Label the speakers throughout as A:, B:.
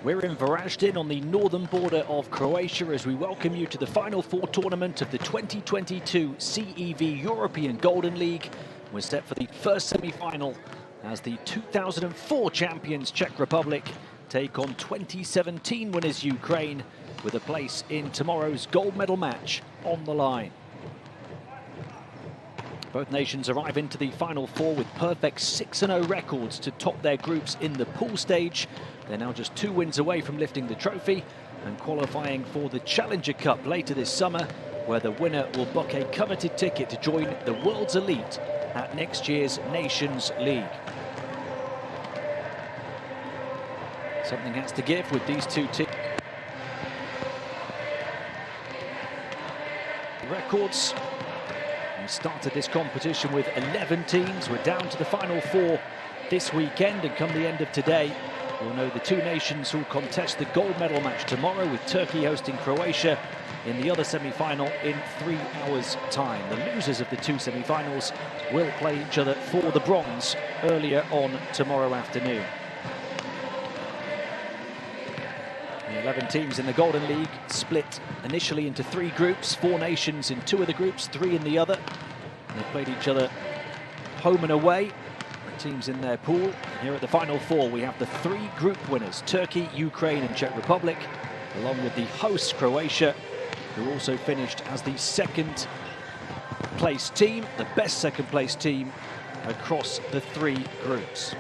A: We're in Varaždin on the northern border of Croatia as we welcome you to the Final Four tournament of the 2022 CEV European Golden League. We're set for the first semi-final as the 2004 champions Czech Republic take on 2017 winners Ukraine, with a place in tomorrow's gold medal match on the line. Both nations arrive into the Final Four with perfect 6-0 records to top their groups in the pool stage. They're now just 2 wins away from lifting the trophy and qualifying for the Challenger Cup later this summer, where the winner will book a coveted ticket to join the world's elite at next year's Nations League. Something has to give with these two teams. Records. We started this competition with 11 teams. We're down to the Final Four this weekend, and come the end of today, we'll know the 2 nations who'll contest the gold medal match tomorrow, with Turkey hosting Croatia in the other semi-final in 3 hours' time. The losers of the 2 semi-finals will play each other for the bronze earlier on tomorrow afternoon. The 11 teams in the Golden League split initially into 3 groups, 4 nations in 2 of the groups, 3 in the other. They've played each other home and away, the teams in their pool. And here at the Final Four, we have the 3 group winners, Turkey, Ukraine and Czech Republic, along with the hosts, Croatia, who also finished as the 2nd place team, the best 2nd place team across the 3 groups.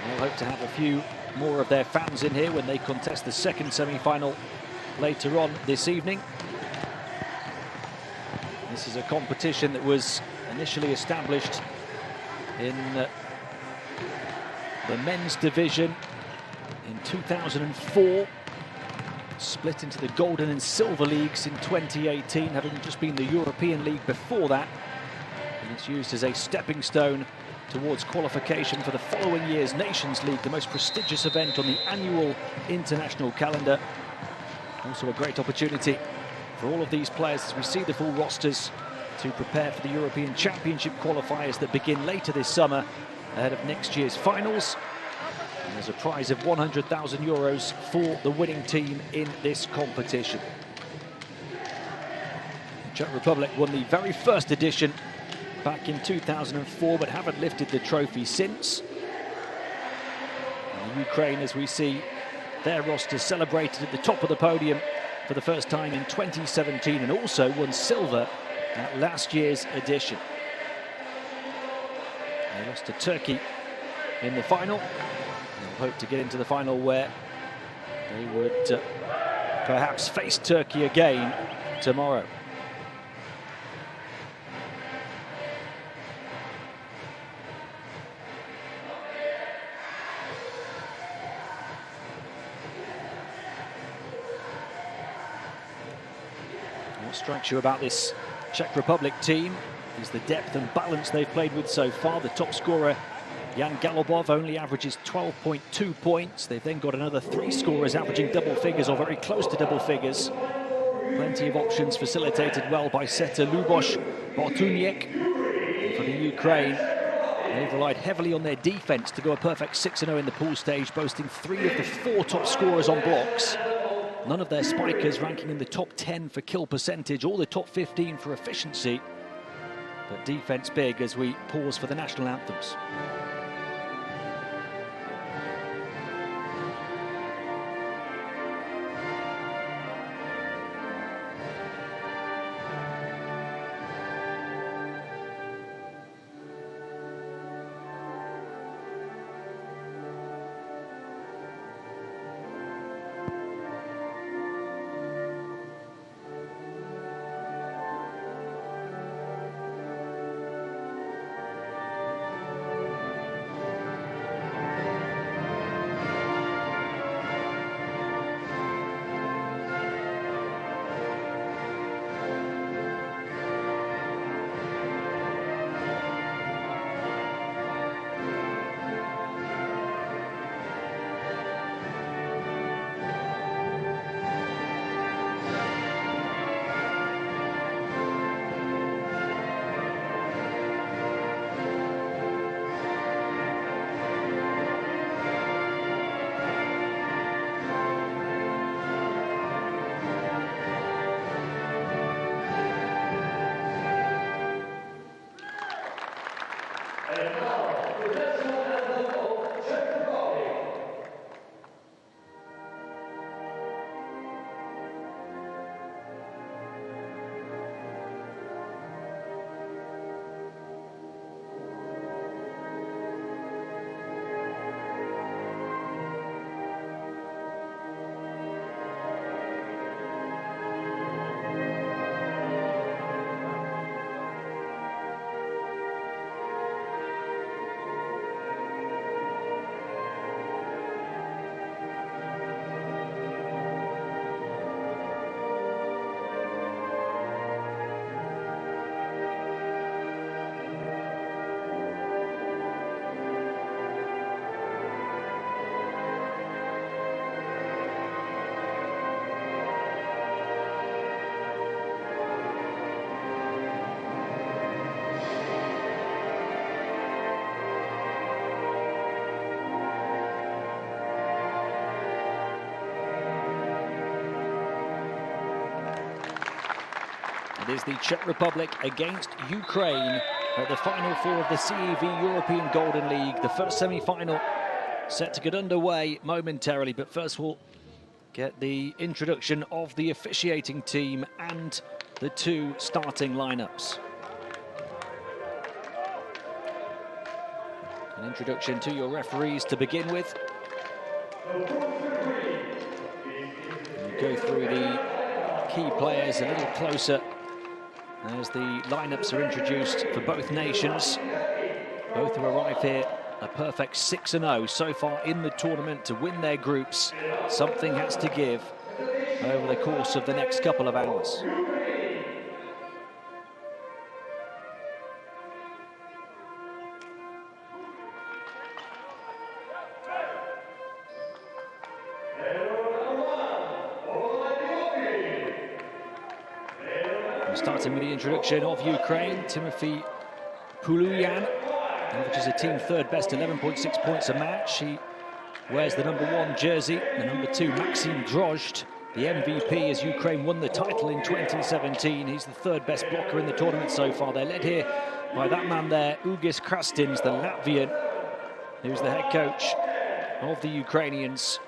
A: We'll hope to have a few more of their fans in here when they contest the 2nd semi-final later on this evening. This is a competition that was initially established in the men's division in 2004, split into the Golden and Silver Leagues in 2018, having just been the European League before that. And it's used as a stepping stone towards qualification for the following year's Nations League, the most prestigious event on the annual international calendar. Also a great opportunity for all of these players, as we see the full rosters, to prepare for the European Championship qualifiers that begin later this summer ahead of next year's finals. And there's a prize of €100,000 for the winning team in this competition. The Czech Republic won the very first edition back in 2004, but haven't lifted the trophy since. And Ukraine, as we see their roster celebrated at the top of the podium for the first time in 2017, and also won silver at last year's edition. They lost to Turkey in the final. They'll hope to get into the final where they would perhaps face Turkey again tomorrow. What strikes you about this Czech Republic team is the depth and balance they've played with so far. The top scorer, Jan Galobov, only averages 12.2 points. They've then got another 3 scorers averaging double figures or very close to double figures. Plenty of options facilitated well by setter Luboš Bortuniek. For the Ukraine, they've relied heavily on their defense to go a perfect 6-0 in the pool stage, boasting 3 of the 4 top scorers on blocks. None of their spikers ranking in the top 10 for kill percentage or the top 15 for efficiency. But defense big as we pause for the national anthems. is the Czech Republic against Ukraine at the final four of the CEV European Golden League. The first semi-final set to get underway momentarily, but first we'll get the introduction of the officiating team and the two starting lineups. An introduction to your referees to begin with. We'll go through the key players a little closer as the lineups are introduced for both nations. Both who arrive here a perfect 6-0 so far in the tournament to win their groups. Something has to give over the course of the next couple of hours. Starting with the introduction of Ukraine, Timothy Puluyan, which is a team third best, 11.6 points a match. He wears the #1 jersey. The #2, Maxim Drozd, the MVP as Ukraine won the title in 2017. He's the third best blocker in the tournament so far. They're led here by that man there, Ugis Krastins, the Latvian, who's the head coach of the Ukrainians.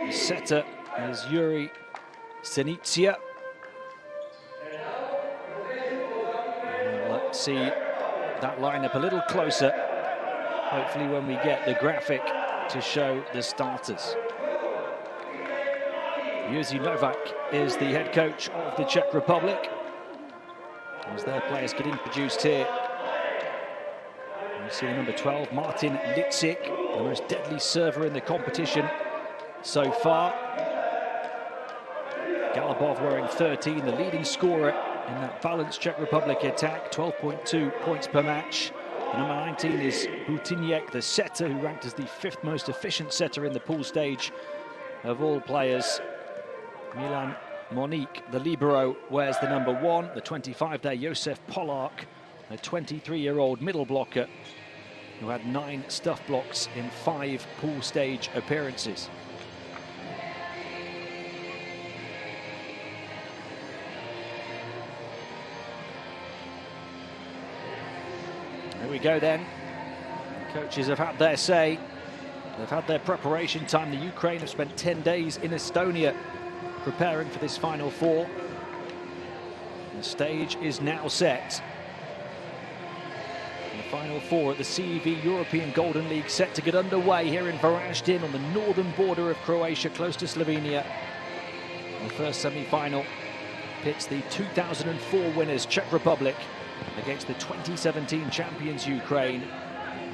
A: The setter is Yuri Senitsia. Let's see that lineup a little closer, hopefully when we get the graphic to show the starters. Jerzy Novak is the head coach of the Czech Republic, as their players get introduced here. You see the #12, Martin Litzik, the most deadly server in the competition so far. Galabov wearing 13, the leading scorer in that balanced Czech Republic attack, 12.2 points per match. The #19 is Butiněk, the setter, who ranked as the 5th most efficient setter in the pool stage of all players. Milan Monique, the libero, wears the #1. The 25 there, Josef Polark, a 23-year-old middle blocker who had 9 stuff blocks in 5 pool stage appearances. Here we go then. The coaches have had their say. They've had their preparation time. The Ukraine have spent 10 days in Estonia preparing for this final four. The stage is now set. The final four at the CEV European Golden League set to get underway here in Varaždin on the northern border of Croatia, close to Slovenia. The first semi-final pits the 2004 winners Czech Republic against the 2017 champions Ukraine,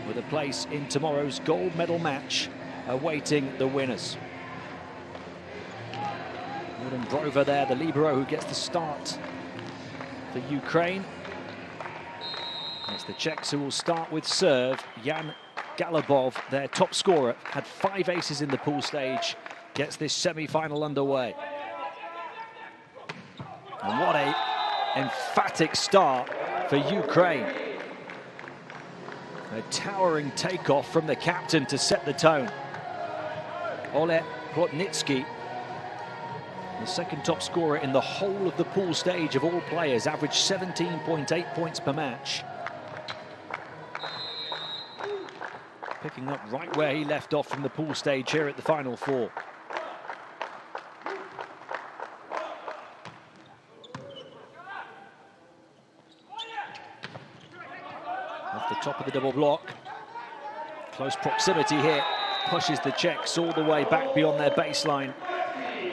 A: with a place in tomorrow's gold medal match awaiting the winners. Jordan Brover there, the libero, who gets the start for Ukraine. It's the Czechs who will start with serve. Jan Galabov, their top scorer, had 5 aces in the pool stage, gets this semi-final underway. And what a emphatic start for Ukraine. A towering takeoff from the captain to set the tone. Ole Plotnitsky, the second top scorer in the whole of the pool stage of all players, averaged 17.8 points per match. Picking up right where he left off from the pool stage here at the final four. Off the top of the double block. Close proximity here pushes the Czechs all the way back beyond their baseline.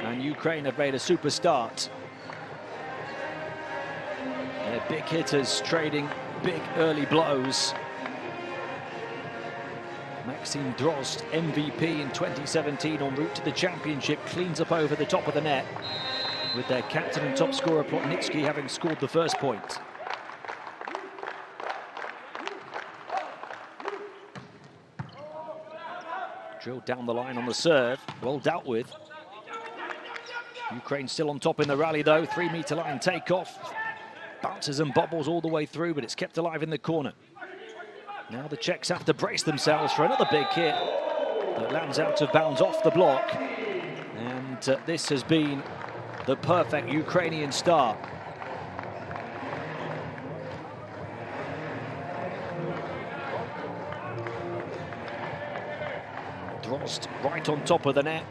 A: And Ukraine have made a super start. They're big hitters trading big early blows. Maxim Drozd, MVP in 2017, en route to the championship, cleans up over the top of the net, with their captain and top scorer Plotnitsky having scored the first point. Drilled down the line on the serve, well dealt with. Ukraine still on top in the rally though, 3-meter line takeoff. Bounces and bobbles all the way through, but it's kept alive in the corner. Now the Czechs have to brace themselves for another big hit that lands out of bounds off the block. And this has been the perfect Ukrainian star. Drost right on top of the net.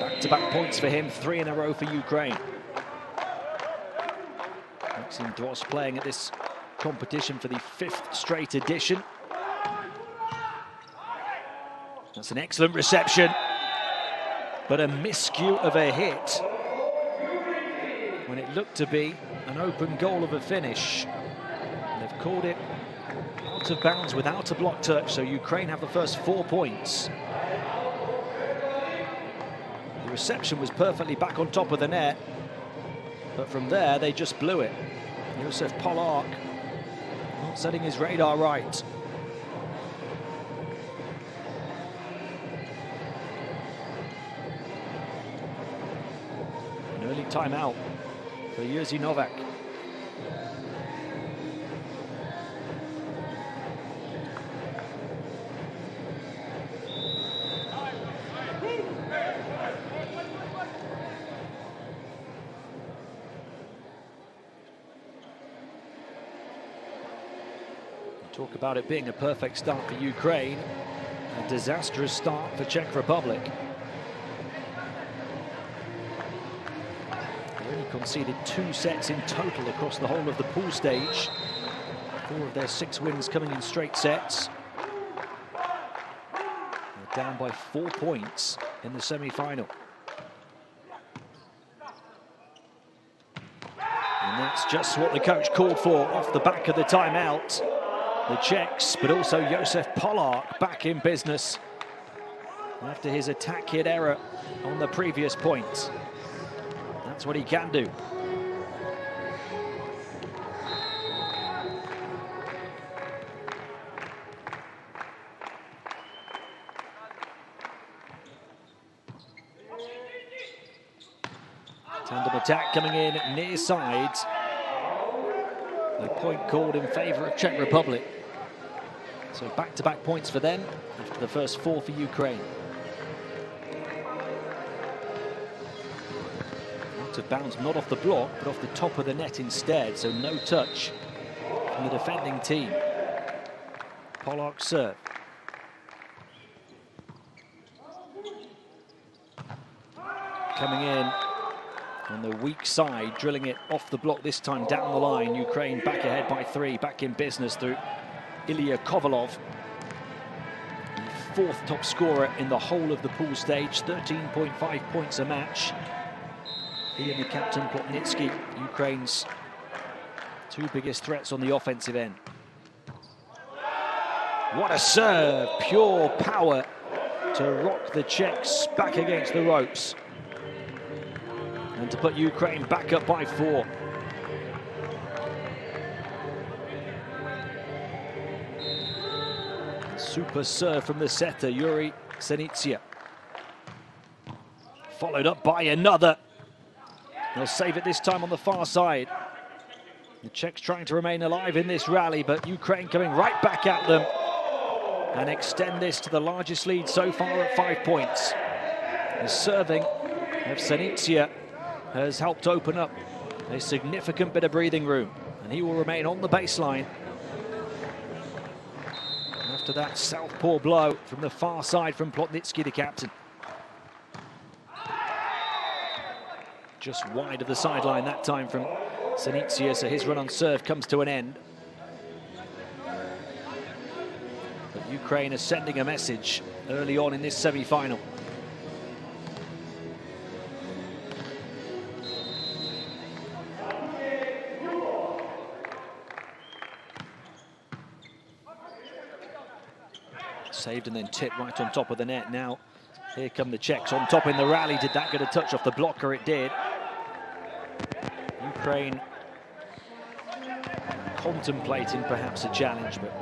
A: Back-to-back points for him, 3 in a row for Ukraine. Maxim Drost playing at this competition for the 5th straight edition. That's an excellent reception, but a miscue of a hit when it looked to be an open goal of a finish. They've called it out of bounds without a block touch, so Ukraine have the first 4 points. The reception was perfectly back on top of the net, but from there they just blew it. Josef Polák not setting his radar right. An early timeout for Jerzy Novak. Talk about it being a perfect start for Ukraine, a disastrous start for Czech Republic. They only conceded 2 sets in total across the whole of the pool stage. 4 of their 6 wins coming in straight sets. They're down by 4 points in the semi-final. And that's just what the coach called for off the back of the timeout. The Czechs, but also Josef Polák back in business after his attack hit error on the previous point. That's what he can do. Tandem attack coming in near side. The point called in favour of Czech Republic. So back-to-back points for them after the first 4 for Ukraine. Out of bounds, not off the block, but off the top of the net instead. So no touch from the defending team. Polák serve. Coming in on the weak side, drilling it off the block this time down the line. Ukraine back ahead by 3, back in business through Ilya Kovalov, the 4th top scorer in the whole of the pool stage, 13.5 points a match. He and the captain Plotnitsky, Ukraine's 2 biggest threats on the offensive end. What a serve, pure power to rock the Czechs back against the ropes and to put Ukraine back up by 4. Super serve from the setter, Yuri Senitsia. Followed up by another. They'll save it this time on the far side. The Czechs trying to remain alive in this rally, but Ukraine coming right back at them and extend this to the largest lead so far at 5 points. The serving of Senitsia has helped open up a significant bit of breathing room, and he will remain on the baseline after that southpaw blow from the far side from Plotnitsky, the captain. Just wide of the sideline that time from Senitsia, so his run on serve comes to an end. But Ukraine is sending a message early on in this semi-final. Saved and then tipped right on top of the net. Now here come the Czechs on top in the rally. Did that get a touch off the blocker? It did. Ukraine contemplating perhaps a challenge, but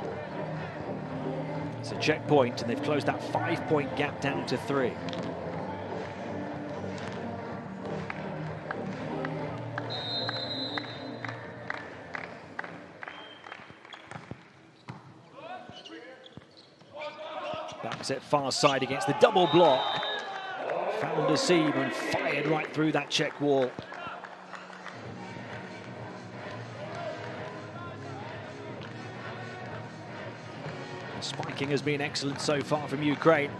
A: it's a Czech point, and they've closed that 5-point gap down to 3. Backs it far side against the double block Found a seam and fired right through that Czech wall. The spiking has been excellent so far from Ukraine.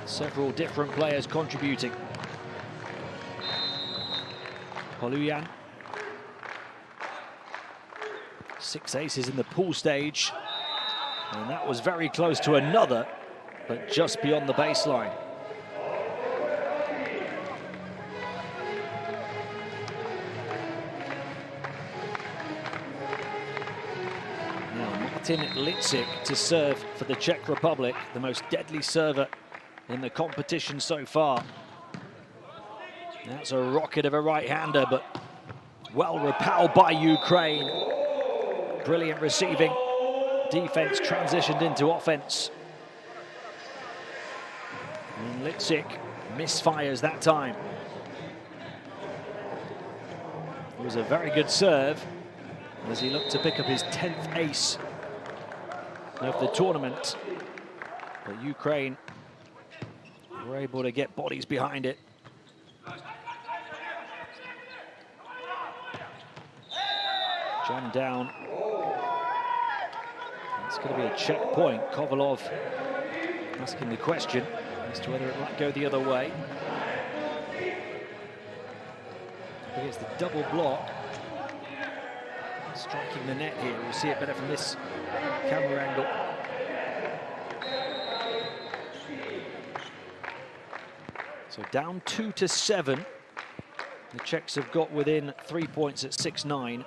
A: Several different players contributing. Poluyan. 6 aces in the pool stage. And that was very close to another, but just beyond the baseline. Now Martin Litzik to serve for the Czech Republic, the most deadly server in the competition so far. That's a rocket of a right-hander, but well repelled by Ukraine. Brilliant receiving. Defense transitioned into offense. And Litzik misfires that time. It was a very good serve as he looked to pick up his 10th ace of the tournament. But Ukraine were able to get bodies behind it. Jammed down. It's going to be a Czech point. Kovalov asking the question as to whether it might go the other way. Here's the double block. Striking the net here. We'll see it better from this camera angle. So down 2-7. The Czechs have got within 3 points at 6-9.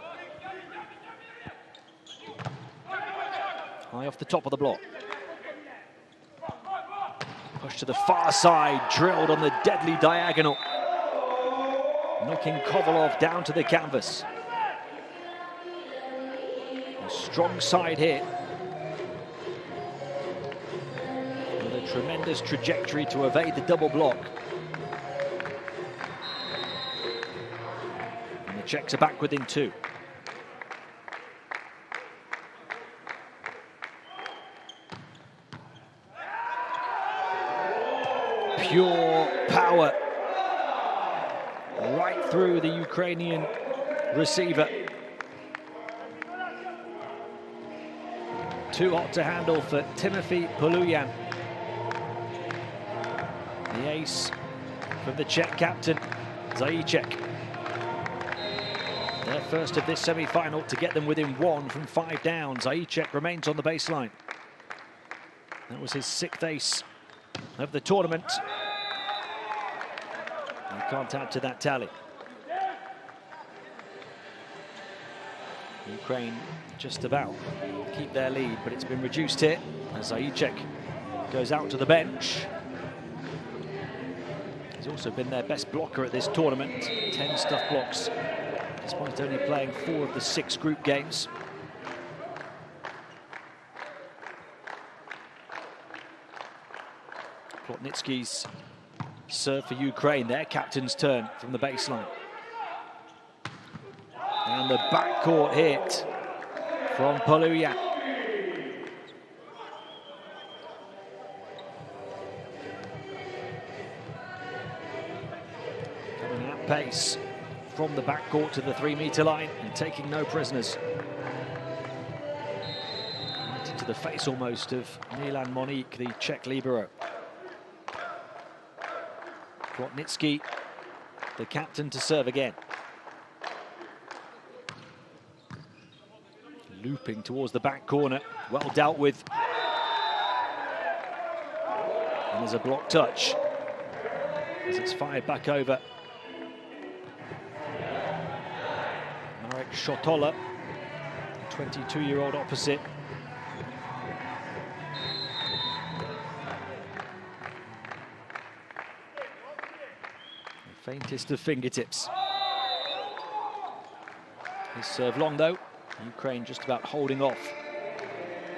A: High off the top of the block. Push to the far side, drilled on the deadly diagonal. Knocking Kovalov down to the canvas. A strong side hit. With a tremendous trajectory to evade the double block. And the Czechs are back within 2. Pure power right through the Ukrainian receiver. Too hot to handle for Timothy Poluyan. The ace from the Czech captain, Zajíček. Their first of this semi-final to get them within 1 from 5 down. Zajíček remains on the baseline. That was his 6th ace of the tournament. You can't add to that tally. Ukraine just about keep their lead, but it's been reduced here as Zajíček goes out to the bench. He's also been their best blocker at this tournament. 10 stuff blocks, despite only playing 4 of the 6 group games. Plotnitsky's serve for Ukraine, their captain's turn from the baseline. And the backcourt hit from Poluyan. Coming at pace from the backcourt to the 3-meter line and taking no prisoners. Right into the face almost of Milan Monique, the Czech libero. Plotnitsky, the captain, to serve again. Looping towards the back corner, well dealt with. And there's a block touch as it's fired back over. Marek Shotola, 22-year-old opposite. Faintest of fingertips. His serve long though. Ukraine just about holding off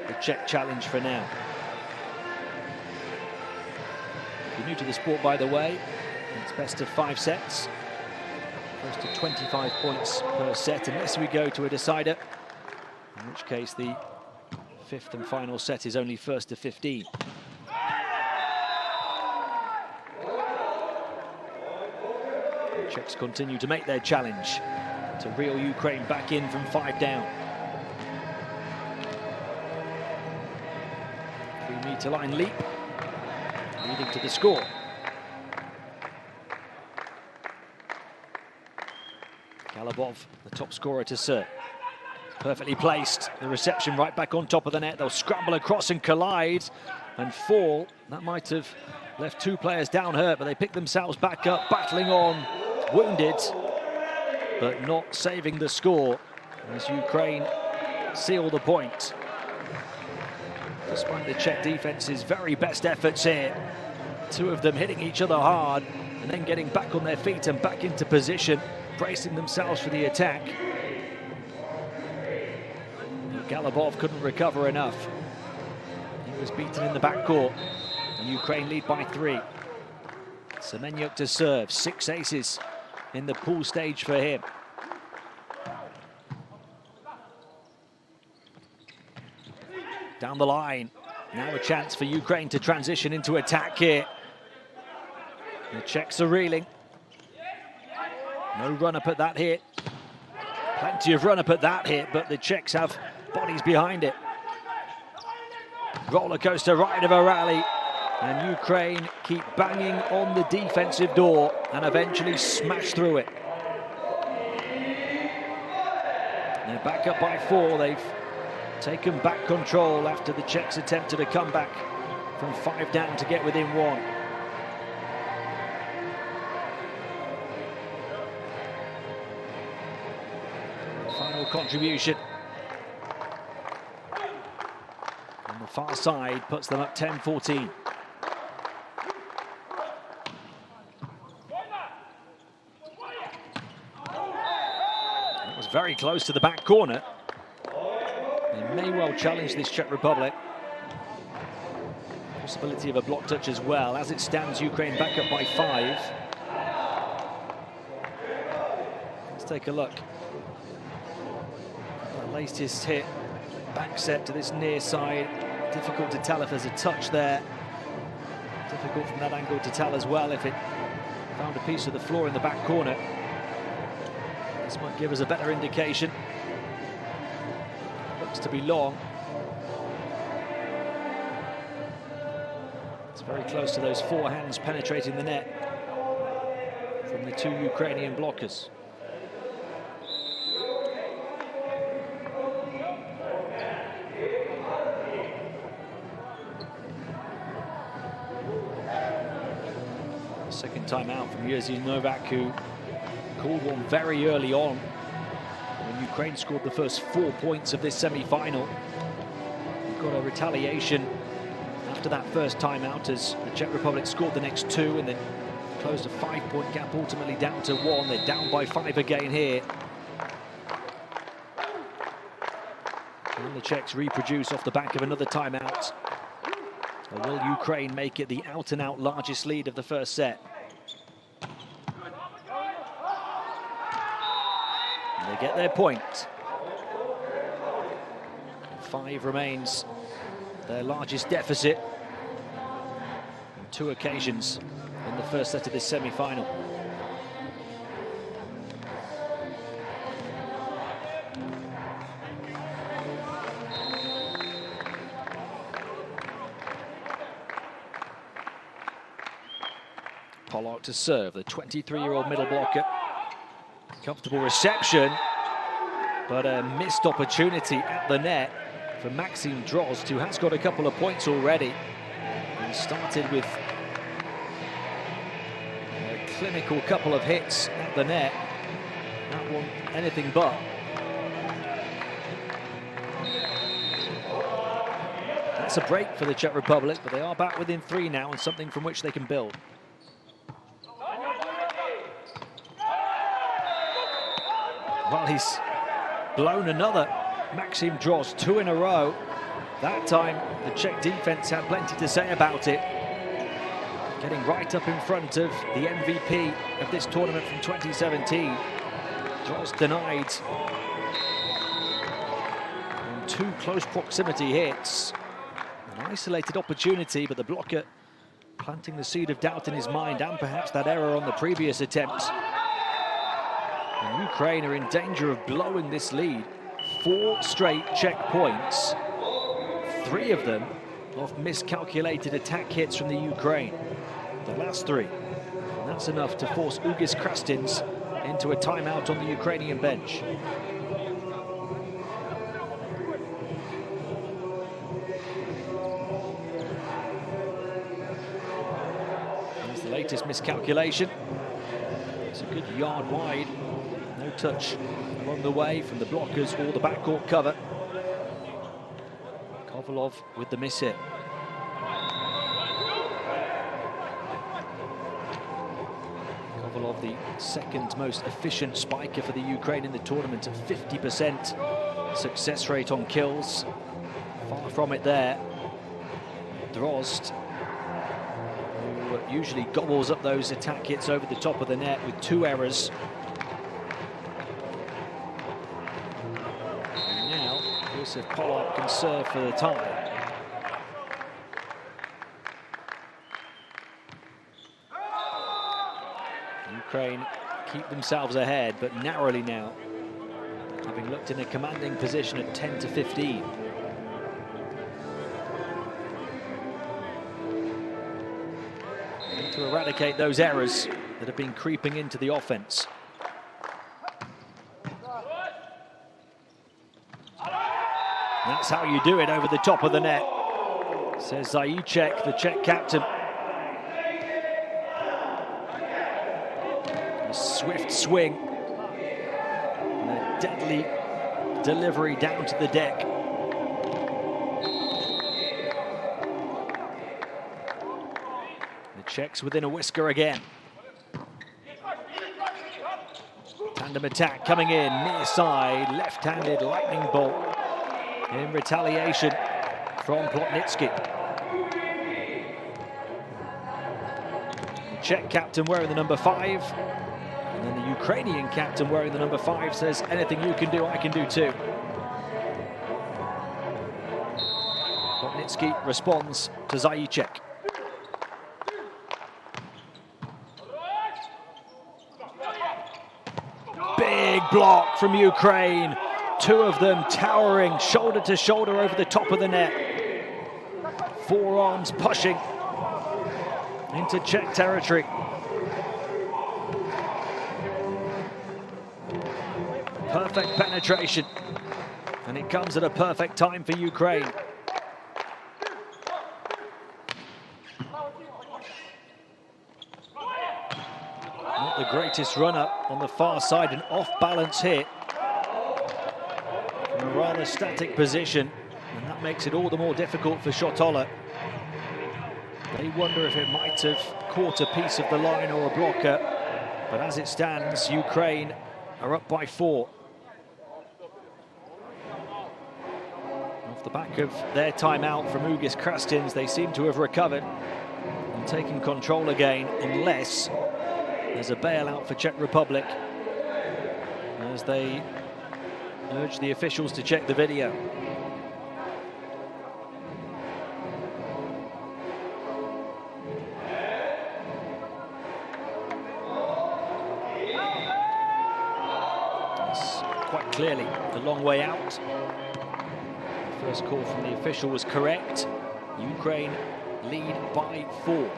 A: the Czech challenge for now. If you're new to the sport, by the way, it's best of 5 sets. Close to 25 points per set, unless we go to a decider, in which case the 5th and final set is only first to 15. Czechs continue to make their challenge to reel Ukraine back in from 5 down. 3-meter line leap, leading to the score. Galabov, the top scorer to serve. Perfectly placed, the reception right back on top of the net. They'll scramble across and collide and fall. That might have left 2 players down hurt, but they pick themselves back up, battling on, wounded, but not saving the score as Ukraine seal the point. Despite the Czech defense's very best efforts here, 2 of them hitting each other hard and then getting back on their feet and back into position, bracing themselves for the attack. Galabov couldn't recover enough. He was beaten in the backcourt, and Ukraine lead by 3. Semenyuk to serve, 6 aces in the pool stage for him. Down the line, now a chance for Ukraine to transition into attack here. The Czechs are reeling. No run-up at that hit. Plenty of run-up at that hit, but the Czechs have bodies behind it. Roller coaster ride of a rally, and Ukraine keep banging on the defensive door and eventually smash through it. They're back up by 4. They've taken back control after the Czechs attempted a comeback from 5 down to get within 1. Final contribution on the far side puts them up 10-14. That was very close to the back corner. They may well challenge this Czech Republic. Possibility of a block touch as well. As it stands, Ukraine back up by 5. Let's take a look. The latest hit, back set to this near side. Difficult to tell if there's a touch there. Difficult from that angle to tell as well if it found a piece of the floor in the back corner. This might give us a better indication. Looks to be long. It's very close to those 4 hands penetrating the net from the 2 Ukrainian blockers. Second time out from Jerzy Novak, who called one very early on when Ukraine scored the first 4 points of this semi-final. We've got a retaliation after that first time out as the Czech Republic scored the next 2 and then closed a 5-point gap, ultimately down to 1. They're down by 5 again here. And the Czechs reproduce off the back of another timeout. Or will Ukraine make it the out-and-out largest lead of the first set? And they get their point. 5 remains their largest deficit on 2 occasions in the first set of this semi-final. Pollard to serve, the 23-year-old middle blocker. Comfortable reception, but a missed opportunity at the net for Maxim Drozd, who has got a couple of points already. He started with a clinical couple of hits at the net. That one, anything but. That's a break for the Czech Republic, but they are back within 3 now and something from which they can build. Well, he's blown another. Maxim Drozd, 2 in a row. That time, the Czech defense had plenty to say about it. Getting right up in front of the MVP of this tournament from 2017. Drozd denied on 2 close proximity hits. An isolated opportunity, but the blocker planting the seed of doubt in his mind, and perhaps that error on the previous attempt And Ukraine are in danger of blowing this lead. 4 straight Czech points, 3 of them off miscalculated attack hits from the Ukraine. The last 3. And that's enough to force Ugis Krastins into a timeout on the Ukrainian bench. Here's the latest miscalculation. It's a good yard wide. No touch along the way from the blockers or the backcourt cover. Kovalov with the miss hit. Kovalov, the second most efficient spiker for the Ukraine in the tournament, at 50% success rate on kills. Far from it there. Drozd, who usually gobbles up those attack hits over the top of the net with 2 errors. And now, Josef Pollard can serve for the tie. Ukraine keep themselves ahead, but narrowly now, having looked in a commanding position at 10-15. Need to eradicate those errors that have been creeping into the offense. That's how you do it over the top of the net, says Zajicek, the Czech captain. A swift swing and a deadly delivery down to the deck. The Czechs within a whisker again. Tandem attack coming in, near side, left-handed lightning bolt in retaliation from Plotnitsky. The Czech captain wearing the number 5, and then the Ukrainian captain wearing the number 5 says, anything you can do, I can do too. Plotnitsky responds to Zajicek. Big block from Ukraine. 2 of them towering shoulder to shoulder over the top of the net. Forearms pushing into Czech territory. Perfect penetration, and it comes at a perfect time for Ukraine. Not the greatest run-up on the far side, an off-balance hit from a rather static position, and that makes it all the more difficult for Shotola. They wonder if it might have caught a piece of the line or a blocker, but as it stands, Ukraine are up by 4. Off the back of their timeout from Ugis Krastins, they seem to have recovered and taken control again, unless there's a bailout for Czech Republic, as they urge the officials to check the video. It's quite clearly the long way out. The first call from the official was correct. Ukraine lead by 4.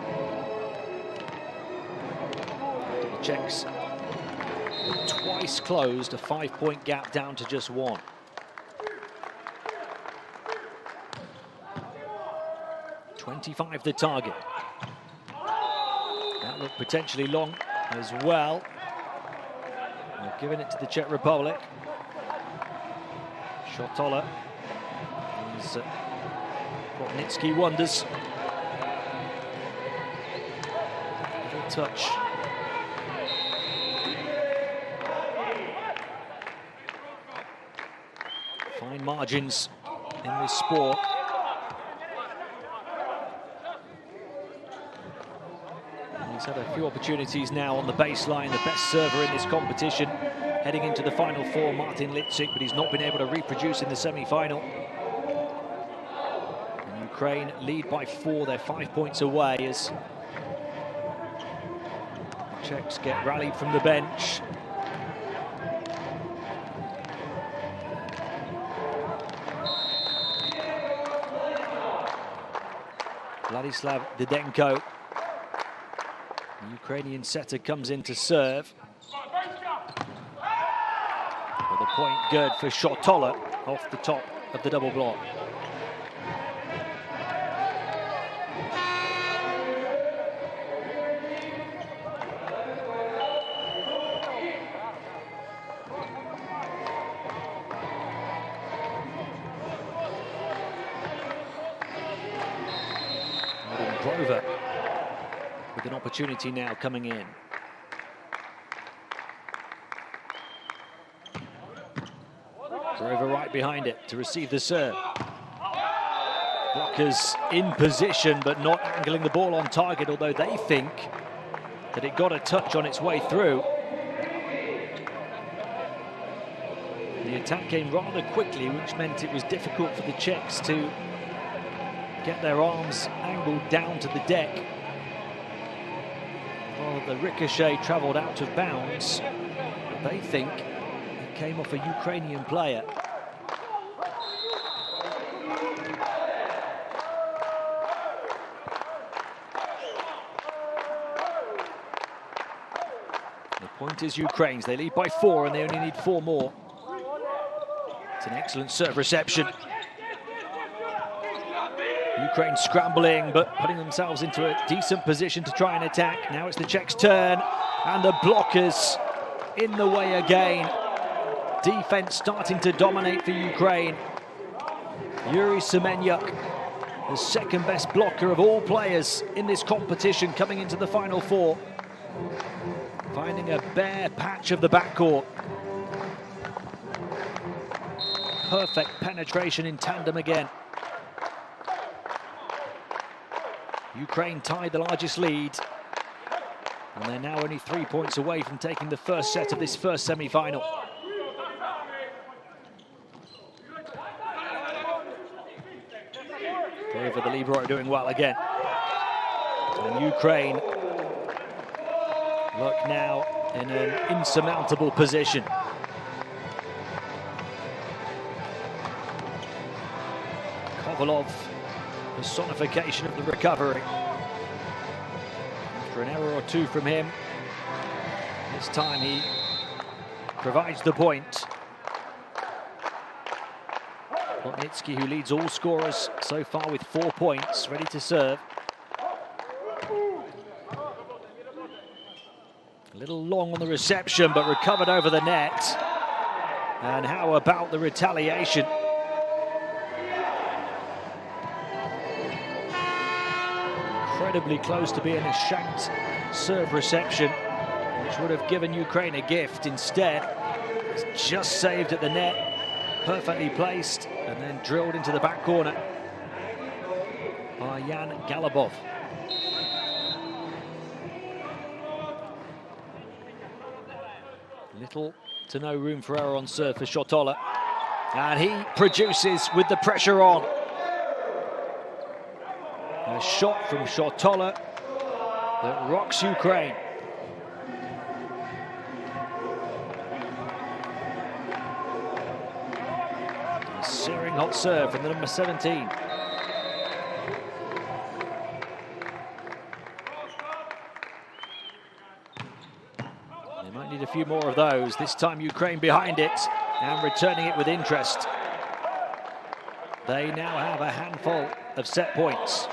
A: The Czechs twice closed a 5-point gap down to just 1. .25 the target. That looked potentially long as well. They've given it to the Czech Republic. Shotola. As Plotnitsky wonders. Little touch. Fine margins in this sport. And he's had a few opportunities now on the baseline, the best server in this competition. Heading into the Final 4, Martin Litzik, but he's not been able to reproduce in the semi-final. And Ukraine lead by 4, they're 5 points away as the Czechs get rallied from the bench. Vladislav Didenko. The Ukrainian setter comes in to serve. But the point good for Shotola off the top of the double block. Brover with an opportunity now coming in. Brover right behind it to receive the serve. Blockers in position but not angling the ball on target, although they think that it got a touch on its way through. The attack came rather quickly, which meant it was difficult for the Czechs to get their arms angled down to the deck. Well, the ricochet travelled out of bounds. They think it came off a Ukrainian player. The point is Ukraine's. They lead by 4 and they only need 4 more. It's an excellent serve reception. Ukraine scrambling, but putting themselves into a decent position to try and attack. Now it's the Czechs' turn, and the blockers in the way again. Defense starting to dominate for Ukraine. Yuri Semenyuk, the second best blocker of all players in this competition, coming into the final 4. Finding a bare patch of the backcourt. Perfect penetration in tandem again. Ukraine tied the largest lead, and they're now only 3 points away from taking the first set of this first semi-final. Over the Leroy doing well again. And Ukraine look now in an insurmountable position. Kovalov, personification of the recovery. After an error or two from him, this time he provides the point. Plotnitsky, who leads all scorers so far with 4 points, ready to serve. A little long on the reception, but recovered over the net. And how about the retaliation? Incredibly close to being a shanked serve reception, which would have given Ukraine a gift. Instead, it's just saved at the net, perfectly placed, and then drilled into the back corner by Jan Galabov. Little to no room for error on serve for Shotola, and he produces with the pressure on. A shot from Shotola that rocks Ukraine. A searing hot serve from the number 17. They might need a few more of those. This time Ukraine behind it and returning it with interest. They now have a handful of set points.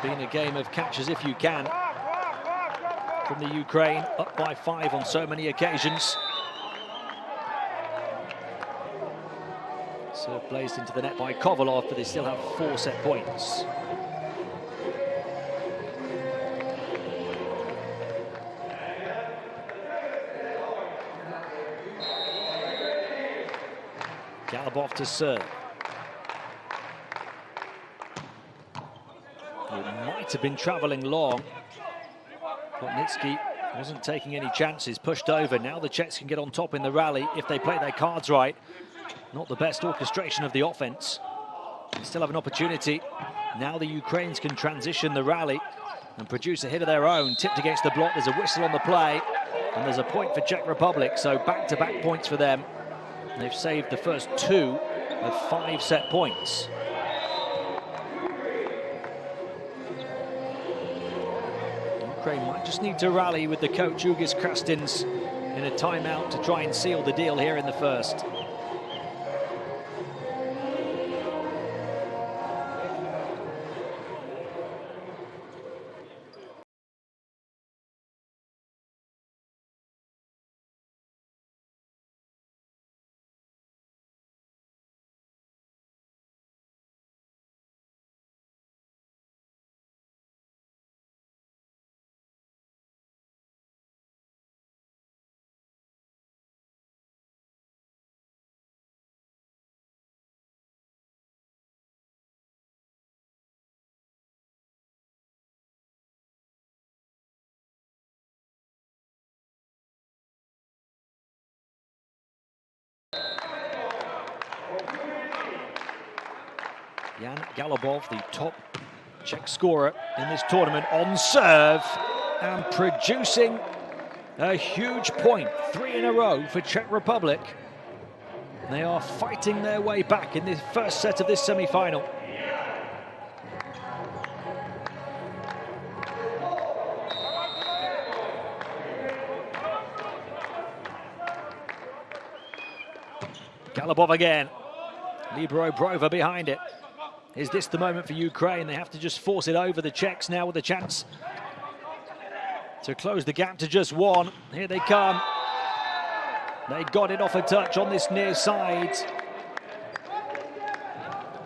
A: Been a game of catch as if you can from the Ukraine, up by 5 on so many occasions. Serve placed into the net by Kovalov, but they still have 4 set points. Galabov to serve. Might have been travelling long. Plotnitsky wasn't taking any chances, pushed over. Now the Czechs can get on top in the rally if they play their cards right. Not the best orchestration of the offense. They still have an opportunity. Now the Ukrainians can transition the rally and produce a hit of their own. Tipped against the block, there's a whistle on the play, and there's a point for Czech Republic, so back-to-back points for them. They've saved the first 2 of 5 set points. Ukraine might just need to rally with the coach Ugis Krastins in a timeout to try and seal the deal here in the first. Jan Galobov, the top Czech scorer in this tournament, on serve and producing a huge point. 3 in a row for Czech Republic. They are fighting their way back in the first set of this semi-final. Galobov again. Libero Brova behind it. Is this the moment for Ukraine? They have to just force it over the Czechs now with a chance to close the gap to just 1. Here they come. They got it off a touch on this near side.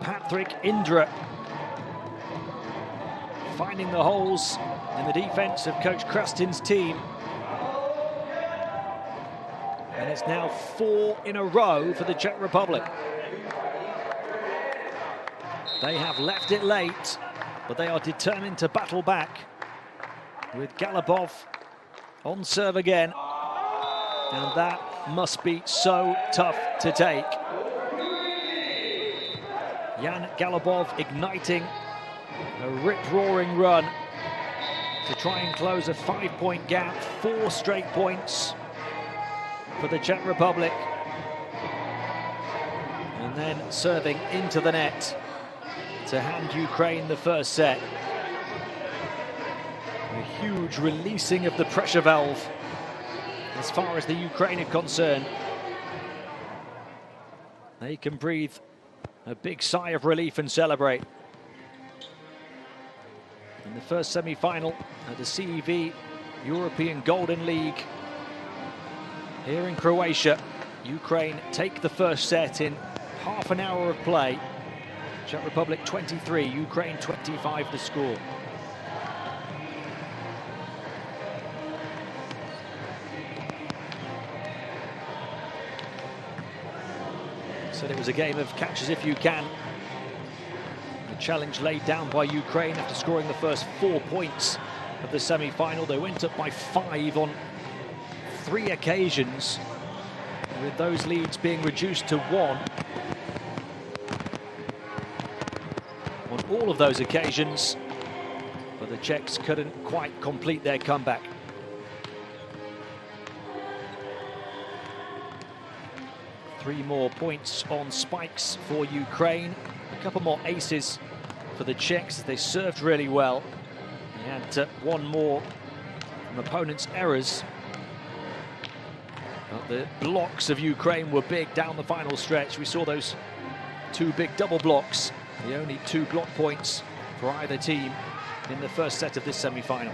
A: Patrick Indra finding the holes in the defense of Coach Krastin's team. And it's now 4 in a row for the Czech Republic. They have left it late, but they are determined to battle back with Galobov on serve again. And that must be so tough to take. Jan Galobov igniting a rip-roaring run to try and close a 5-point gap. 4 straight points for the Czech Republic. And then serving into the net to hand Ukraine the first set. A huge releasing of the pressure valve as far as the Ukraine are concerned. They can breathe a big sigh of relief and celebrate. In the first semi-final at the CEV European Golden League here in Croatia, Ukraine take the first set in half an hour of play. Czech Republic 23, Ukraine 25 the score. Said it was a game of catch as if you can. The challenge laid down by Ukraine after scoring the first 4 points of the semi-final. They went up by 5 on 3 occasions, with those leads being reduced to 1. On all of those occasions, but the Czechs couldn't quite complete their comeback. Three more points on spikes for Ukraine. A couple more aces for the Czechs. They served really well. They had 1 more from opponents' errors. But the blocks of Ukraine were big down the final stretch. We saw those 2 big double blocks. The only 2 block points for either team in the first set of this semi-final.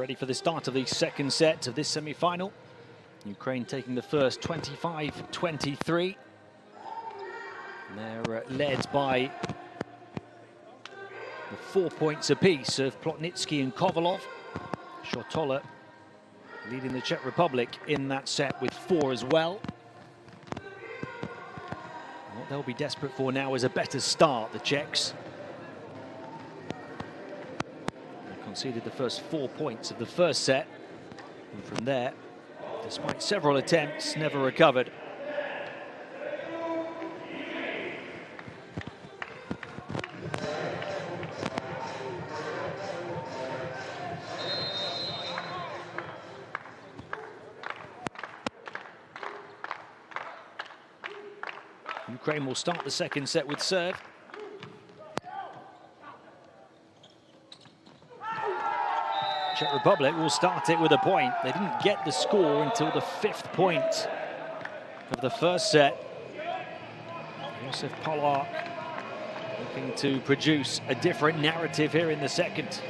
A: ready for the start of the second set of this semi-final. Ukraine taking the first 25-23. They're led by the 4 points apiece of Plotnitsky and Kovalov. Shotola leading the Czech Republic in that set with 4 as well. What they'll be desperate for now is a better start, the Czechs. They conceded the first 4 points of the first set, and from there, despite several attempts, never recovered. Ukraine will start the second set with serve. Czech Republic will start it with a point. They didn't get the score until the 5th point of the first set. Josef Polák looking to produce a different narrative here in the second.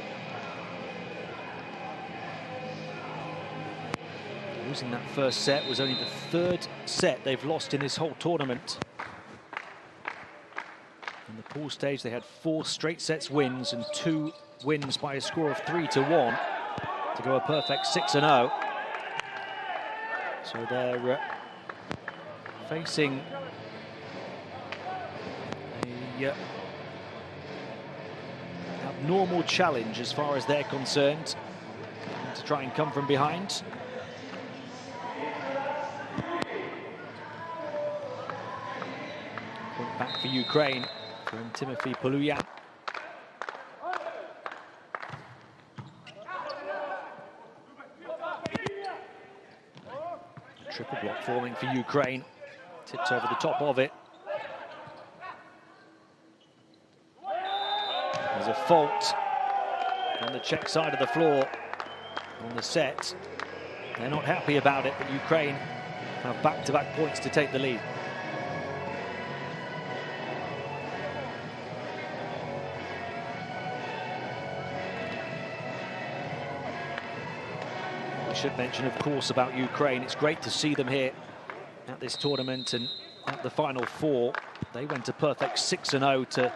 A: Losing that first set was only the 3rd set they've lost in this whole tournament. In the pool stage, they had 4 straight sets wins and 2 wins by a score of 3-1 to go a perfect 6-0. So they're facing a abnormal challenge as far as they're concerned, to try and come from behind. Point back for Ukraine from Timothy Poluyan. Triple block forming for Ukraine. Tipped over the top of it. There's a fault on the Czech side of the floor on the set. They're not happy about it, but Ukraine have back-to-back points to take the lead. We should mention, of course, about Ukraine. It's great to see them here at this tournament and at the Final Four. They went a perfect 6-0 to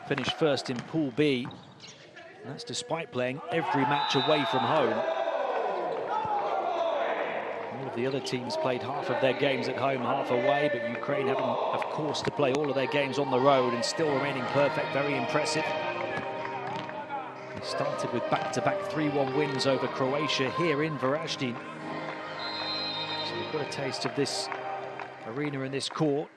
A: finish first in Pool B. And that's despite playing every match away from home. All of the other teams played half of their games at home, half away, but Ukraine having, of course, to play all of their games on the road and still remaining perfect. Very impressive. They started with back-to-back 3-1 wins over Croatia here in Varaždin. So they've got a taste of this arena and this court.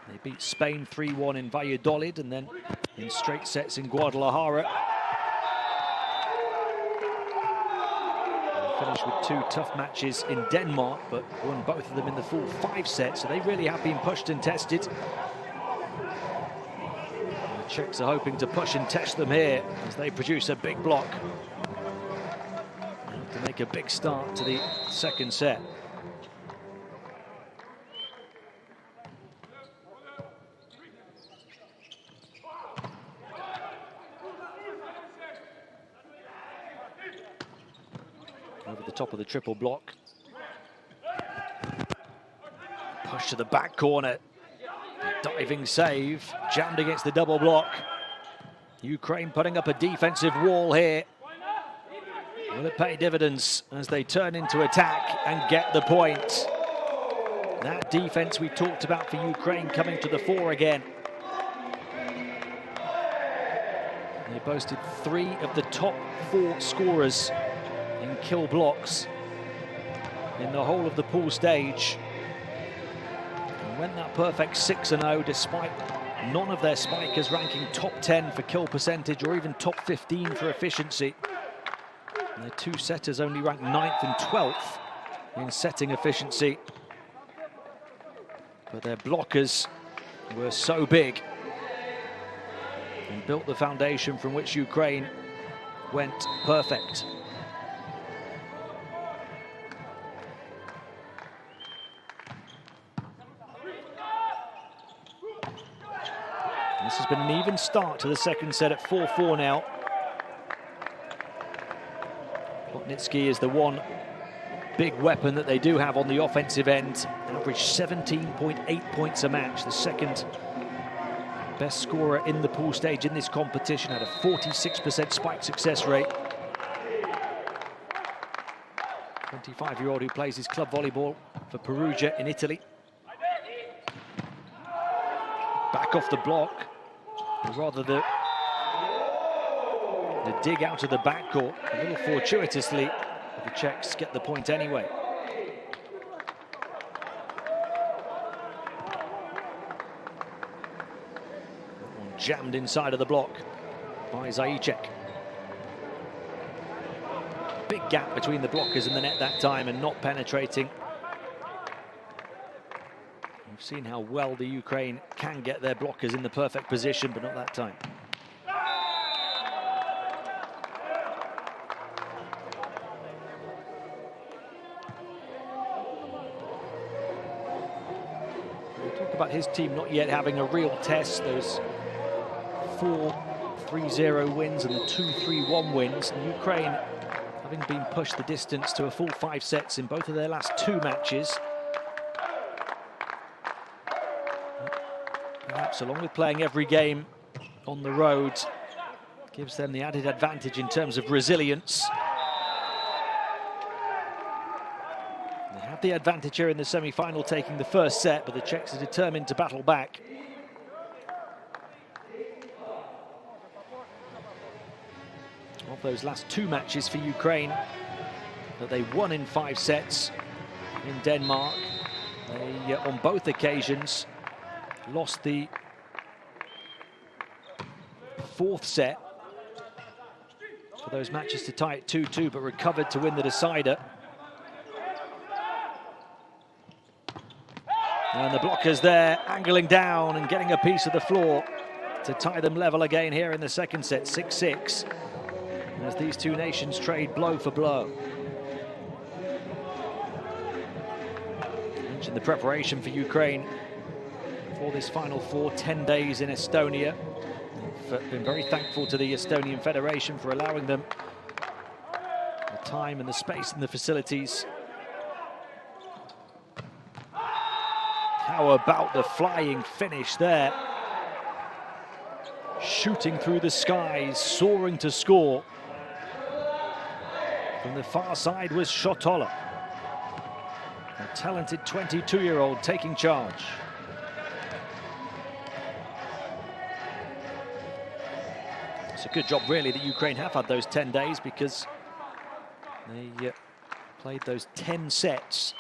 A: They beat Spain 3-1 in Valladolid and then in straight sets in Guadalajara. They finished with 2 tough matches in Denmark, but won both of them in the full 5 sets, so they really have been pushed and tested. The Czechs are hoping to push and test them here as they produce a big block to make a big start to the second set. Over the top of the triple block. Push to the back corner. Diving save, jammed against the double block. Ukraine putting up a defensive wall here. Will it pay dividends as they turn into attack and get the point? That defense we talked about for Ukraine coming to the fore again. They boasted 3 of the top 4 scorers in kill blocks in the whole of the pool stage. And went that perfect 6-0 despite none of their spikers ranking top 10 for kill percentage or even top 15 for efficiency. And their 2 setters only ranked 9th and 12th in setting efficiency. But their blockers were so big and built the foundation from which Ukraine went perfect. This has been an even start to the second set at 4-4 now. Plotnitsky is the one big weapon that they do have on the offensive end. Average 17.8 points a match, the second best scorer in the pool stage in this competition, had a 46% spike success rate. 25-year-old who plays his club volleyball for Perugia in Italy. Back off the block, or rather the dig out of the backcourt, a little fortuitously, but the Czechs get the point anyway. One jammed inside of the block by Czech. Big gap between the blockers and the net that time, and not penetrating. We've seen how well the Ukraine can get their blockers in the perfect position, but not that time. We'll talk about his team not yet having a real test. Those 4 3-0 wins and the 2 3-1 wins. And Ukraine, having been pushed the distance to a full 5 sets in both of their last 2 matches. Perhaps, along with playing every game on the road, gives them the added advantage in terms of resilience. They have the advantage here in the semi-final, taking the first set, but the Czechs are determined to battle back. Of those last 2 matches for Ukraine that they won in 5 sets in Denmark, they on both occasions lost the 4th set for those matches to tie it 2-2, but recovered to win the decider. And the blockers there angling down and getting a piece of the floor to tie them level again here in the second set, 6-6. As these two nations trade blow for blow. I mentioned the preparation for Ukraine for this Final Four, 10 days in Estonia. I've been very thankful to the Estonian Federation for allowing them the time and the space and the facilities. How about the flying finish there? Shooting through the skies, soaring to score. From the far side was Shotola, a talented 22-year-old taking charge. It's a good job, really, that Ukraine have had those 10 days, because they played those 10 sets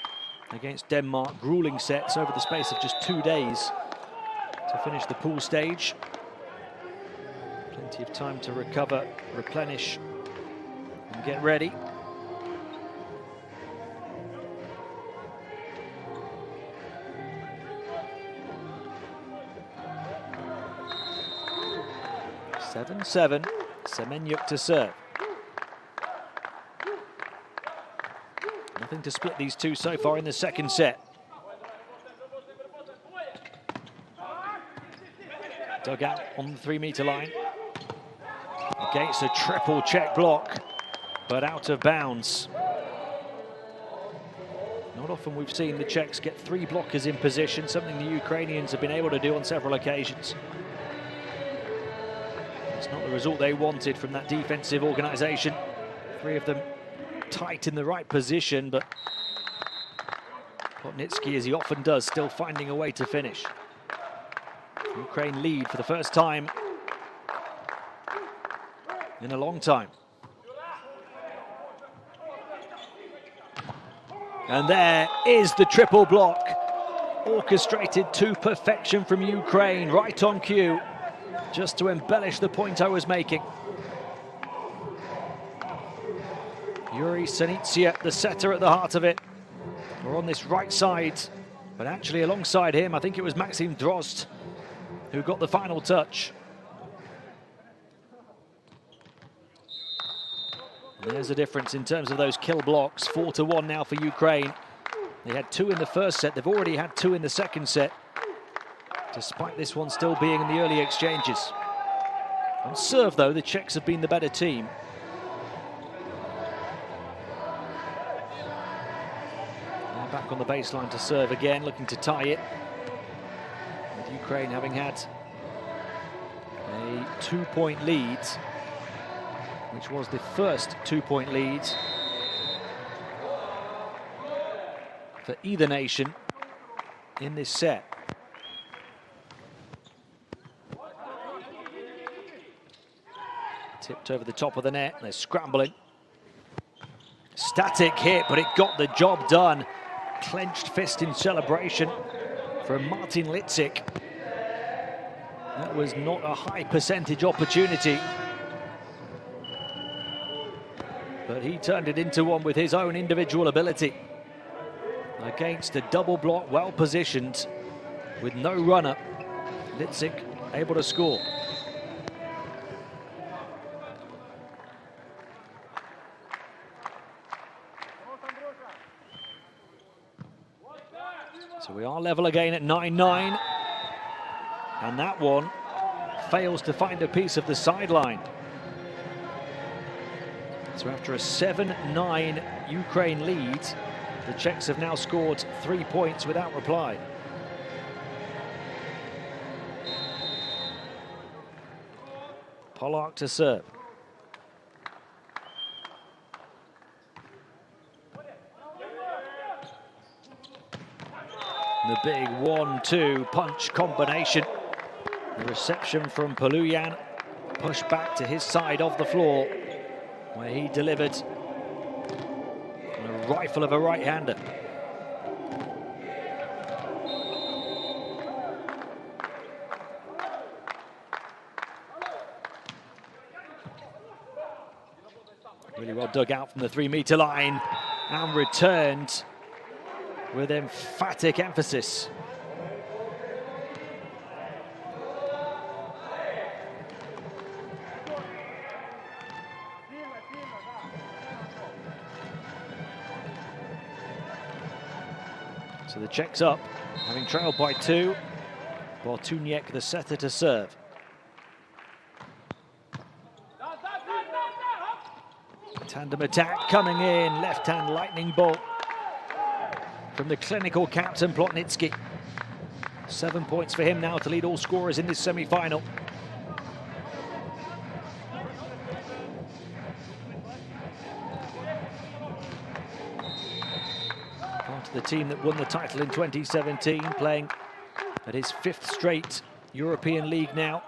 A: against Denmark, grueling sets over the space of just 2 days to finish the pool stage. Plenty of time to recover, replenish, and get ready. Seven, Semenyuk to serve. Nothing to split these two so far in the second set. Dug out on the 3-meter line. Against a triple Czech block, but out of bounds. Not often we've seen the Czechs get 3 blockers in position, something the Ukrainians have been able to do on several occasions. It's not the result they wanted from that defensive organisation. 3 of them tight in the right position, but Plotnitsky, as he often does, still finding a way to finish. Ukraine lead for the first time in a long time. And there is the triple block, orchestrated to perfection from Ukraine, right on cue, just to embellish the point I was making. Yuri Senitsia, the setter, at the heart of it. We're on this right side, but actually alongside him, I think it was Maxim Drozd who got the final touch. And there's a difference in terms of those kill blocks. 4-1 now for Ukraine. They had 2 in the first set. They've already had 2 in the second set, despite this one still being in the early exchanges. On serve, though, the Czechs have been the better team. Now back on the baseline to serve again, looking to tie it. With Ukraine having had a 2-point lead, which was the first 2-point lead for either nation in this set. Tipped over the top of the net, they're scrambling. Static hit, but it got the job done. Clenched fist in celebration from Martin Litzik. That was not a high percentage opportunity, but he turned it into one with his own individual ability. Against a double block, well positioned, with no runner, Litzik able to score. So we are level again at 9-9, and that one fails to find a piece of the sideline. So after a 7-9 Ukraine lead, the Czechs have now scored 3 points without reply. Polak to serve. The big 1-2 punch combination. The reception from Poluyan, pushed back to his side of the floor, where he delivered a rifle of a right-hander. Really well dug out from the 3-meter line and returned with emphatic emphasis. So the Czechs up, having trailed by 2. Bortuniek, the setter, to serve. Tandem attack coming in, left-hand lightning bolt from the clinical captain Plotnitsky. 7 points for him now to lead all scorers in this semi-final. Part of the team that won the title in 2017, playing at his 5th straight European League now.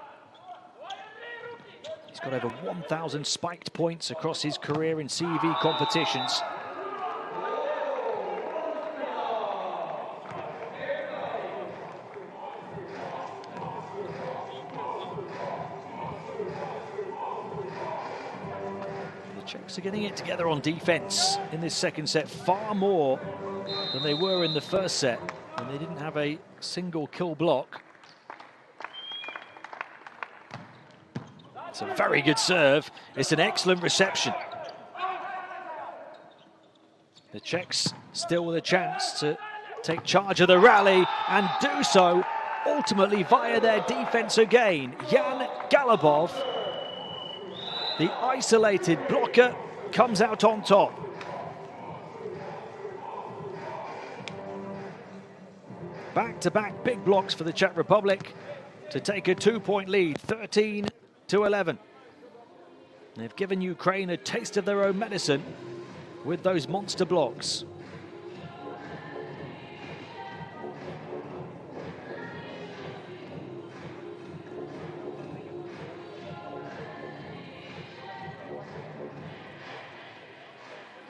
A: He's got over 1,000 spiked points across his career in CEV competitions. The Czechs are getting it together on defense in this second set, far more than they were in the first set, and they didn't have a single kill block. It's a very good serve. It's an excellent reception. The Czechs still with a chance to take charge of the rally and do so ultimately via their defense again. Jan Galabov, the isolated blocker, comes out on top. Back-to-back big blocks for the Czech Republic to take a 2-point lead, 13-11. They've given Ukraine a taste of their own medicine with those monster blocks.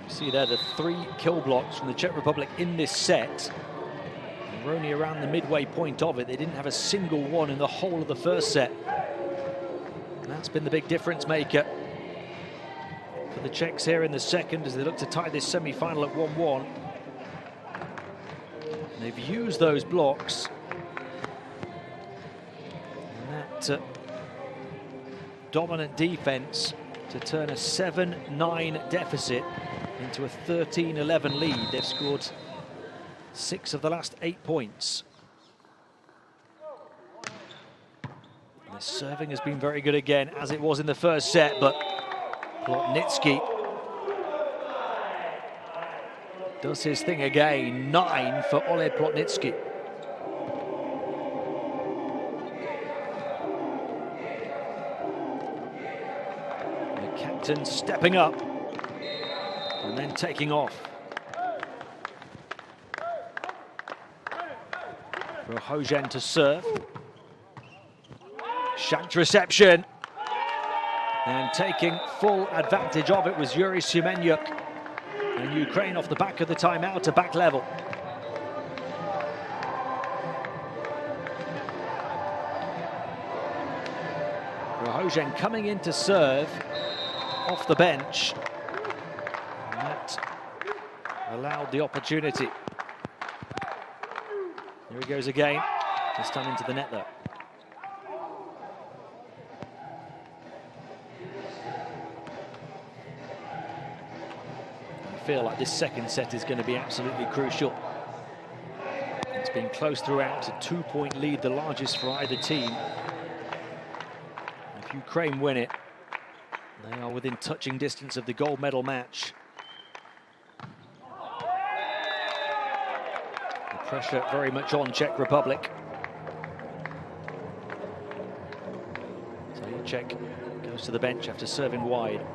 A: You see there the 3 kill blocks from the Czech Republic in this set. We're only around the midway point of it. They didn't have a single one in the whole of the first set. And that's been the big difference maker for the Czechs here in the second as they look to tie this semi-final at 1-1. They've used those blocks. And that dominant defense to turn a 7-9 deficit into a 13-11 lead. They've scored 6 of the last 8 points. And the serving has been very good again, as it was in the first set, but Plotnitsky does his thing again. 9 for Ole Plotnitsky. The captain stepping up and then taking off. Rohojen to serve. Shanked reception. And taking full advantage of it was Yuri Semenyuk. And Ukraine off the back of the timeout to back level. Rohojen coming in to serve off the bench. And that allowed the opportunity. Here he goes again. This time into the net though. I feel like this second set is going to be absolutely crucial. It's been close throughout, a 2-point lead, the largest for either team. If Ukraine win it, they are within touching distance of the gold medal match. The pressure very much on Czech Republic. So Czech goes to the bench after serving wide.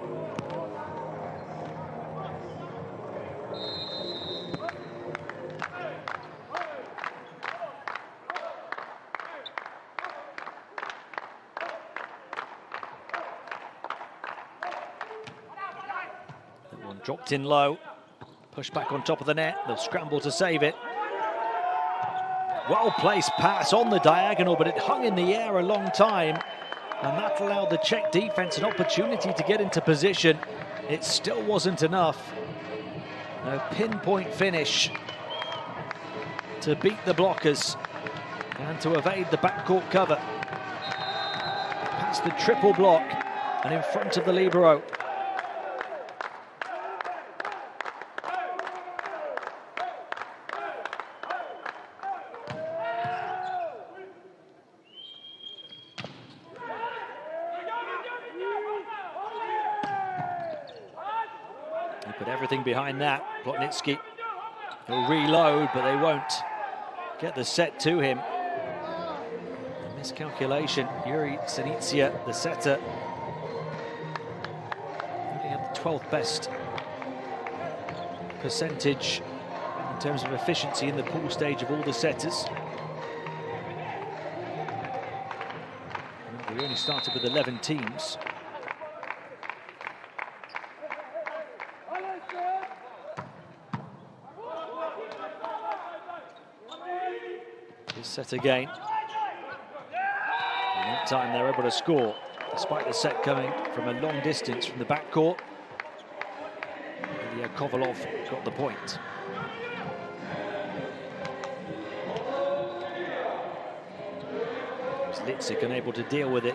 A: Dropped in low, pushed back on top of the net, they'll scramble to save it. Well-placed pass on the diagonal, but it hung in the air a long time, and that allowed the Czech defense an opportunity to get into position. It still wasn't enough. A pinpoint finish to beat the blockers and to evade the backcourt cover. Past the triple block and in front of the libero. Put everything behind that. Plotnitsky will reload, but they won't get the set to him. A miscalculation. Yuri Senitsia, the setter, only had the 12th best percentage in terms of efficiency in the pool stage of all the setters. We only started with 11 teams. Set again. And that time they're able to score, despite the set coming from a long distance from the backcourt. Kovalov got the point. Litzik unable to deal with it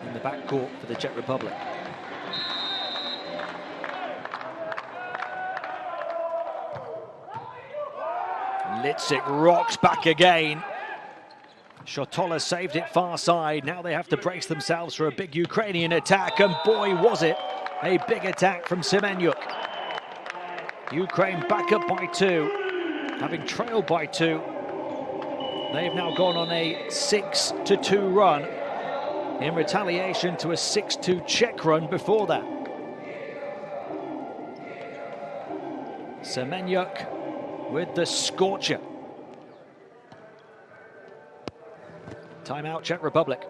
A: in the backcourt for the Czech Republic. Litzik rocks back again. Shotola saved it far side. Now they have to brace themselves for a big Ukrainian attack, and boy was it a big attack from Semenyuk. Ukraine back up by 2, having trailed by 2. They've now gone on a 6-2 run in retaliation to a 6-2 Czech run before that. Semenyuk with the scorcher. Timeout, Czech Republic.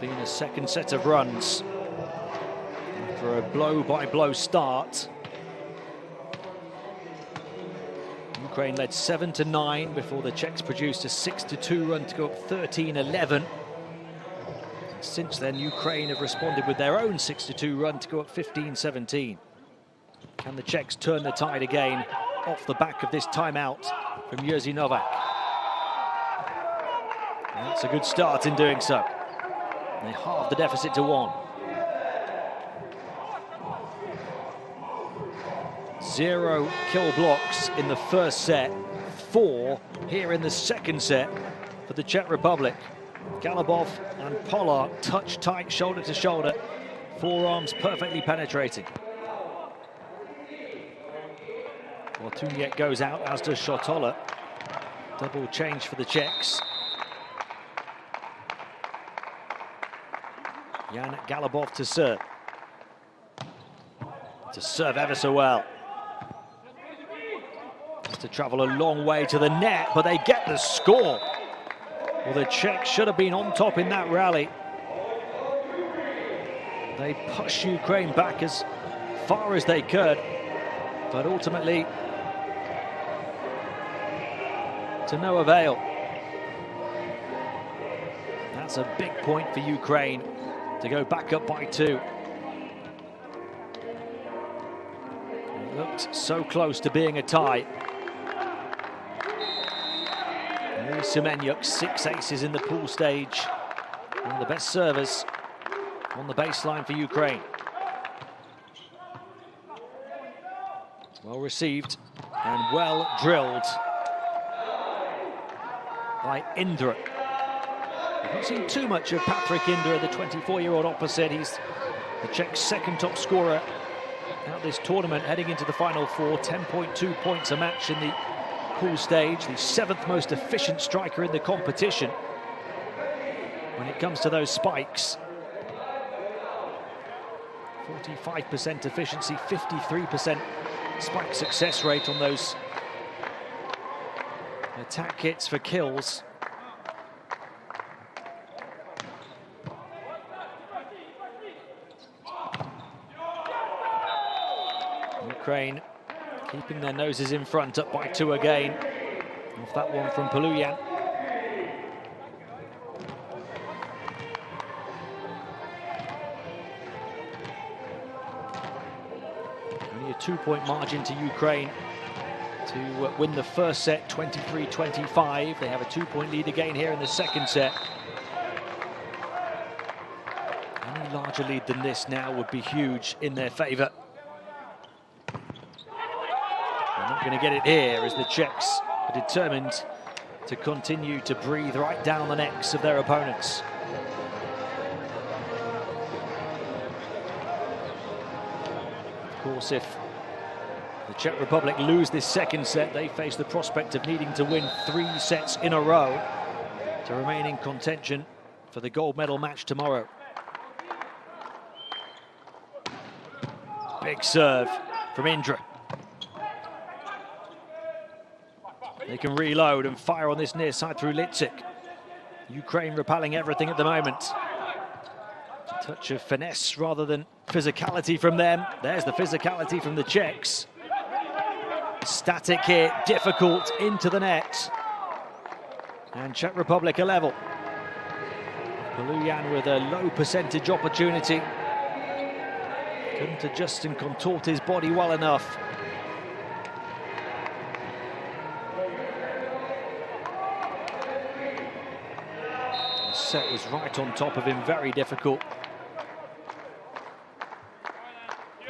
A: Been a second set of runs for a blow-by-blow start. Ukraine led 7-9 before the Czechs produced a 6-2 run to go up 13-11. Since then, Ukraine have responded with their own 6-2 run to go up 15-17. Can the Czechs turn the tide again off the back of this timeout from Jerzy Novak. And that's a good start in doing so. They halved the deficit to 1. 0 kill blocks in the first set, 4 here in the second set for the Czech Republic. Galabov and Pollard touch tight, shoulder to shoulder, forearms perfectly penetrating. Well, Tuniek goes out, as does Shotola. Double change for the Czechs. Jan Galabov to serve. To serve ever so well. Has to travel a long way to the net, but they get the score. Well, the Czechs should have been on top in that rally. They pushed Ukraine back as far as they could, but ultimately to no avail. That's a big point for Ukraine to go back up by 2. It looked so close to being a tie. Semenyuk, 6 aces in the pool stage. One of the best servers on the baseline for Ukraine. Well received and well drilled by Indra. We've not seen too much of Patrick Indra, the 24-year-old opposite. He's the Czechs' second top scorer out this tournament, heading into the Final Four. 10.2 points a match in the pool stage, the 7th most efficient striker in the competition when it comes to those spikes. 45% efficiency, 53% spike success rate on those attack hits for kills. Ukraine keeping their noses in front, up by 2 again. Off that one from Poluyan. Only a 2-point margin to Ukraine to win the first set, 23-25. They have a 2-point lead again here in the second set. Any larger lead than this now would be huge in their favour. Not going to get it here, as the Czechs are determined to continue to breathe right down the necks of their opponents. Of course, if the Czech Republic lose this second set, they face the prospect of needing to win 3 sets in a row to remain in contention for the gold medal match tomorrow. Big serve from Indra. They can reload and fire on this near side through Litzik. Ukraine repelling everything at the moment. A touch of finesse rather than physicality from them. There's the physicality from the Czechs. Static hit, difficult, into the net. And Czech Republic a level. Poluyan with a low percentage opportunity. Couldn't adjust and contort his body well enough. Set was right on top of him, very difficult.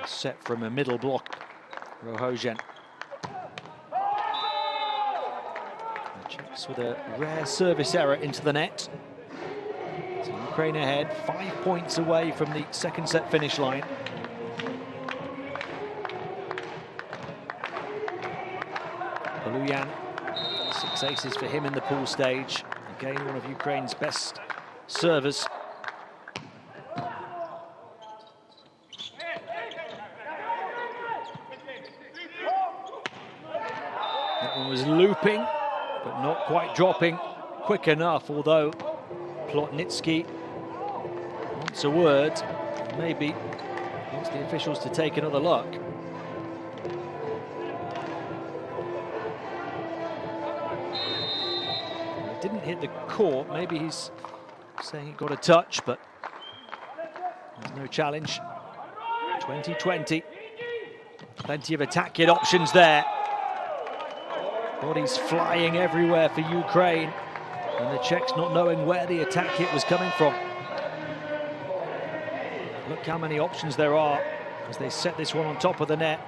A: Set from a middle block, Rohogen. The Czechs with a rare service error into the net. So Ukraine ahead, 5 points away from the second set finish line. Poluyan, 6 aces for him in the pool stage. Again, one of Ukraine's best servers. That one was looping, but not quite dropping quick enough, although Plotnitsky wants a word, maybe wants the officials to take another look. Didn't hit the court, maybe he's saying it got a touch, but there's no challenge. 20-20, plenty of attack hit options there. Bodies flying everywhere for Ukraine, and the Czechs not knowing where the attack hit was coming from. Look how many options there are as they set this one on top of the net.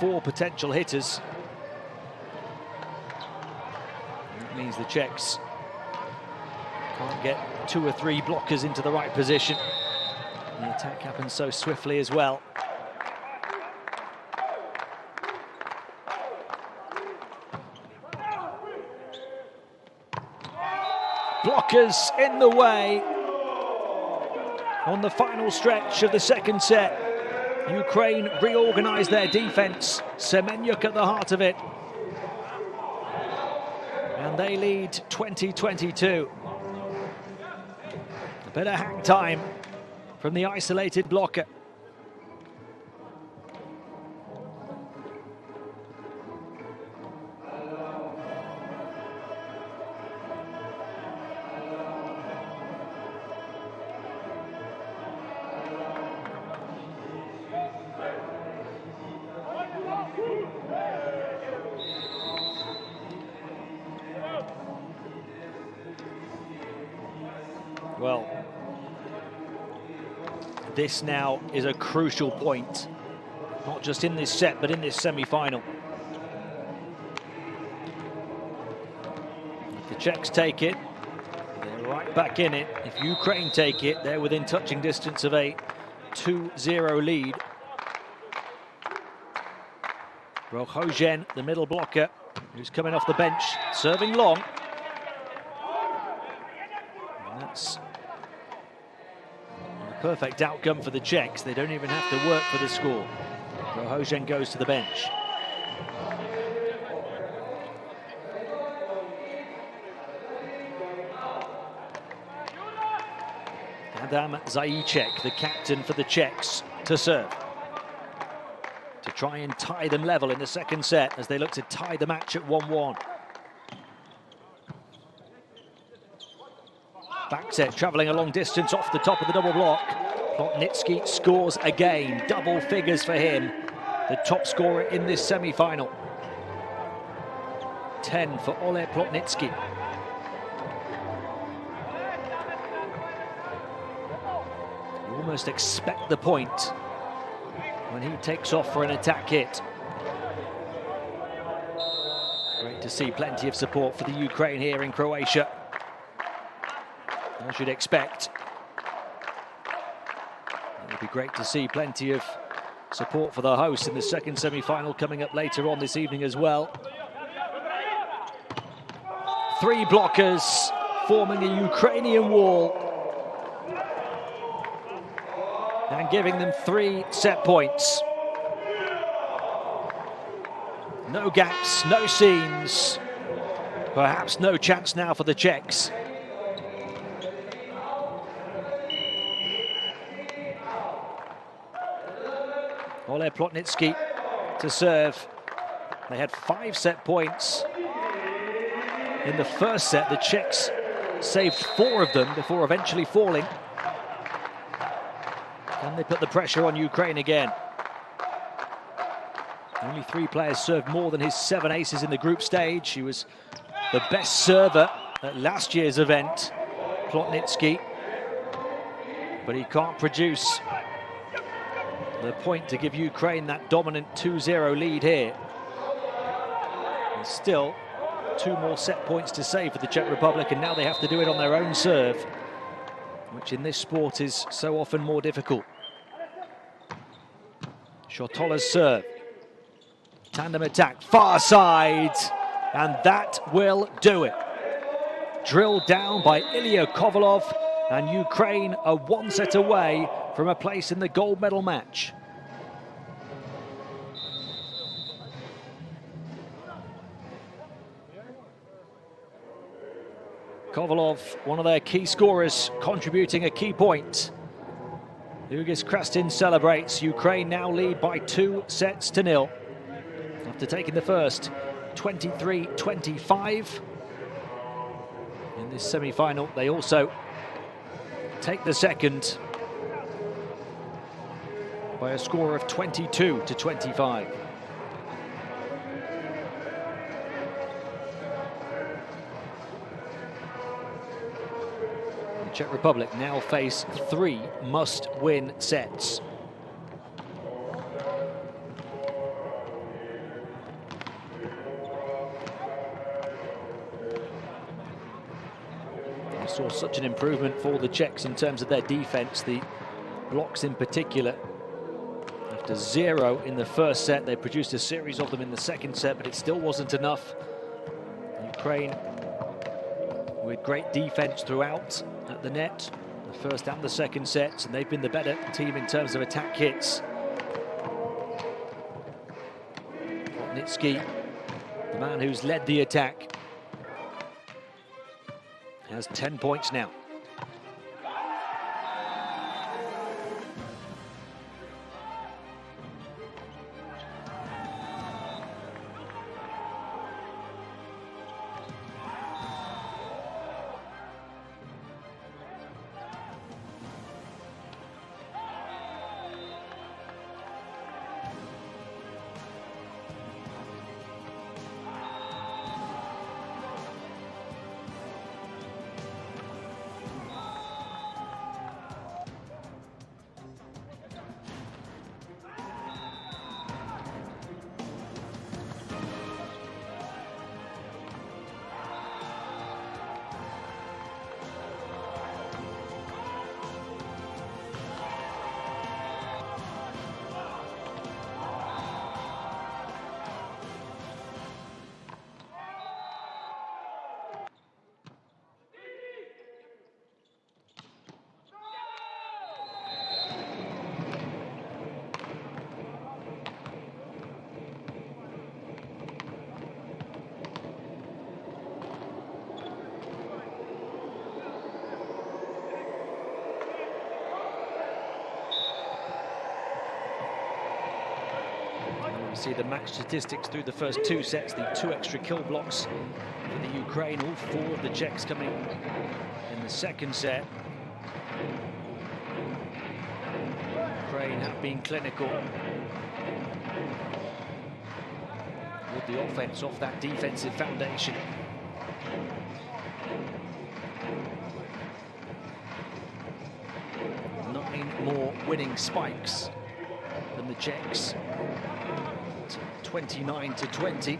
A: 4 potential hitters. That means the Czechs can't get 2 or 3 blockers into the right position. The attack happens so swiftly as well. Blockers in the way on the final stretch of the second set. Ukraine reorganized their defense. Semenyuk at the heart of it. And they lead 20-22. A bit of hang time from the isolated blocker. Well, this now is a crucial point, not just in this set, but in this semi-final. If the Czechs take it, they're right back in it. If Ukraine take it, they're within touching distance of a 2-0 lead. Rohojen, the middle blocker, who's coming off the bench, serving long. And that's perfect outcome for the Czechs. They don't even have to work for the score. Rohojen goes to the bench. Adam Zajíček, the captain for the Czechs, to serve. To try and tie them level in the second set as they look to tie the match at 1-1. Back set, travelling a long distance off the top of the double block. Plotnitsky scores again, double figures for him. The top scorer in this semi-final. 10 for Ole Plotnitsky. You almost expect the point when he takes off for an attack hit. Great to see plenty of support for the Ukraine here in Croatia. As you'd expect. It would be great to see plenty of support for the hosts in the second semi-final coming up later on this evening as well. 3 blockers forming a Ukrainian wall and giving them 3 set points. No gaps, no seams. Perhaps no chance now for the Czechs. Ole Plotnitsky to serve. They had 5 set points in the first set. The Czechs saved 4 of them before eventually falling. And they put the pressure on Ukraine again. Only 3 players served more than his 7 aces in the group stage. He was the best server at last year's event, Plotnitsky. But he can't produce the point to give Ukraine that dominant 2-0 lead here. And still 2 more set points to save for the Czech Republic, and now they have to do it on their own serve, which in this sport is so often more difficult. Shotola's serve. Tandem attack, far side, and that will do it. Drilled down by Ilya Kovalov, and Ukraine are 1 set away from a place in the gold medal match. Kovalov, one of their key scorers, contributing a key point. Hugas Krastin celebrates. Ukraine now lead by 2 sets to 0. After taking the first 23-25. In this semi-final, they also take the second by a score of 22-25. The Czech Republic now face 3 must-win sets. We saw such an improvement for the Czechs in terms of their defense, the blocks in particular. After 0 in the first set, they produced a series of them in the second set, but it still wasn't enough. Ukraine with great defense throughout at the net, the first and the second sets, and they've been the better team in terms of attack hits. Nitsky, the man who's led the attack, has 10 points now. See the match statistics through the first 2 sets, the 2 extra kill blocks for the Ukraine, all 4 of the Czechs coming in the second set. Ukraine have been clinical with the offense off that defensive foundation. Nine more winning spikes than the Czechs. 29-20.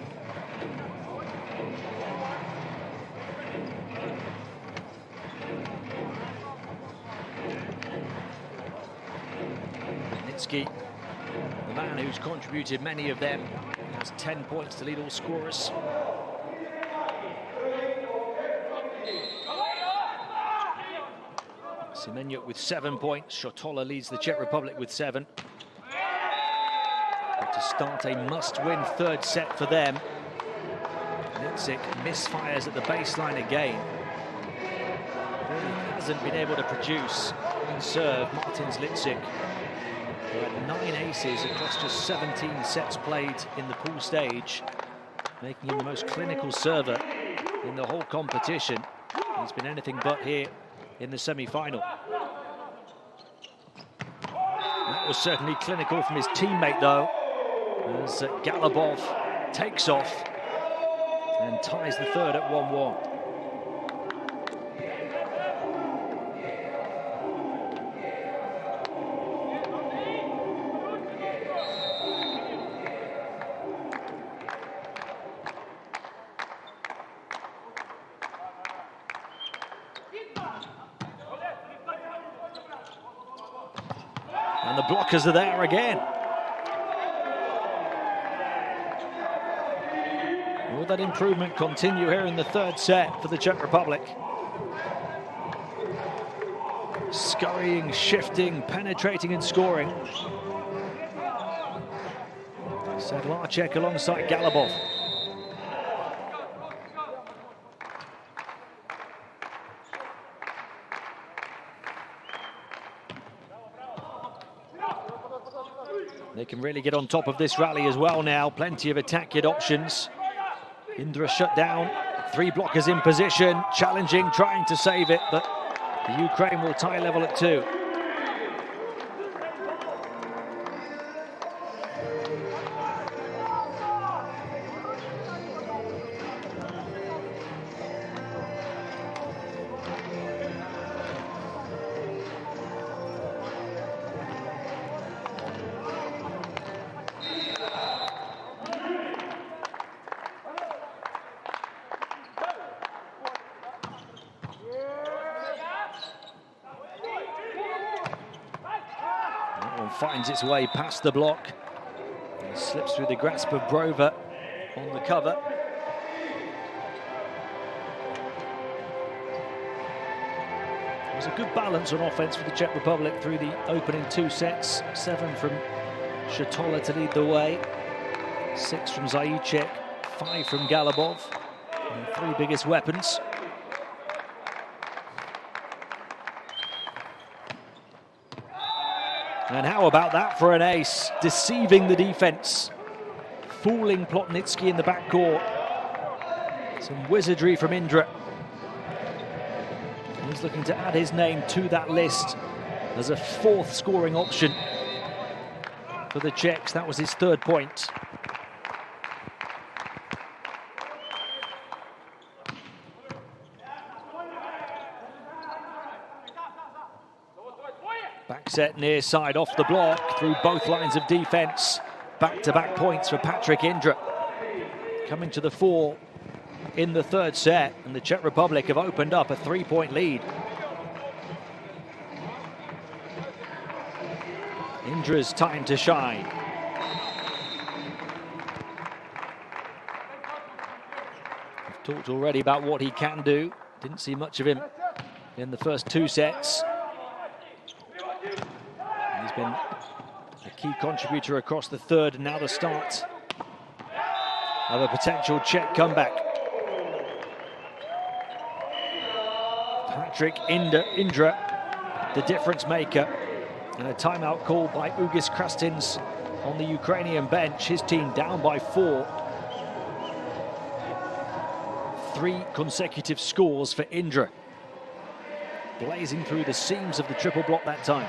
A: Nitsky, the man who's contributed many of them, has 10 points to lead all scorers. Semenyuk with 7 points. Shotola leads the Czech Republic with 7. To start a must-win third set for them. Litzik misfires at the baseline again. Really hasn't been able to produce on serve. Martins Litzik, who had 9 aces across just 17 sets played in the pool stage, making him the most clinical server in the whole competition. He's been anything but here in the semi-final. That was certainly clinical from his teammate, though, as Galobov takes off and ties the third at 1-1. And the blockers are there again. Will that improvement continue here in the third set for the Czech Republic? Scurrying, shifting, penetrating and scoring. Sedlarczyk alongside Galobov. They can really get on top of this rally as well now. Plenty of attack hit options. Indra shut down, 3 blockers in position, challenging, trying to save it, but the Ukraine will tie level at 2. and finds its way past the block. It slips through the grasp of Brover on the cover. It was a good balance on offense for the Czech Republic through the opening 2 sets. 7 from Šatola to lead the way, 6 from Zajíček, 5 from Galobov, the 3 biggest weapons. And how about that for an ace, deceiving the defense, fooling Plotnitsky in the backcourt. Some wizardry from Indra. He's looking to add his name to that list as a 4th scoring option for the Czechs. That was his 3rd point. Back set near side off the block through both lines of defense. Back-to-back points for Patrick Indra. Coming to the fore in the 3rd set, and the Czech Republic have opened up a 3-point lead. Indra's time to shine. I've talked already about what he can do. Didn't see much of him in the first 2 sets. He's been a key contributor across the 3rd, and now the start of a potential Czech comeback. Patrick Indra, the difference maker, and a timeout called by Ugis Krastins on the Ukrainian bench. His team down by 4. 3 consecutive scores for Indra, blazing through the seams of the triple block that time.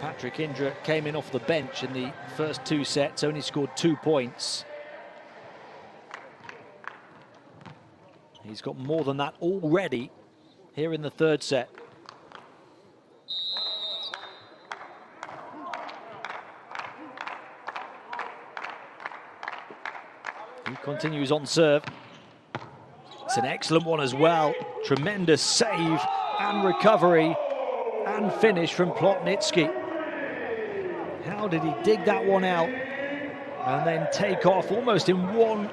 A: Patrick Indra came in off the bench in the first 2 sets, only scored 2 points. He's got more than that already here in the 3rd set. He continues on serve. It's an excellent one as well. Tremendous save and recovery and finish from Plotnitsky. How did he dig that one out and then take off almost in one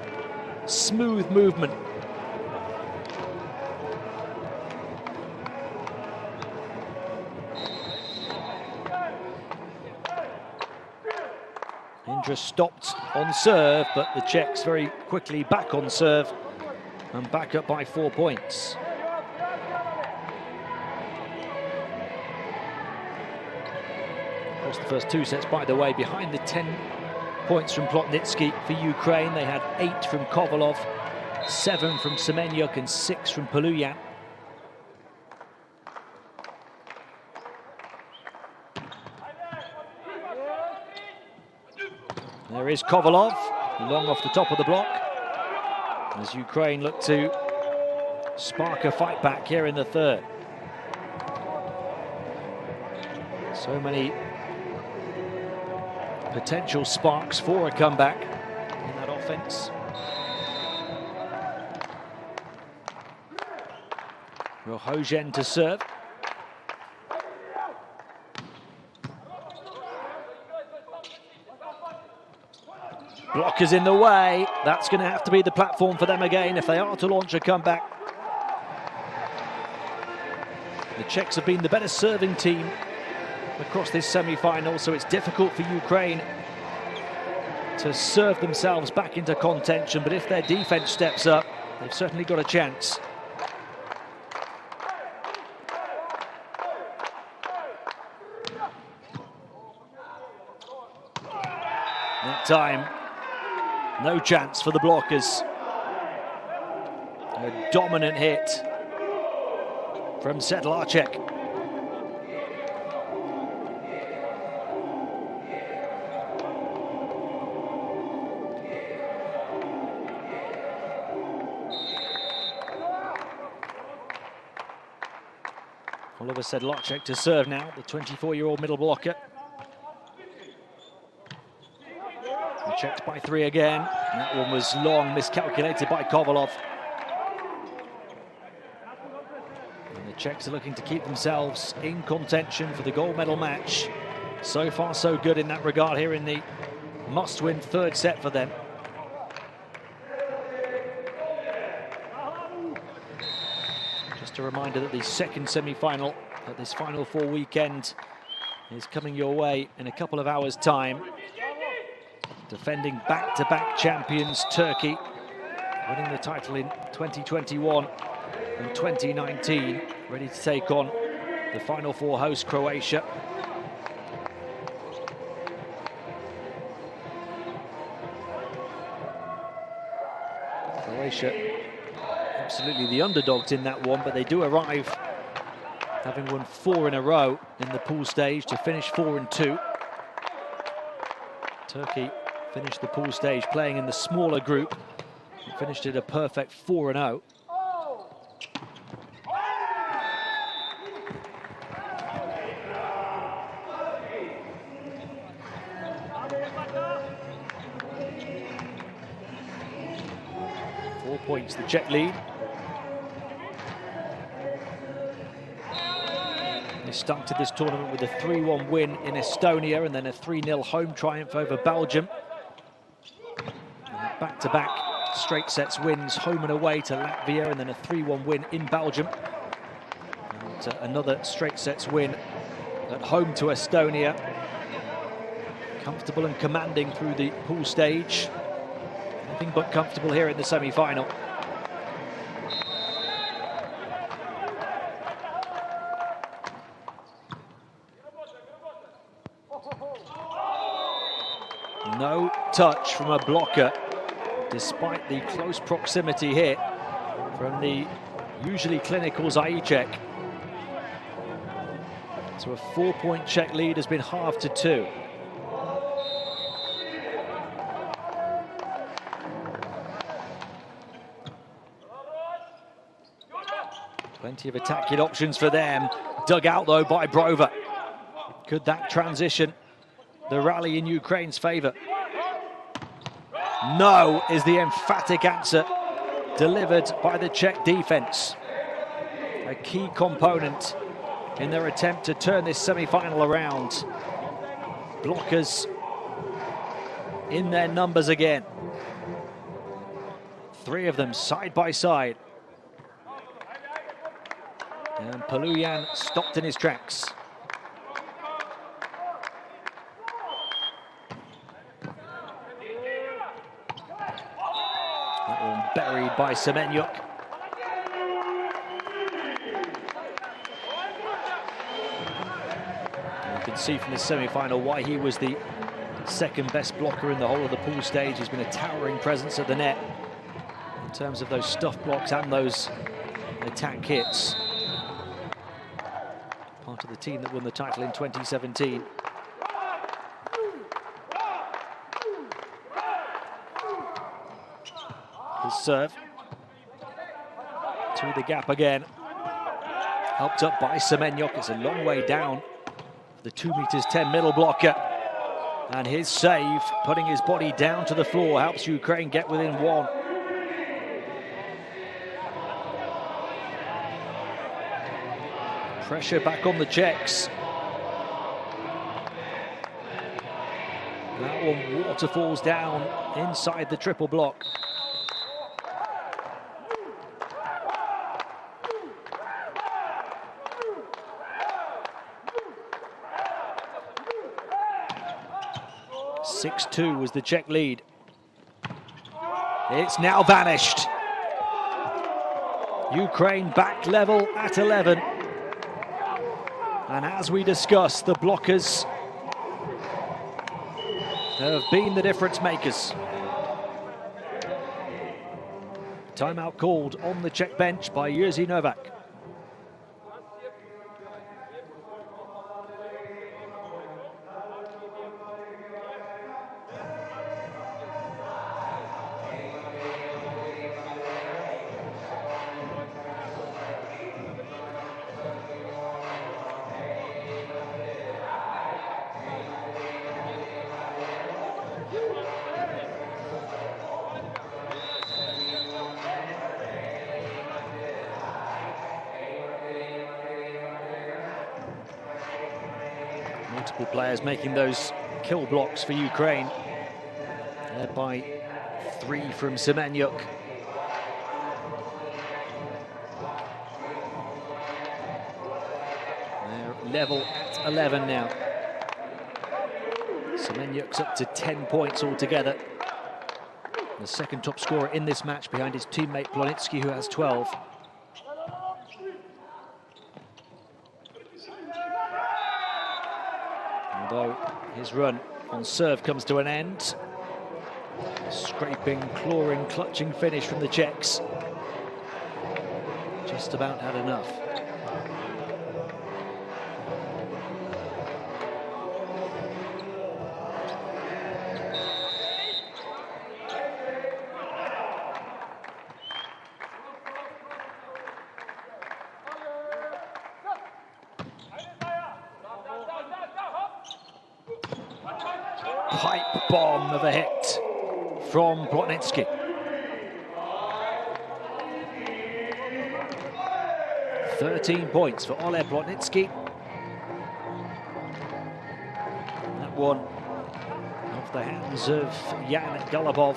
A: smooth movement? Indra stopped on serve, but the Czechs very quickly back on serve and back up by 4 points. Across the first 2 sets, by the way, behind the 10 points from Plotnitsky for Ukraine. They had 8 from Kovalov, 7 from Semenyuk and 6 from Poluyan. There is Kovalov, long off the top of the block, as Ukraine look to spark a fight back here in the 3rd. So many potential sparks for a comeback in that offense. Rohogen to serve. Blockers in the way. That's going to have to be the platform for them again if they are to launch a comeback. The Czechs have been the better serving team across this semi-final, so it's difficult for Ukraine to serve themselves back into contention, but if their defense steps up, they've certainly got a chance. That time, no chance for the blockers. A dominant hit from Sedlacek. Oliver said Czech to serve now, the 24-year-old middle blocker. Checked by 3 again. That one was long, miscalculated by Kovalov. And the Czechs are looking to keep themselves in contention for the gold medal match. So far, so good in that regard here in the must-win 3rd set for them. Just a reminder that the 2nd semi-final at this Final Four weekend is coming your way in a couple of hours' time. Defending back-to-back champions Turkey, winning the title in 2021 and 2019, ready to take on the Final Four host Croatia. Croatia absolutely the underdogs in that one, but they do arrive having won 4 in a row in the pool stage to finish 4-2. Turkey finished the pool stage playing in the smaller group and finished it a perfect 4-0. Points, the Czech lead. They started this tournament with a 3-1 win in Estonia and then a 3-0 home triumph over Belgium. Back-to-back straight sets wins home and away to Latvia and then a 3-1 win in Belgium. And another straight sets win at home to Estonia. Comfortable and commanding through the pool stage. Anything but comfortable here in the semi-final. No touch from a blocker, despite the close proximity here from the usually clinical Zajíček. So a 4-point Czech lead has been halved to 2. Plenty of attacking options for them. Dug out though by Brover. Could that transition the rally in Ukraine's favour? No is the emphatic answer delivered by the Czech defence. A key component in their attempt to turn this semi-final around. Blockers in their numbers again. 3 of them side by side. And Paluyan stopped in his tracks. That one buried by Semenyuk. You can see from the semi-final why he was the 2nd best blocker in the whole of the pool stage. He's been a towering presence at the net in terms of those stuff blocks and those attack hits. Part of the team that won the title in 2017. His serve to the gap again. Helped up by Semenyuk. It's a long way down for the 2'10" middle blocker. And his save, putting his body down to the floor, helps Ukraine get within 1. Pressure back on the Czechs. That one waterfalls down inside the triple block. (6-2) was the Czech lead. It's now vanished. Ukraine back level at 11. And as we discussed, the blockers have been the difference makers. Timeout called on the Czech bench by Jerzy Novak. Multiple players making those kill blocks for Ukraine. Led by 3 from Semenyuk. They're level at 11 now. Semenyuk's up to 10 points altogether. The second top scorer in this match behind his teammate Plotnitsky, who has 12. Although his run on serve comes to an end. Scraping, clawing, clutching finish from the Czechs. Just about had enough. Pipe bomb of a hit from Plotnitsky. "13 points for Ole Plotnitsky. That one off the hands of Jan Galabov.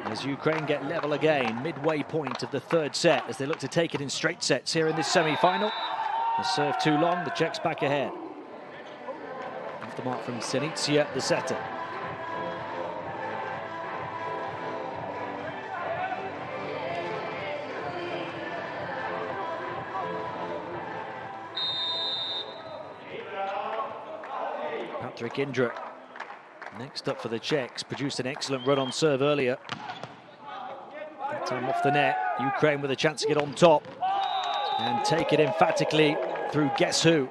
A: As Ukraine get level again, midway point of the third set, as they look to take it in straight sets here in this semi-final. The serve too long, the Czechs back ahead. Off the mark from Senitsia, the setter. Patrik Indra, next up for the Czechs, produced an excellent run on serve earlier. That time off the net, Ukraine with a chance to get on top and take it emphatically through guess who?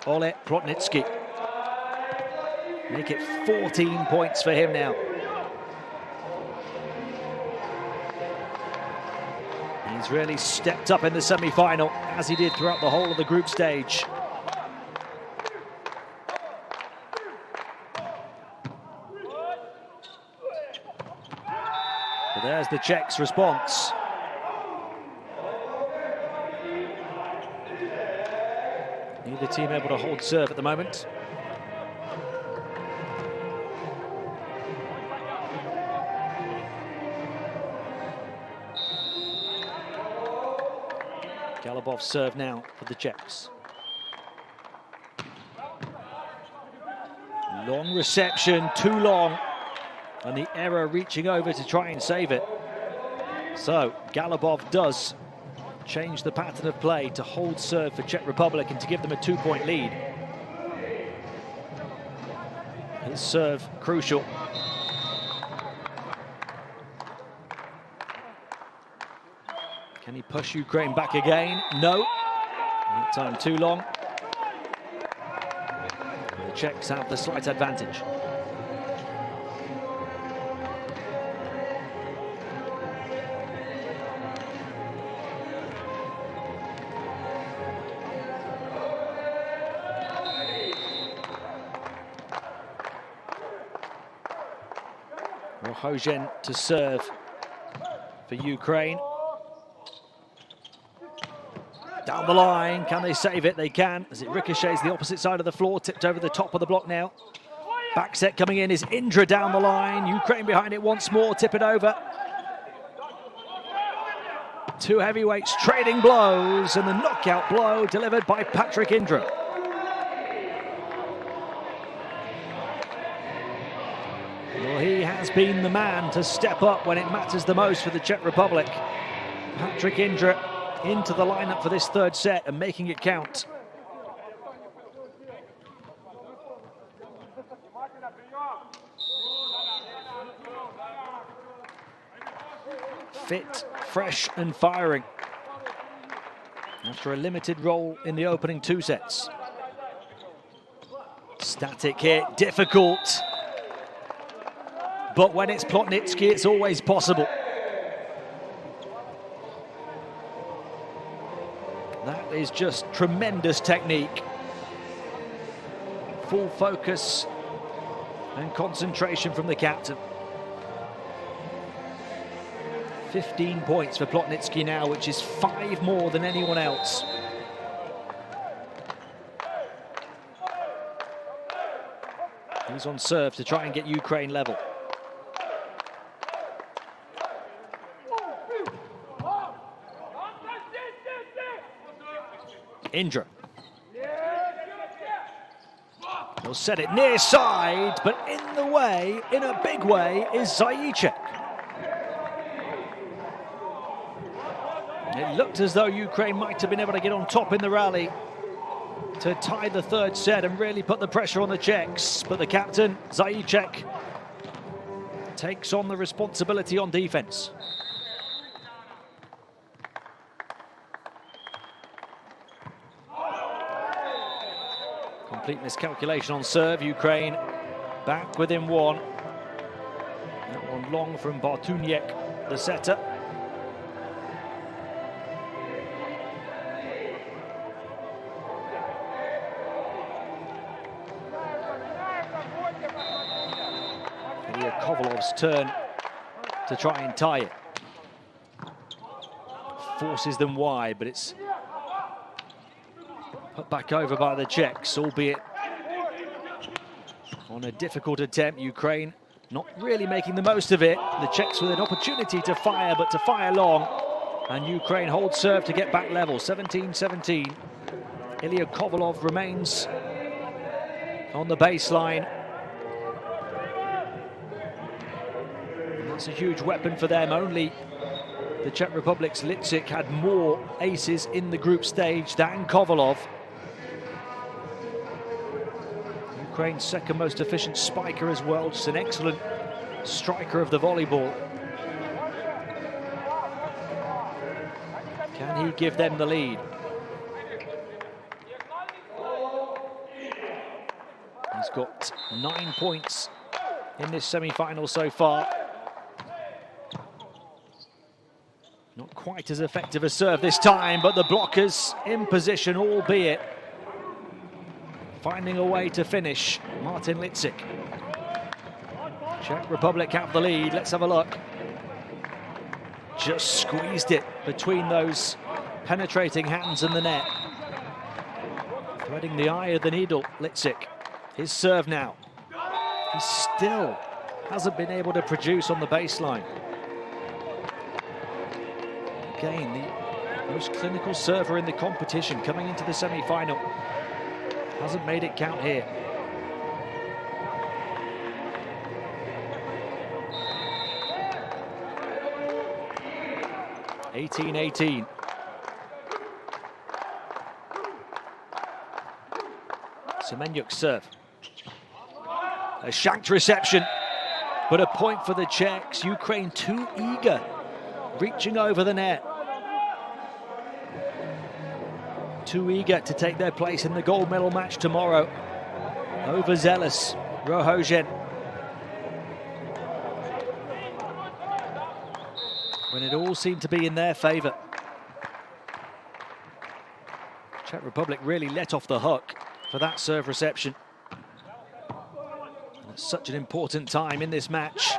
A: Ole Plotnitsky. Make it 14 points for him now. He's really stepped up in the semi-final, as he did throughout the whole of the group stage. But there's the Czechs' response. Neither team able to hold serve at the moment. Galabov's serve now for the Czechs. Long reception, too long, and the error reaching over to try and save it. So Galabov does change the pattern of play to hold serve for Czech Republic and to give them a 2-point lead. His serve crucial. Can he push Ukraine back again? No. That time too long. The Czechs have the slight advantage. Rohojen to serve for Ukraine. Down the line, can they save it? They can, as it ricochets the opposite side of the floor, tipped over the top of the block now. Back set coming in is Indra down the line. Ukraine behind it once more, tip it over. Two heavyweights trading blows, and the knockout blow delivered by Patrik Indra. Well, he has been the man to step up when it matters the most for the Czech Republic. Patrik Indra into the lineup for this third set and making it count. Fit, fresh and firing after a limited role in the opening 2 sets. Static hit, difficult, but when it's Plotnitsky, it's always possible. That is just tremendous technique. Full focus and concentration from the captain. 15 points for Plotnitsky now, which is 5 more than anyone else. He's on serve to try and get Ukraine level. Indra. He'll set it near side, but in the way, in a big way, is Czech. It looked as though Ukraine might have been able to get on top in the rally to tie the third set and really put the pressure on the Czechs. But the captain, Czech, takes on the responsibility on defense. Complete miscalculation on serve. Ukraine back within one. That one long from Bartunek, the setter. Kovalov's turn to try and tie it. Forces them wide, but it's put back over by the Czechs, albeit on a difficult attempt. Ukraine not really making the most of it. The Czechs with an opportunity to fire, but to fire long. And Ukraine holds serve to get back level, 17-17. Ilya Kovalov remains on the baseline. That's a huge weapon for them. Only the Czech Republic's Litzik had more aces in the group stage than Kovalov. Ukraine's second most efficient spiker as well, just an excellent striker of the volleyball. Can he give them the lead? He's got 9 points in this semi-final so far. Not quite as effective a serve this time, but the blockers in position, albeit finding a way to finish. Martin Litzik. Czech Republic have the lead. Let's have a look. Just squeezed it between those penetrating hands and the net. Threading the eye of the needle, Litzik. His serve now. He still hasn't been able to produce on the baseline. Again, the most clinical server in the competition coming into the semi-final. Hasn't made it count here. (18-18). Semenyuk's serve. A shanked reception, but a point for the Czechs. Ukraine too eager, reaching over the net. Too eager to take their place in the gold medal match tomorrow. Overzealous, Rohogen. When it all seemed to be in their favour. Czech Republic really let off the hook for that serve reception. And at such an important time in this match.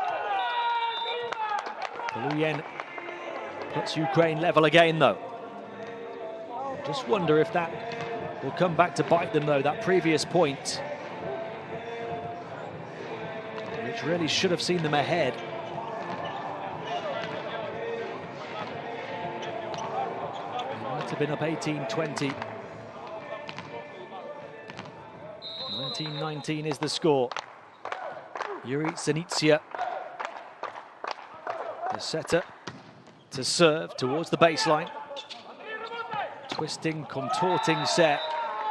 A: Poluyen puts Ukraine level again, though. Just wonder if that will come back to bite them, though, that previous point, which really should have seen them ahead. They might have been up 18-20. 19-19 is the score. Yuri Zenitsia, the setter, to serve towards the baseline. Twisting, contorting set.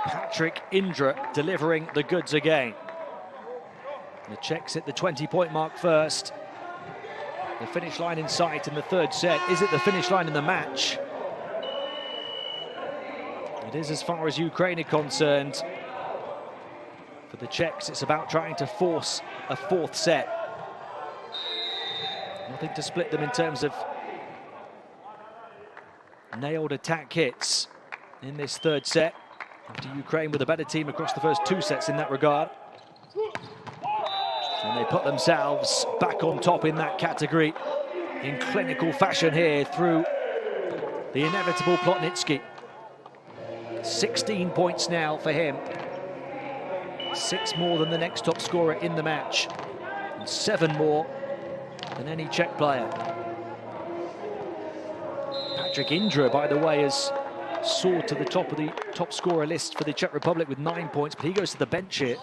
A: Patrick Indra delivering the goods again. The Czechs hit the 20-point mark first. The finish line in sight in the third set. Is it the finish line in the match? It is as far as Ukraine are concerned. For the Czechs, it's about trying to force a fourth set. Nothing to split them in terms of nailed attack hits in this third set, after Ukraine with a better team across the first two sets in that regard. And they put themselves back on top in that category in clinical fashion here through the inevitable Plotnitsky. 16 points now for him. 6 more than the next top scorer in the match, and 7 more than any Czech player. Patrick Indra, by the way, has soared to the top of the top scorer list for the Czech Republic with 9 points, but he goes to the bench here.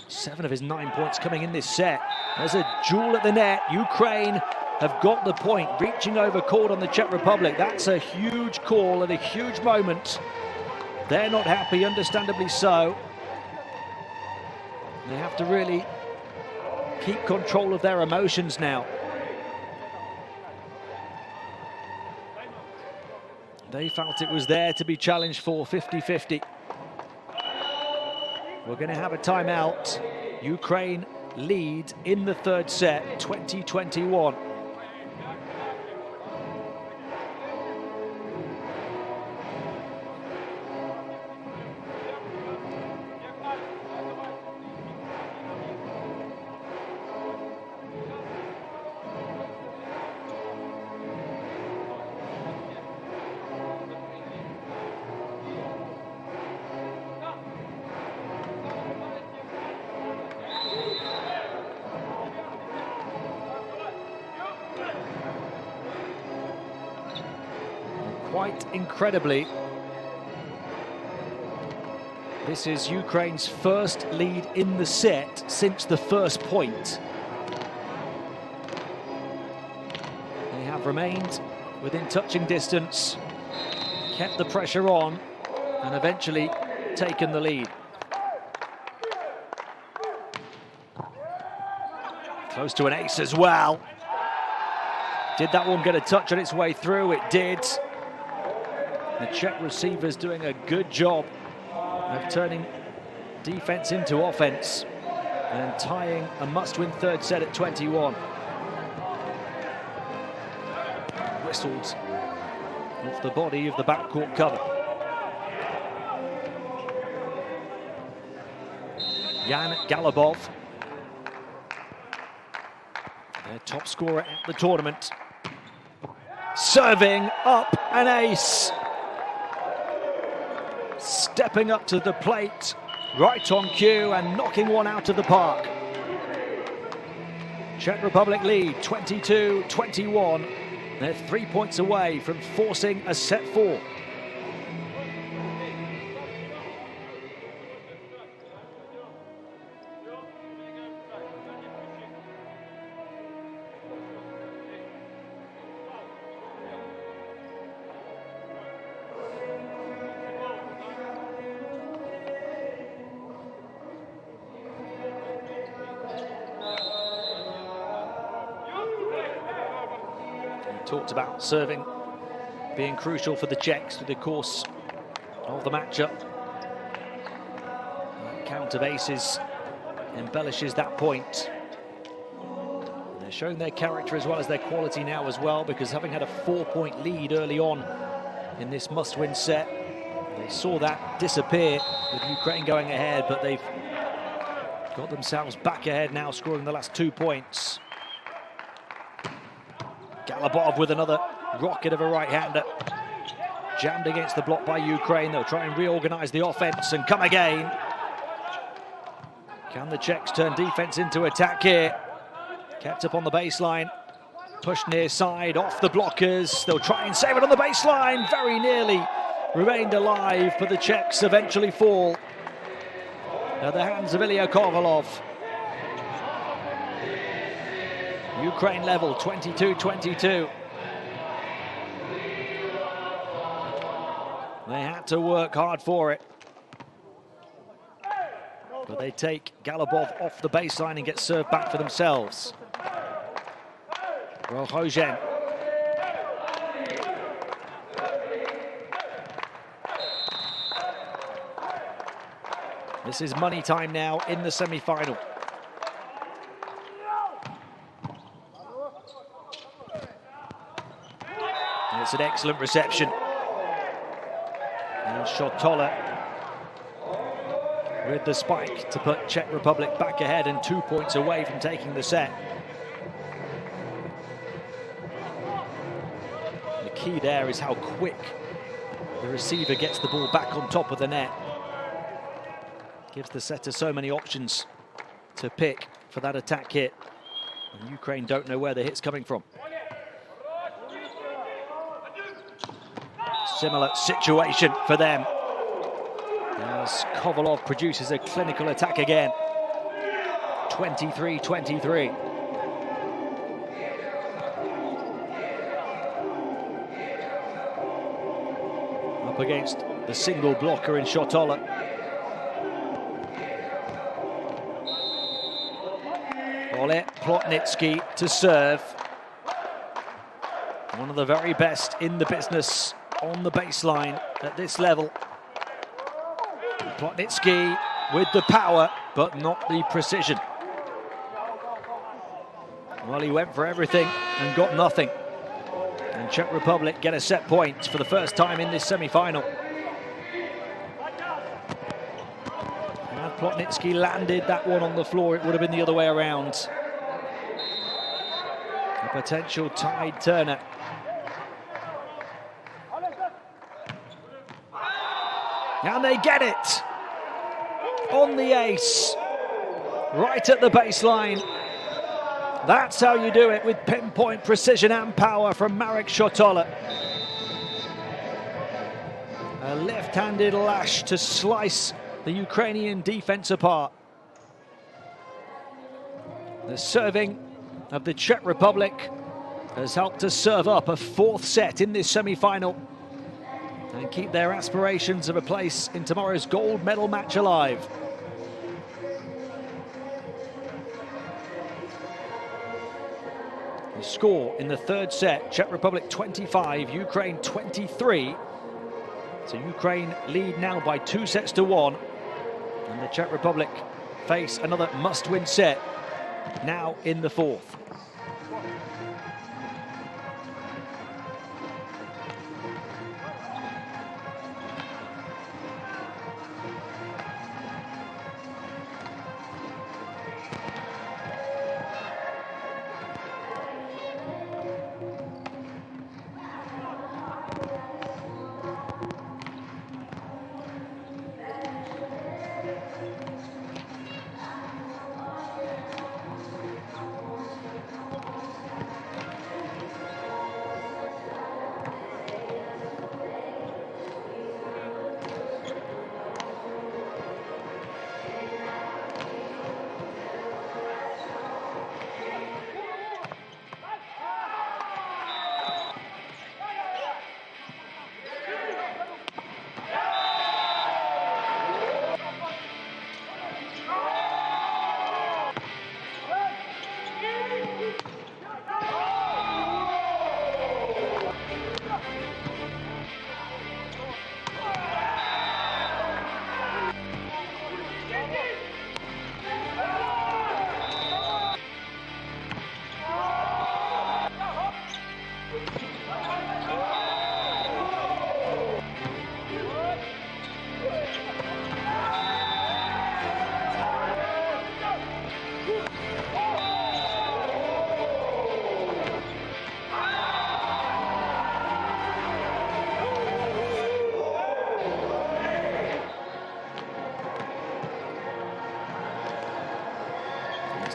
A: 7 of his 9 points coming in this set. There's a duel at the net. Ukraine have got the point, reaching over court on the Czech Republic. That's a huge call and a huge moment. They're not happy, understandably so. They have to really keep control of their emotions now. They felt it was there to be challenged for 50-50. We're going to have a timeout. Ukraine lead in the third set, 20-21. Quite incredibly, this is Ukraine's first lead in the set since the first point. They have remained within touching distance, kept the pressure on, and eventually taken the lead. Close to an ace as well. Did that one get a touch on its way through? It did. The Czech receivers doing a good job of turning defense into offense and tying a must-win third set at 21. Whistled off the body of the backcourt cover. Jan Galabov, their top scorer at the tournament, serving up an ace. Stepping up to the plate, right on cue, and knocking one out of the park. Czech Republic lead 22-21. They're 3 points away from forcing a set 4. Talked about serving being crucial for the Czechs through the course of the matchup. That count of aces embellishes that point. They're showing their character as well as their quality now as well, because having had a 4-point lead early on in this must-win set, they saw that disappear with Ukraine going ahead, but they've got themselves back ahead now, scoring the last 2 points. Galabov with another rocket of a right-hander. Jammed against the block by Ukraine. They'll try and reorganize the offense and come again. Can the Czechs turn defense into attack here? Kept up on the baseline. Pushed near side, off the blockers. They'll try and save it on the baseline. Very nearly remained alive, but the Czechs eventually fall at the hands of Ilya Kovalov. Ukraine level, 22-22. They had to work hard for it. But they take Galabov off the baseline and get served back for themselves. Rohogen. This is money time now in the semi-final. It's an excellent reception. And Shotola with the spike to put Czech Republic back ahead and 2 points away from taking the set. The key there is how quick the receiver gets the ball back on top of the net. Gives the setter so many options to pick for that attack hit. And Ukraine don't know where the hit's coming from. Similar situation for them, as Kovalov produces a clinical attack again. 23-23. Up against the single blocker in Shotola. Oleg Plotnitsky to serve. One of the very best in the business on the baseline at this level. Plotnitsky with the power, but not the precision. Well, he went for everything and got nothing. And Czech Republic get a set point for the first time in this semi-final. Had Plotnitsky landed that one on the floor, it would have been the other way around. A potential tide turner. And they get it on the ace, right at the baseline. That's how you do it, with pinpoint precision and power from Marek Shotola. A left-handed lash to slice the Ukrainian defense apart. The serving of the Czech Republic has helped to serve up a fourth set in this semi-final and keep their aspirations of a place in tomorrow's gold medal match alive. The score in the third set, Czech Republic 25, Ukraine 23. So Ukraine lead now by 2-1, and the Czech Republic face another must-win set now in the fourth.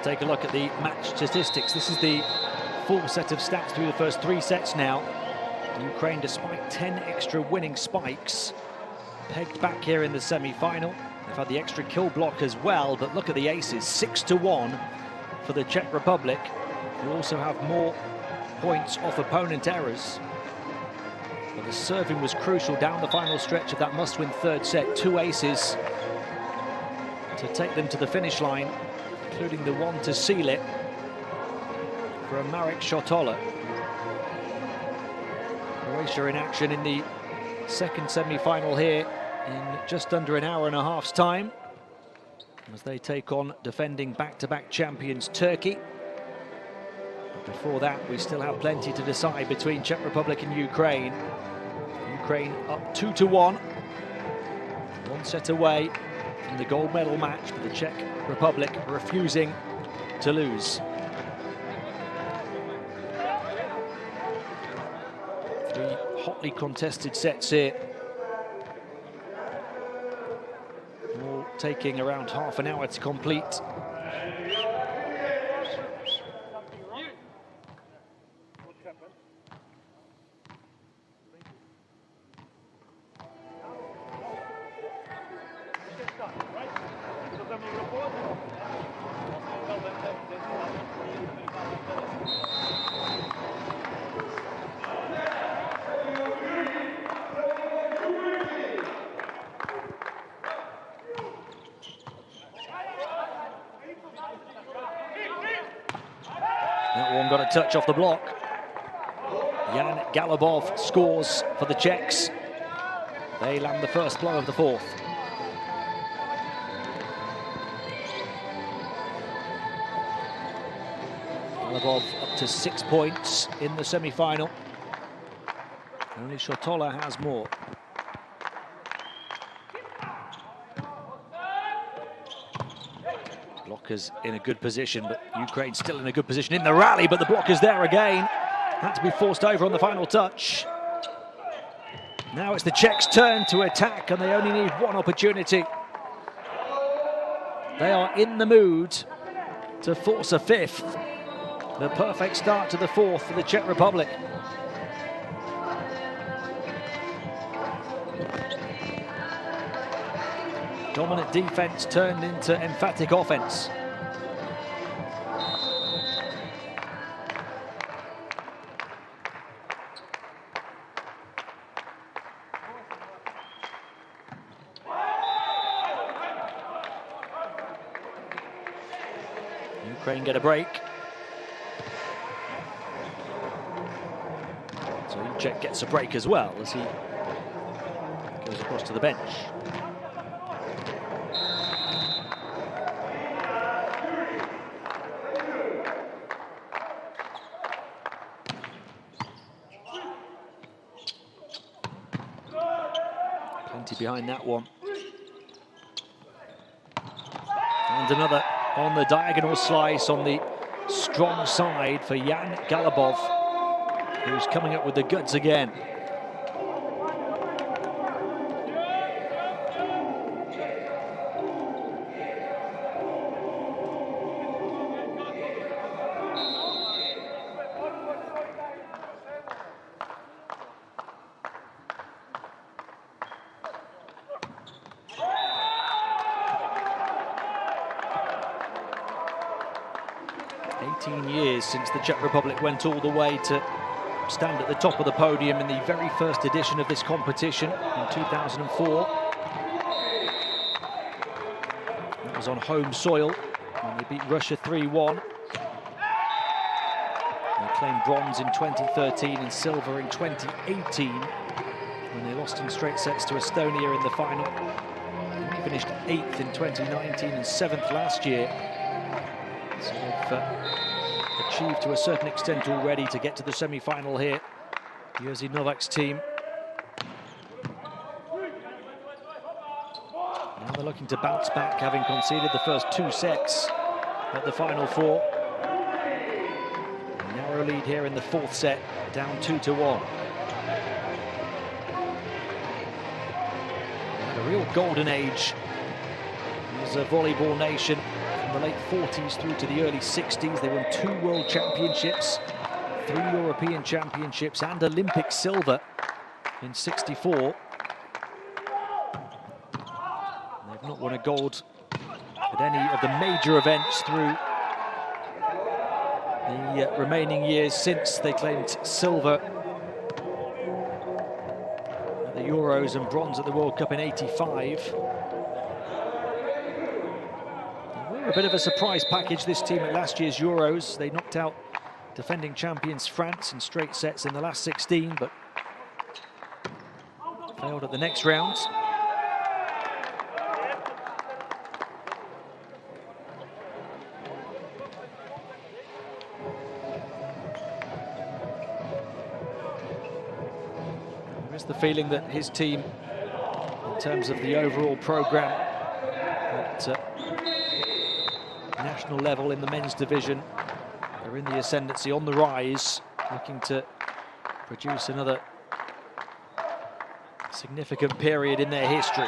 A: Take a look at the match statistics. This is the full set of stats through the first three sets now. Ukraine, despite 10 extra winning spikes, pegged back here in the semi-final. They've had the extra kill block as well, but look at the aces, 6-1 for the Czech Republic, who also have more points off opponent errors. But the serving was crucial down the final stretch of that must-win third set. 2 aces to take them to the finish line, including the one to seal it from Marek Shotola. Croatia in action in the second semi-final here in just under an hour and a half's time, as they take on defending back-to-back champions Turkey. But before that, we still have plenty to decide between Czech Republic and Ukraine. Ukraine up 2-1, one set away from the gold medal match, but the Czech Republic refusing to lose. 3 hotly contested sets here, all taking around half an hour to complete.
B: That one got a touch off the block. Jan Galabov scores for the Czechs. They land the first blow of the fourth. Galabov up to 6 points in the semi-final. Only Shotola has more. Blockers in a good position, but Ukraine still in a good position in the rally, but the blockers there again. Had to be forced over on the final touch. Now it's the Czechs' turn to attack, and they only need one opportunity. They are in the mood to force a fifth. The perfect start to the fourth for the Czech Republic. Dominant defense turned into emphatic offense. Ukraine get a break. So Czech gets a break as well as he goes across to the bench. Plenty behind that one. And another on the diagonal slice on the strong side for Jan Galabov, who's coming up with the goods again. Years since the Czech Republic went all the way to stand at the top of the podium in the very first edition of this competition in 2004. That was on home soil when they beat Russia 3-1. They claimed bronze in 2013 and silver in 2018 when they lost in straight sets to Estonia in the final. They finished 8th in 2019 and 7th last year. So they've achieved to a certain extent already to get to the semi-final here. Jerzy Novak's team. Now they're looking to bounce back, having conceded the first 2 sets at the final 4. A narrow lead here in the 4th set, down 2-1. And a real golden age as a volleyball nation. From the late 40s through to the early 60s, they won 2 World Championships, 3 European Championships and Olympic silver in '64. They've not won a gold at any of the major events through the remaining years since they claimed silver at the Euros and bronze at the World Cup in '85. A bit of a surprise package, this team, at last year's Euros. They knocked out defending champions France in straight sets in the last 16, but failed at the next round. There is the feeling that his team, in terms of the overall programme, at national level in the men's division, they're in the ascendancy, on the rise, looking to produce another significant period in their history.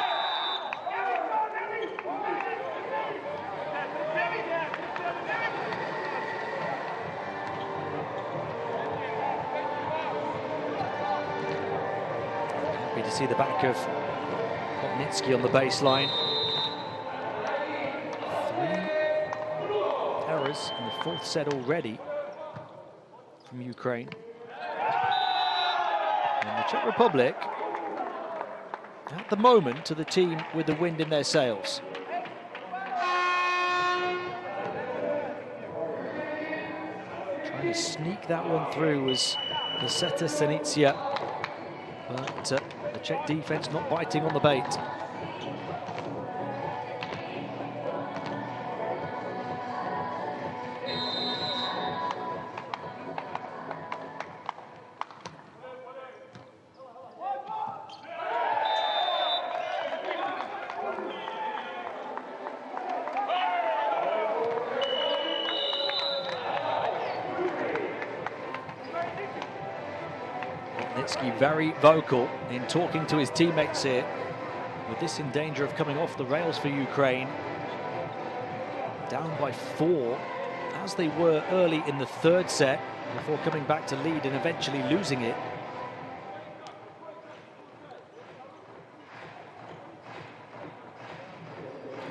B: happy to see the back of Kopnitsky on the baseline. 3 errors in the 4th set already from Ukraine. And the Czech Republic, at the moment, are the team with the wind in their sails. Trying to sneak that one through was the setter Senitsia, but the Czech defense not biting on the bait. Very vocal in talking to his teammates here, with this in danger of coming off the rails for Ukraine. Down by 4, as they were early in the 3rd set, before coming back to lead and eventually losing it.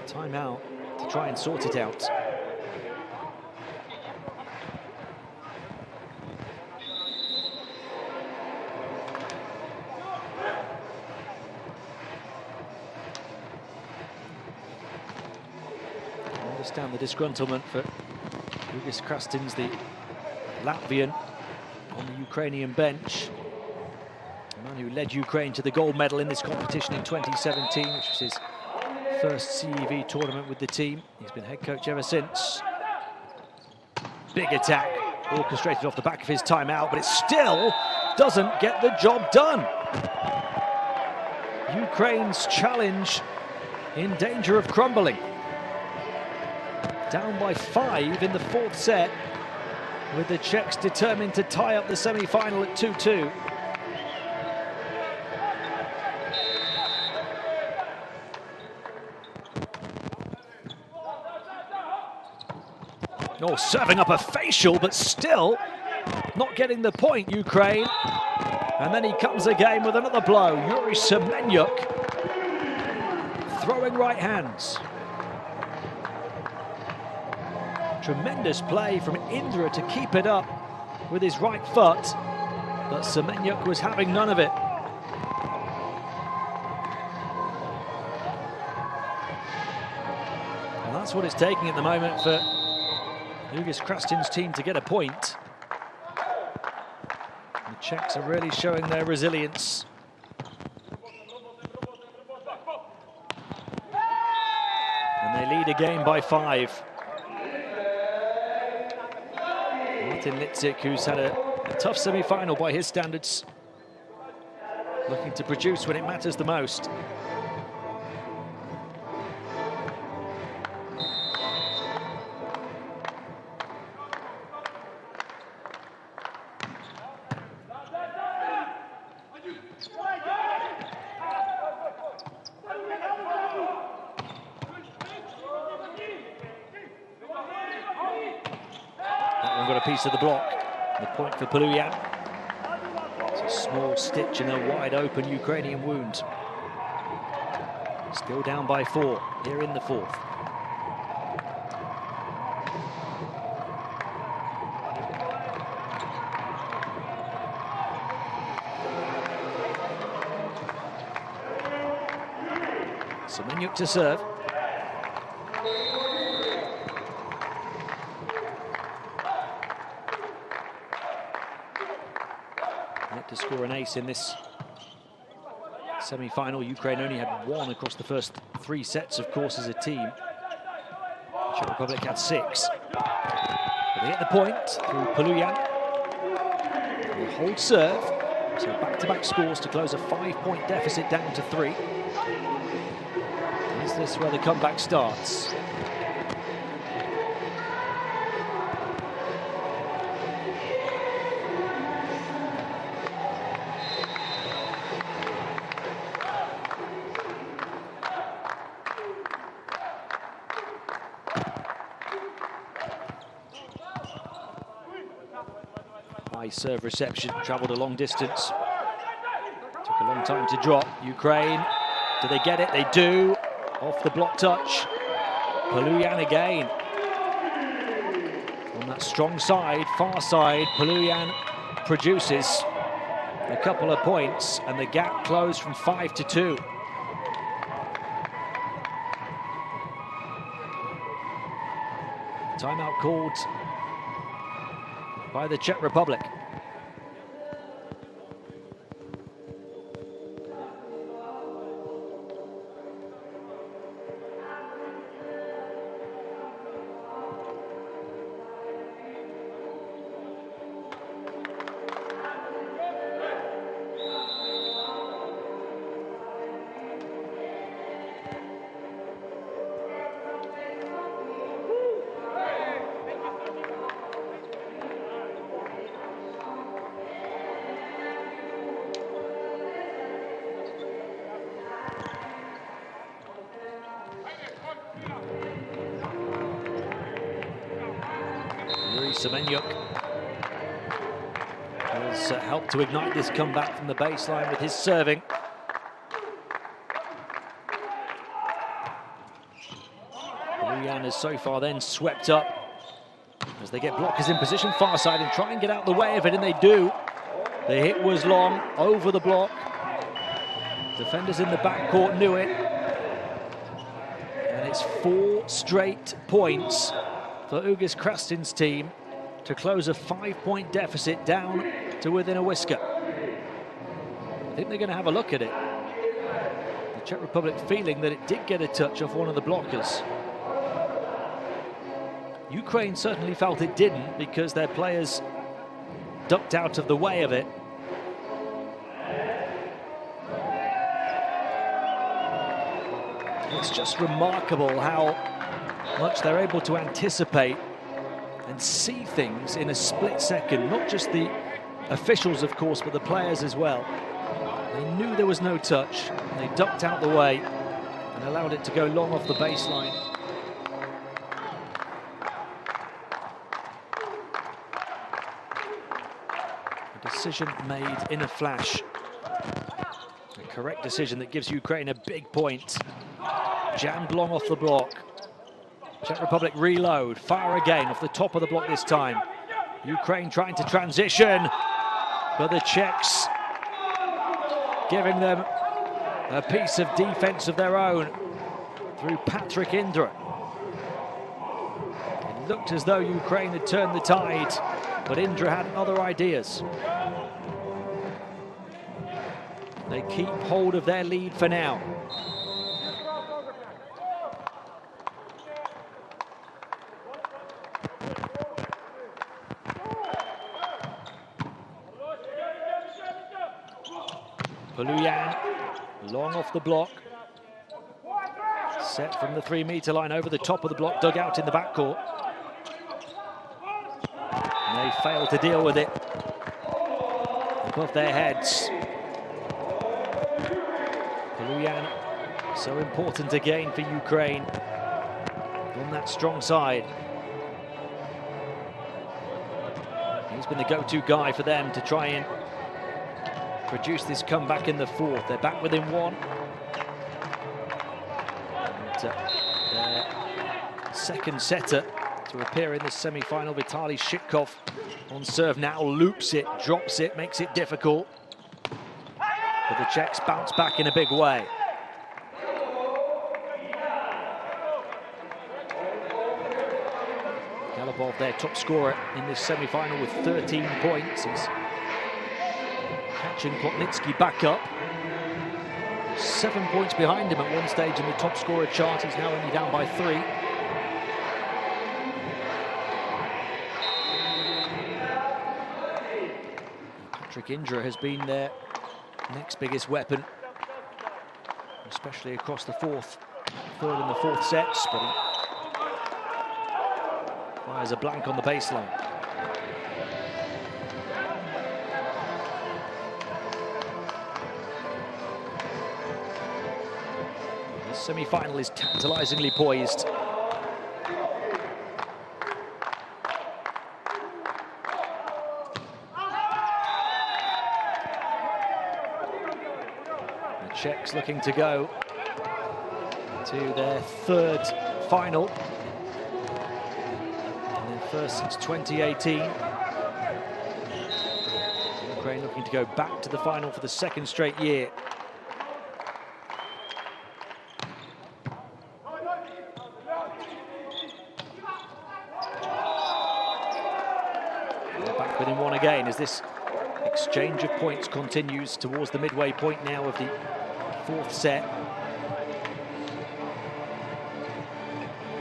B: Timeout to try and sort it out. Down the disgruntlement for Ugas Krastins, the Latvian, on the Ukrainian bench. The man who led Ukraine to the gold medal in this competition in 2017, which was his first CEV tournament with the team. He's been head coach ever since. Big attack, orchestrated off the back of his timeout, but it still doesn't get the job done. Ukraine's challenge in danger of crumbling. Down by 5 in the 4th set, with the Czechs determined to tie up the semi-final at 2-2. Oh, serving up a facial, but still not getting the point, Ukraine. And then he comes again with another blow. Yuri Semenyuk throwing right hands. Tremendous play from Indra to keep it up with his right foot, but Semenyuk was having none of it. And that's what it's taking at the moment for Ugas Krastin's team to get a point. The Czechs are really showing their resilience. And they lead again by 5. Martin Litzik, who's had a tough semi-final by his standards, looking to produce when it matters the most. Got a piece of the block. The point for Poluyan. It's a small stitch in a wide open Ukrainian wound. Still down by 4 here in the 4th. Semenyuk to serve. To score an ace in this semi-final. Ukraine only had 1 across the first 3 sets, of course, as a team. The Czech Republic had 6. But they get the point through Poluyan. They hold serve, so back-to-back scores to close a 5-point deficit down to 3. Is this where the comeback starts? High serve reception, travelled a long distance. Took
A: Took a long time to drop. Ukraine, do they get it? They do. Off the block touch. Paluyan again. On that strong side, far side, Paluyan produces a couple of points, and the gap closed from 5 to 2. Timeout called by the Czech Republic. Semenyuk has helped to ignite this comeback from the baseline with his serving. Paluyan has so far then swept up as they get blockers in position far side and try and get out the way of it, and they do. The hit was long, over the block. Defenders in the backcourt knew it. And it's 4 straight points for Ugis Krastin's team to close a 5-point deficit down to within a whisker. I think they're going to have a look at it. The Czech Republic feeling that it did get a touch off one of the blockers. Ukraine certainly felt it didn't because their players ducked out of the way of it. It's just remarkable how much they're able to anticipate and see things in a split second. Not just the officials, of course, but the players as well. They knew there was no touch. They ducked out the way and allowed it to go long off the baseline. A decision made in a flash. A correct decision that gives Ukraine a big point. Jammed long off the block. Czech Republic reload, fire again off the top of the block this time. Ukraine trying to transition, but the Czechs giving them a piece of defense of their own through Patrick Indra. It looked as though Ukraine had turned the tide, but Indra had other ideas. They keep hold of their lead for now. Paluyan, long off the block. Set from the 3-meter line over the top of the block, dug out in the backcourt. And they fail to deal with it above their heads. Paluyan, so important again for Ukraine on that strong side. He's been the go-to guy for them to try and produce this comeback in the fourth. They're back within 1. And their second setter to appear in this semi-final, Vitaly Shitkov, on serve now, loops it, drops it, makes it difficult. But the Czechs bounce back in a big way. Galabov, their top scorer in this semi-final with 13 points. He's catching Plotnitsky back up. 7 points behind him at one stage in the top scorer chart. He's now only down by 3. Patrick Indra has been their next biggest weapon, especially across the third and the fourth sets, but he fires a blank on the baseline. This semi-final is tantalizingly poised.
B: The Czechs looking to go to their third final. And their first since 2018. Ukraine looking to go back to the final for the second straight year. Back within one again as this exchange of points continues towards the midway point now of the fourth set.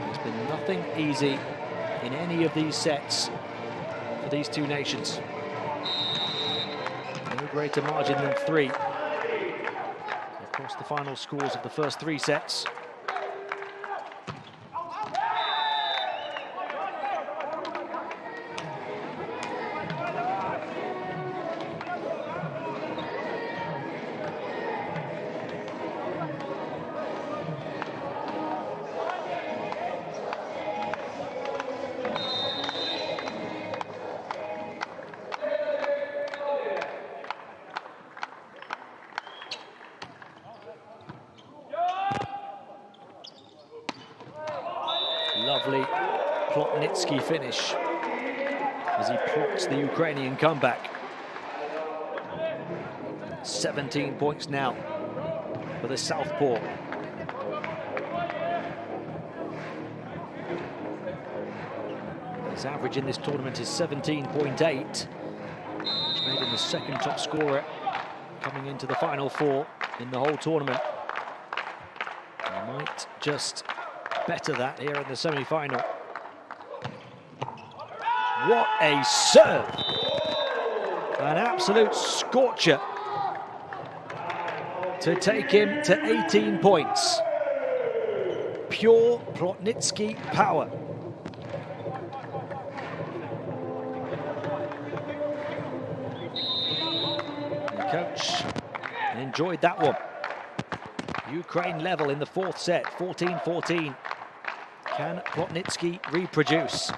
B: There's been nothing easy in any of these sets for these two nations. No greater margin than 3. Of course, the final scores of the first 3 sets. Lovely Plotnitsky finish as he plots the Ukrainian comeback. 17 points now for the southpaw. His average in this tournament is 17.8, which made him the second top scorer coming into the final 4 in the whole tournament. He might just better that here in the semi-final. What a serve! An absolute scorcher to take him to 18 points. Pure Plotnitsky power. The coach enjoyed that one. Ukraine level in the fourth set, 14-14. Can Plotnitsky reproduce?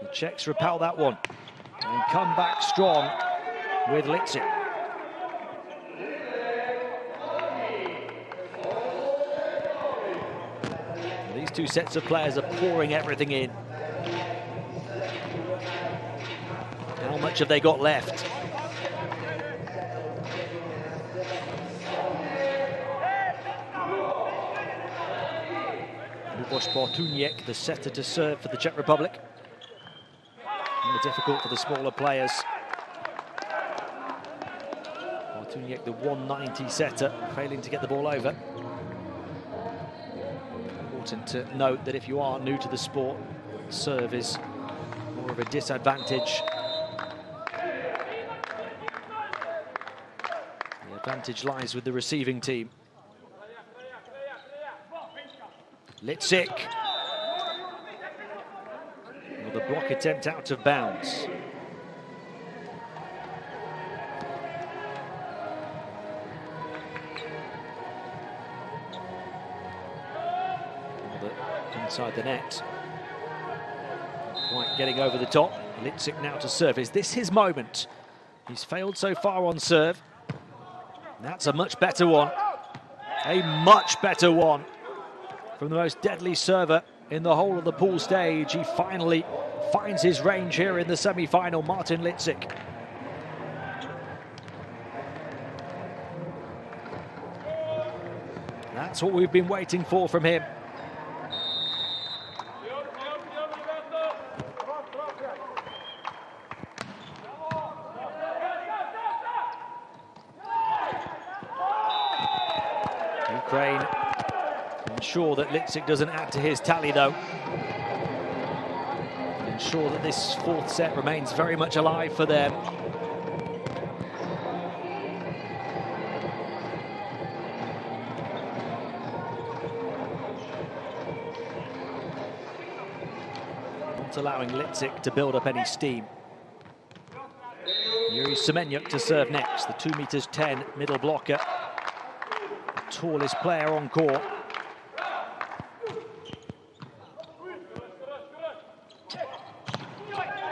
B: The Czechs repel that one and come back strong with Litzik. These two sets of players are pouring everything in. How much have they got left? Bortuniek, the setter to serve for the Czech Republic. More difficult for the smaller players. Bortuniek, the 190 setter, failing to get the ball over. Important to note that if you are new to the sport, serve is more of a disadvantage. The advantage lies with the receiving team. Litzik. Well, the block attempt out of bounds. Inside the net. Not quite getting over the top. Litzik now to serve. Is this his moment? He's failed so far on serve. That's a much better one. A much better one. From the most deadly server in the whole of the pool stage, he finally finds his range here in the semi-final, Martin Litzik. That's what we've been waiting for from him. Ukraine ensure that Litzik doesn't add to his tally, though. Ensure that this fourth set remains very much alive for them. Not allowing Litzik to build up any steam. Yuri Semenyuk to serve next, the 2'10" middle blocker. The tallest player on court.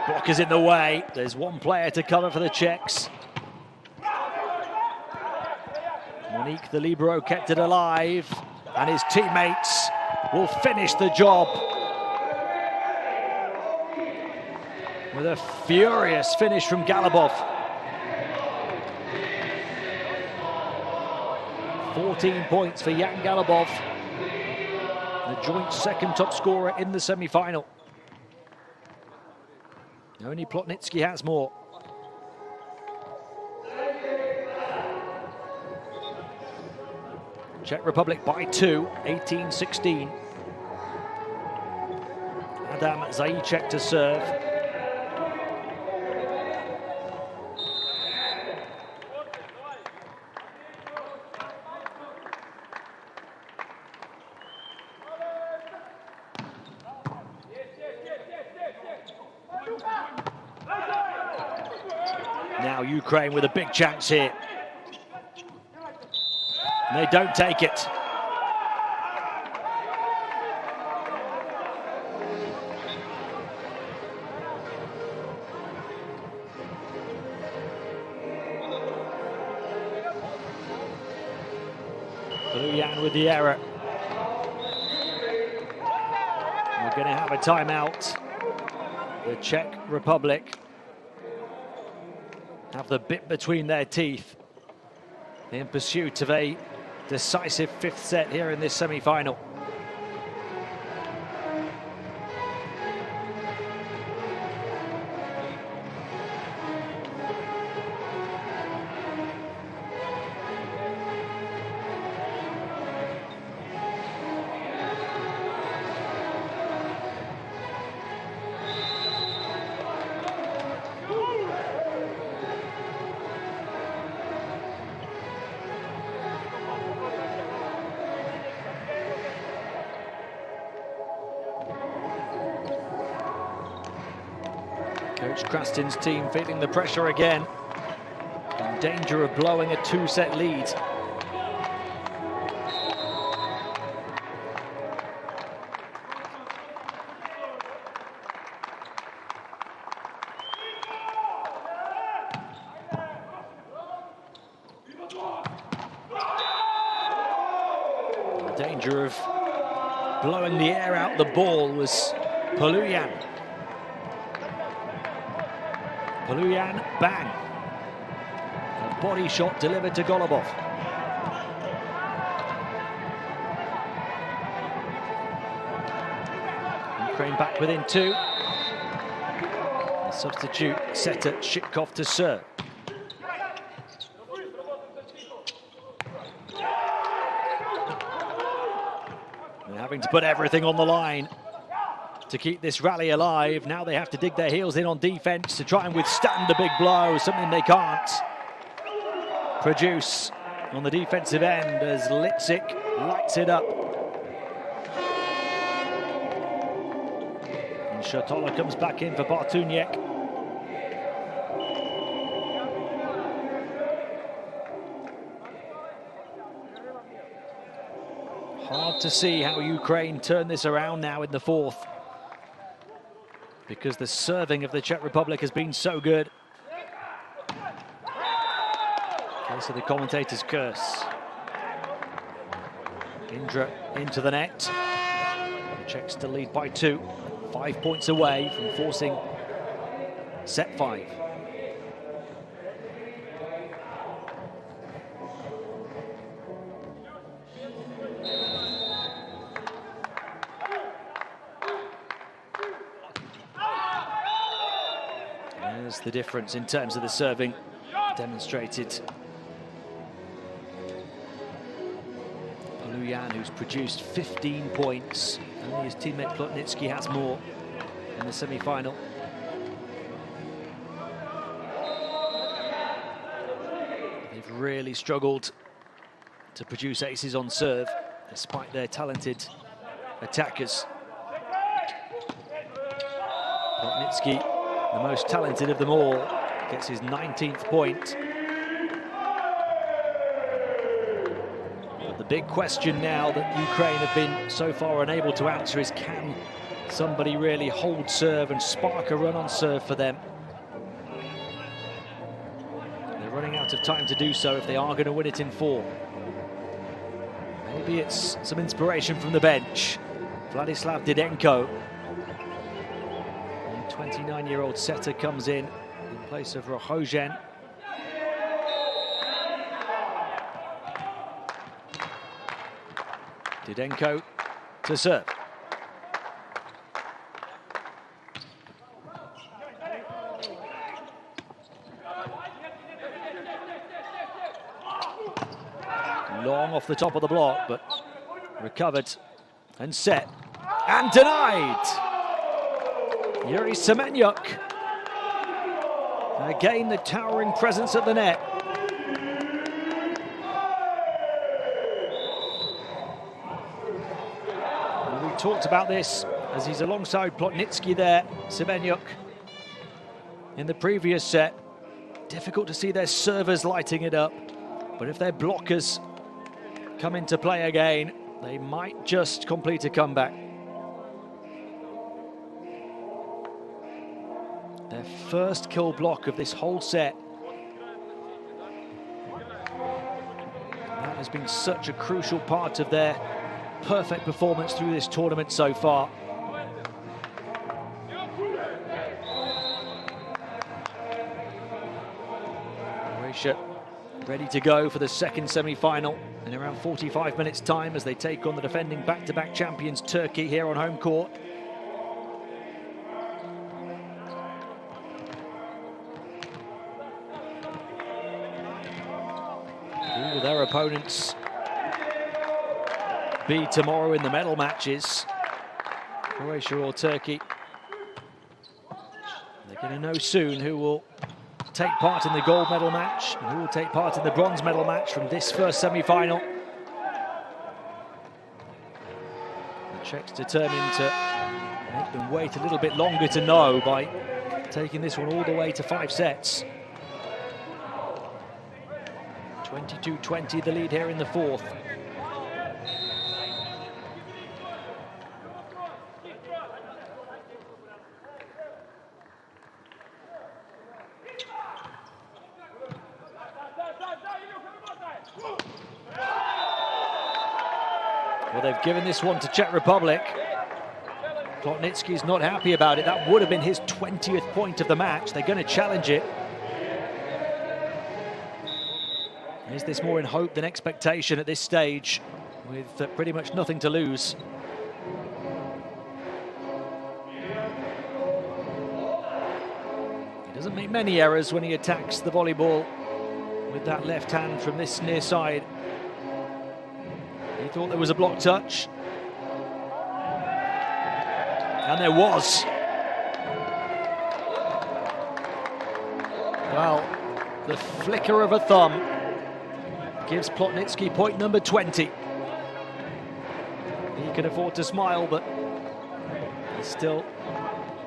B: Blockers in the way. There's one player to cover for the Czechs.
A: Monique, the libero, kept it alive, and his teammates will finish the job with a furious finish from Galabov. 14 points for Jan Galabov, the joint second top scorer in the semi-final. Only Plotnitsky has more. Czech Republic by 2, 18-16. Adam Zajíček to serve. Now Ukraine with a big chance here. And they don't take it. Jan with the error. We're going to have a timeout. The Czech Republic have the bit between their teeth in pursuit of a decisive fifth set here in this semi-final. Coach Krastin's team feeling the pressure again, in danger of blowing a two-set lead. In danger of blowing the air out the ball was Poluyan. Poluyan, bang. A body shot delivered to Golubov. Ukraine back within 2. The substitute setter Shipkov to serve. They're having to put everything on the line to keep this rally alive. Now they have to dig their heels in on defense to try and withstand a big blow, something they can't produce on the defensive end as Litzik lights it up. And Shatola comes back in for Bartunek. Hard to see how Ukraine turn this around now in the fourth, because the serving of the Czech Republic has been so good. Case of the commentator's curse. Indra into the net. The Czechs to lead by 2, 5 points away from forcing set 5. There's the difference in terms of the serving demonstrated. Poluyan, who's produced 15 points. Only his teammate Plotnitsky has more in the semi-final. They've really struggled to produce aces on serve, despite their talented attackers. Plotnitsky, the most talented of them all, gets his 19th point. But the big question now that Ukraine have been so far unable to answer is, can somebody really hold serve and spark a run on serve for them? They're running out of time to do so if they are going to win it in 4. Maybe it's some inspiration from the bench. Vladislav Didenko. The 29-year-old setter comes in place of Rohogen. Didenko to serve. Long off the top of the block, but recovered and set and denied. Yuri Semenyuk. Again, the towering presence at the net. And we talked about this as he's alongside Plotnitsky there, Semenyuk. In the previous set, difficult to see their servers lighting it up, but if their blockers come into play again, they might just complete a comeback. Their first kill block of this whole set. That has been such a crucial part of their perfect performance through this tournament so far. Croatia ready to go for the second semi-final in around 45 minutes time as they take on the defending back-to-back champions Turkey here on home court. Who will their opponents be tomorrow in the medal matches? Croatia or Turkey? They're going to know soon who will take part in the gold medal match and who will take part in the bronze medal match from this first semi-final. The Czechs determined to make them wait a little bit longer to know by taking this one all the way to 5 sets. 22-20 the lead here in the fourth. Well, they've given this one to Czech Republic. Plotnitsky's not happy about it. That would have been his 20th point of the match. They're going to challenge it. Is this more in hope than expectation at this stage, with pretty much nothing to lose? He doesn't make many errors when he attacks the volleyball with that left hand from this near side. He thought there was a block touch. And there was. Well, the flicker of a thumb gives Plotnitsky point number 20. He can afford to smile, but there's still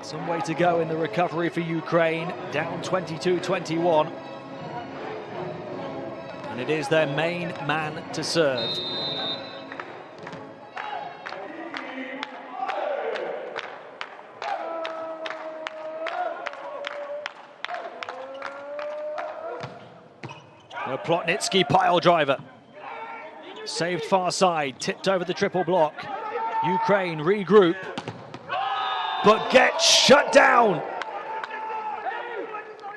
A: some way to go in the recovery for Ukraine. Down 22-21. And it is their main man to serve. A Plotnitsky pile driver. Saved far side, tipped over the triple block. Ukraine regroup, but gets shut down.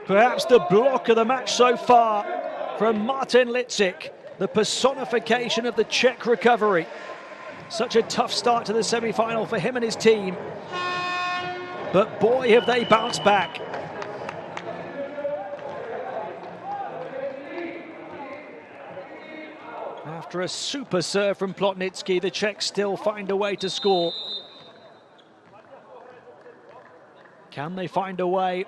A: Perhaps the block of the match so far from Martin Litzik, the personification of the Czech recovery. Such a tough start to the semi-final for him and his team. But boy, have they bounced back. After a super serve from Plotnitsky, the Czechs still find a way to score. Can they find a way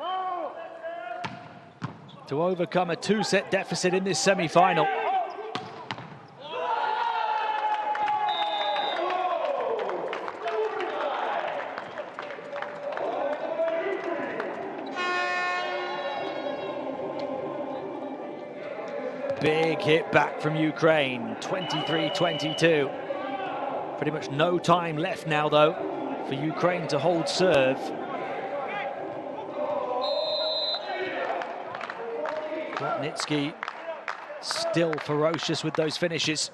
A: to overcome a 2-set deficit in this semi-final? Big hit back from Ukraine, 23-22. Pretty much no time left now, though, for Ukraine to hold serve. Plotnitsky still ferocious with those finishes.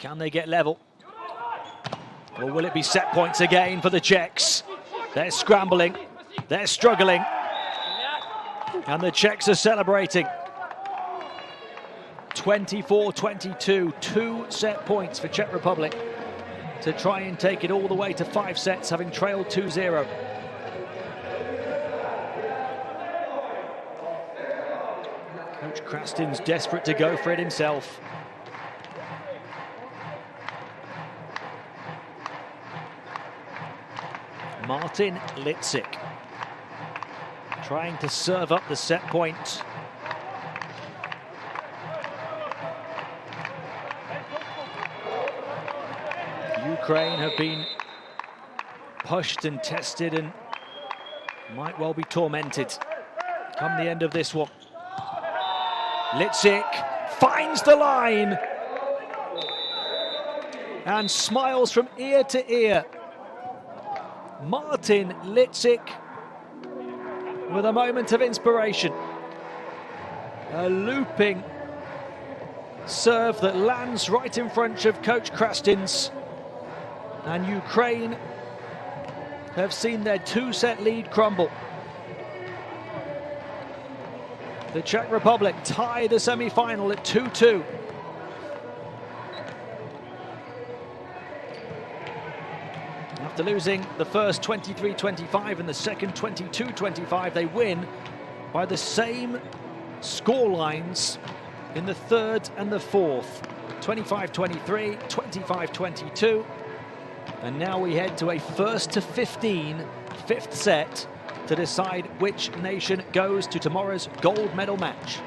A: Can they get level? Or will it be set points again for the Czechs? They're scrambling, they're struggling, and the Czechs are celebrating. 24-22, 2 set points for Czech Republic to try and take it all the way to 5 sets, having trailed 2-0. Coach Krastin's desperate to go for it himself. Martin Litzik trying to serve up the set point. Ukraine have been pushed and tested and might well be tormented come the end of this one. Litzik finds the line and smiles from ear to ear. Martin Litzik with a moment of inspiration. A looping serve that lands right in front of Coach Krastin's. And Ukraine have seen their 2-set lead crumble. The Czech Republic tie the semi-final at 2-2. After losing the first 23-25 and the second 22-25, they win by the same score lines in the third and the fourth. 25-23, 25-22. And now we head to a 1st to 15, 5th set to decide which nation goes to tomorrow's gold medal match.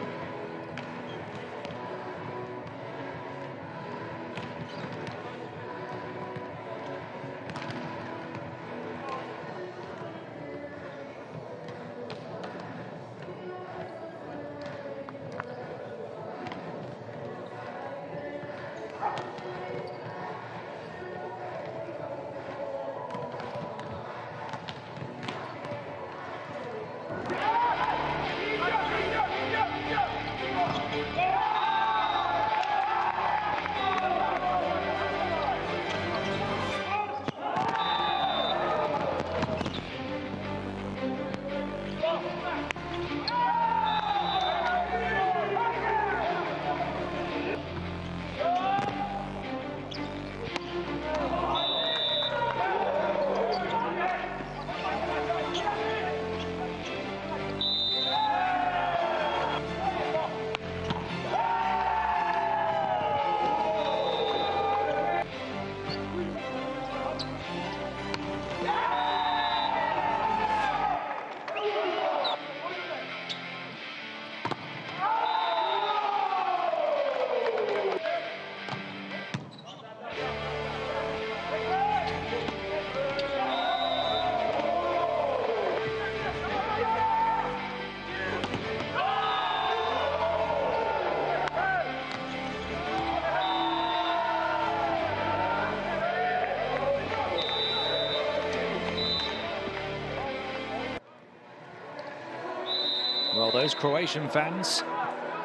A: Well, those Croatian fans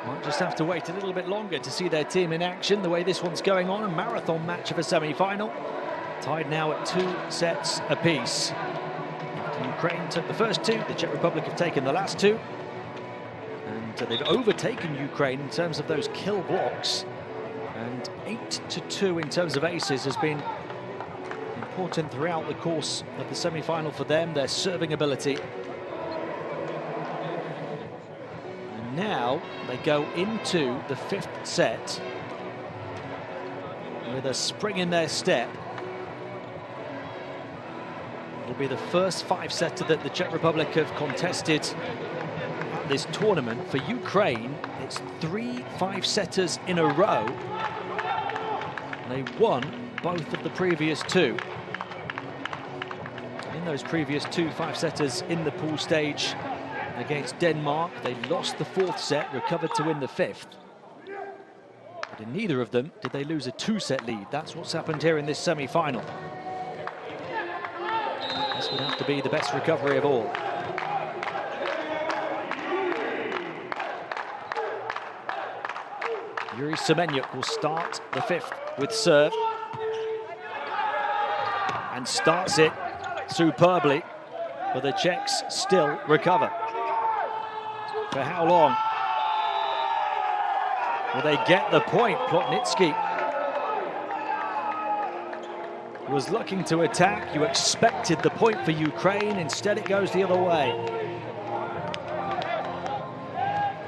A: might just have to wait a little bit longer to see their team in action. The way this one's going on, a marathon match of a semi-final. Tied now at 2 sets apiece. After Ukraine took the first 2, the Czech Republic have taken the last 2. And they've overtaken Ukraine in terms of those kill blocks. And 8-2 in terms of aces has been important throughout the course of the semi-final for them, their serving ability. Now they go into the 5th set with a spring in their step. It'll be the first 5-setter that the Czech Republic have contested at this tournament. For Ukraine, it's 3 5-setters in a row. They won both of the previous 2. In those previous 2 5-setters in the pool stage against Denmark, they lost the 4th set, recovered to win the 5th. But in neither of them did they lose a 2-set lead. That's what's happened here in this semi-final. This would have to be the best recovery of all. Yuri Semenyuk will start the 5th. with serve. And starts it superbly, but the Czechs still recover. For how long will they get the point? Plotnitsky was looking to attack. You expected the point for Ukraine. Instead, it goes the other way.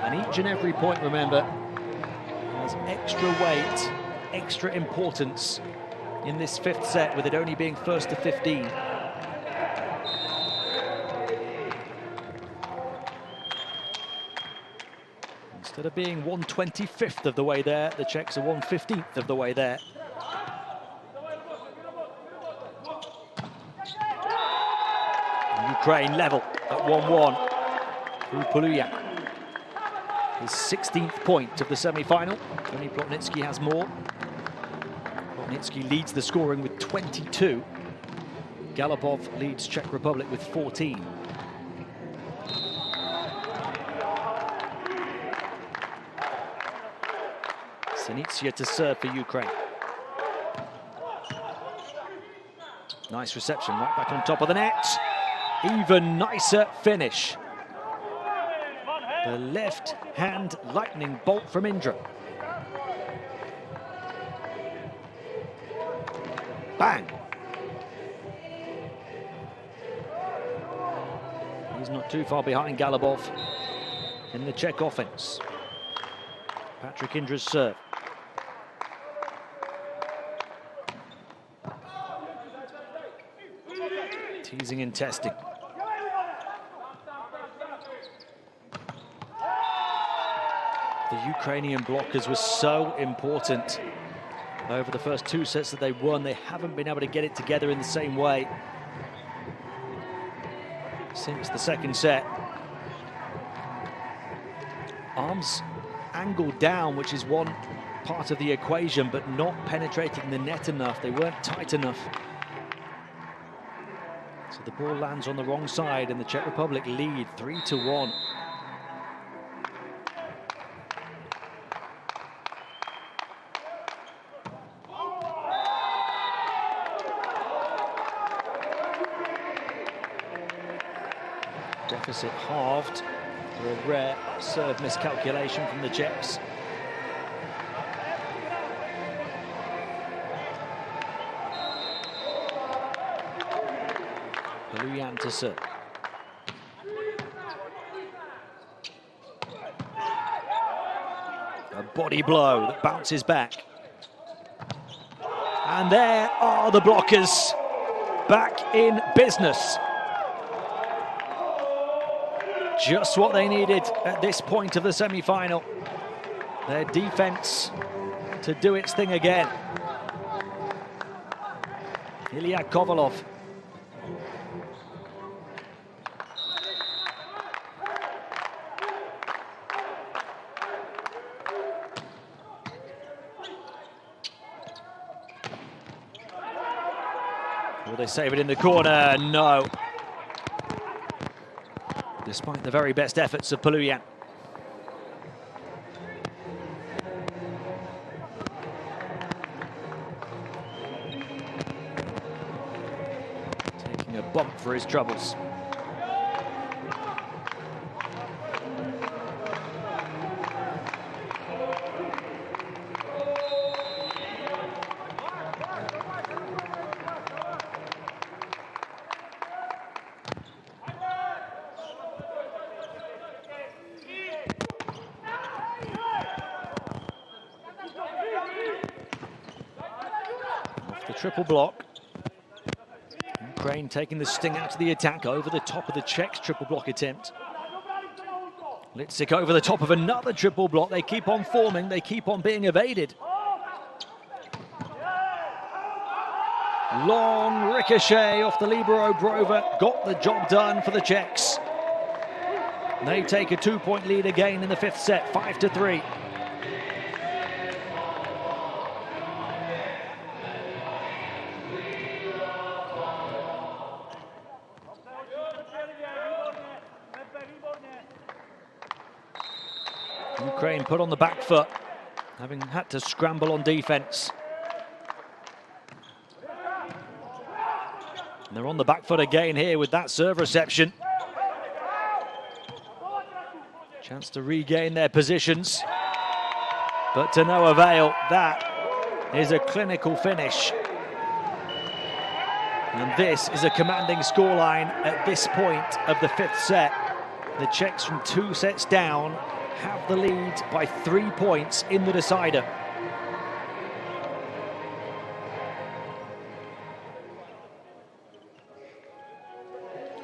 A: And each and every point, remember, has extra weight, extra importance in this fifth set, with it only being first to 15. Instead of being 1/25th of the way there, the Czechs are 1/15th of the way there. Ukraine level at 1-1 through Polyan. His 16th point of the semi-final. Only Plotnitsky has more. Plotnitsky leads the scoring with 22. Galopov leads Czech Republic with 14. Sinitsia to serve for Ukraine. Nice reception, right back on top of the net. Even nicer finish. The left-hand lightning bolt from Indra. Bang! He's not too far behind Galopov in the Czech offense. Patrick Indra's serve. Teasing and testing. The Ukrainian blockers were so important over the first two sets that they won. They haven't been able to get it together in the same way since the second set. Arms angled down, which is one part of the equation, but not penetrating the net enough. They weren't tight enough. So the ball lands on the wrong side, and the Czech Republic lead 3-1. Deficit halved for a rare serve miscalculation from the Czechs. Polyan to serve. A body blow that bounces back. And there are the blockers back in business. Just what they needed at this point of the semi-final. Their defense to do its thing again. Ilya Kovalov. Will they save it in the corner? No. Despite the very best efforts of Polyan. Taking a bump for his troubles. Triple block. Ukraine taking the sting out of the attack over the top of the Czechs' triple block attempt. Litzik over the top of another triple block. They keep on forming, they keep on being evaded. Long ricochet off the libero Brover. Got the job done for the Czechs. They take a 2-point lead again in the fifth set, 5-3. Ukraine put on the back foot, having had to scramble on defense And they're on the back foot again here with that serve reception. Chance to regain their positions, but to no avail. That is a clinical finish. And this is a commanding scoreline at this point of the 5th set. The Czechs, from 2 sets down, have the lead by 3 points in the decider.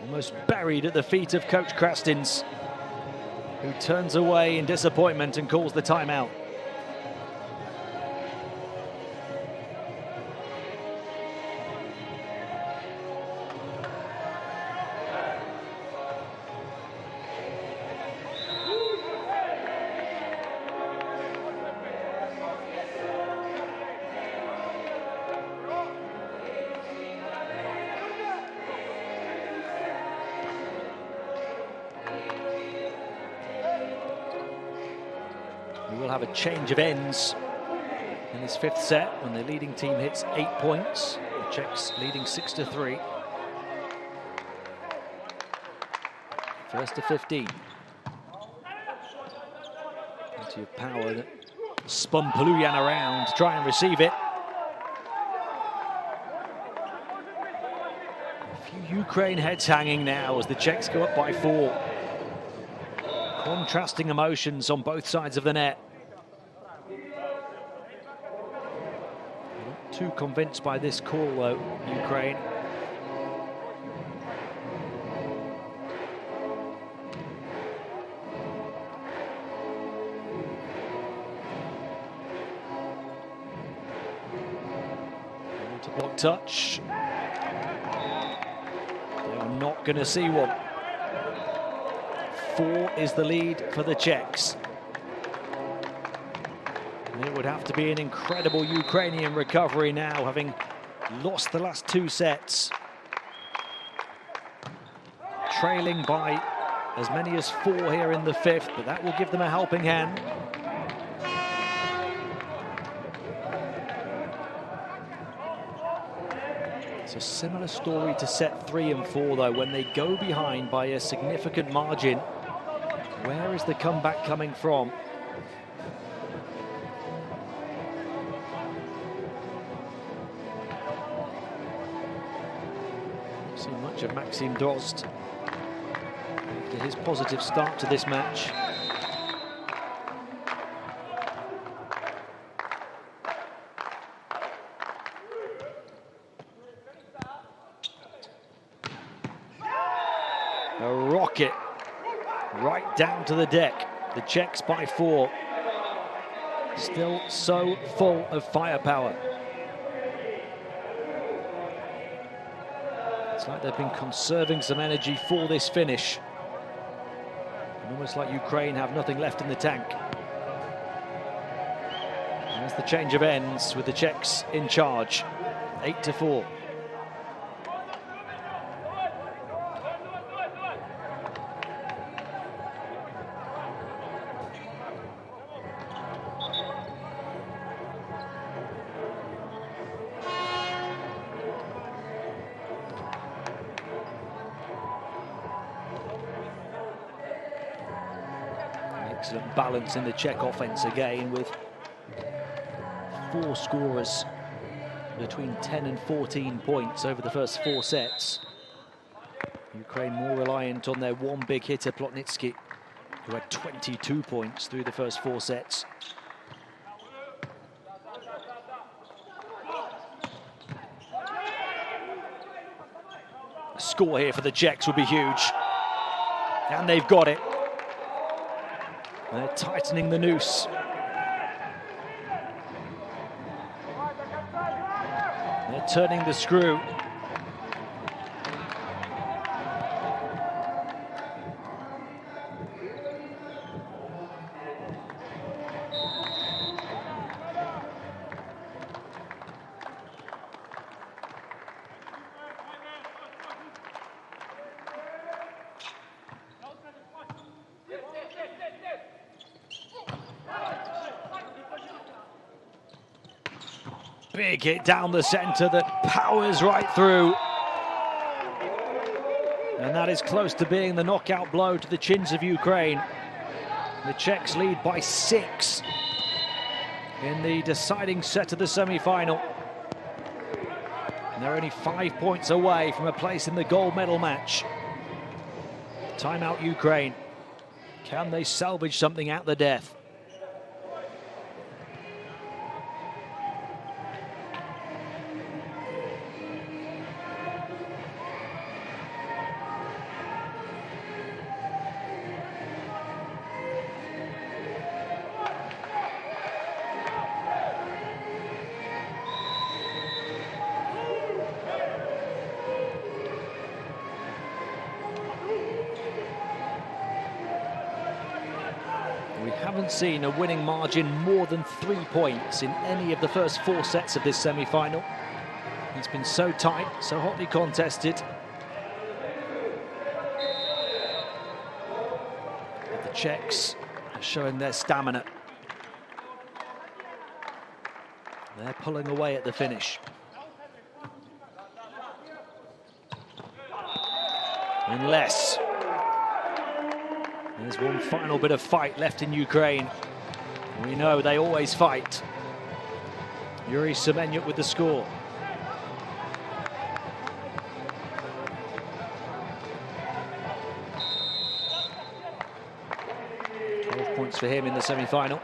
A: Almost buried at the feet of Coach Krastins, who turns away in disappointment and calls the timeout. We will have a change of ends in this 5th set when the leading team hits 8 points. The Czechs leading 6-3. First to 15. Plenty of power that spun Paluyan around to try and receive it. A few Ukraine heads hanging now as the Czechs go up by 4. Contrasting emotions on both sides of the net. Not too convinced by this call though, Ukraine. To block touch. They are not going to see one. 4 is the lead for the Czechs. And it would have to be an incredible Ukrainian recovery now, having lost the last 2 sets. Trailing by as many as 4 here in the 5th, but that will give them a helping hand. It's a similar story to set 3 and 4 though, when they go behind by a significant margin. Where is the comeback coming from? Not seen much of Maxim Drozd after his positive start to this match. A rocket right down to the deck. The Czechs by 4. Still so full of firepower. It's like they've been conserving some energy for this finish. And almost like Ukraine have nothing left in the tank. And that's the change of ends with the Czechs in charge. 8-4. Excellent balance in the Czech offense again, with 4 scorers between 10 and 14 points over the first 4 sets. Ukraine more reliant on their one big hitter, Plotnitsky, who had 22 points through the first 4 sets. A score here for the Czechs will be huge, and they've got it. They're tightening the noose. They're turning the screw. Big hit down the centre that powers right through. And that is close to being the knockout blow to the chins of Ukraine. The Czechs lead by 6 in the deciding set of the semi-final. And they're only 5 points away from a place in the gold medal match. Timeout Ukraine. Can they salvage something out the death? We haven't seen a winning margin more than 3 points in any of the first 4 sets of this semi-final. It's been so tight, so hotly contested. But the Czechs are showing their stamina. They're pulling away at the finish. Unless there's one final bit of fight left in Ukraine. We know they always fight. Yuri Semenyuk with the score. Points for him in the semi-final.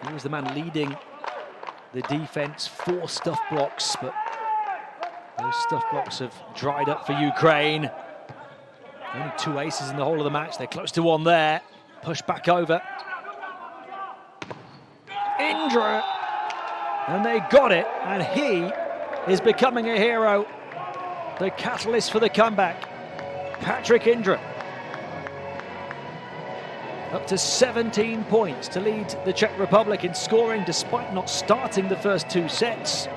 A: He was the man leading the defense, 4 stuff blocks, but those stuff blocks have dried up for Ukraine. Only 2 aces in the whole of the match. They're close to one there. Push back over. Indra! And they got it, and he is becoming a hero. The catalyst for the comeback. Patrick Indra. Up to 17 points to lead the Czech Republic in scoring despite not starting the first 2 sets.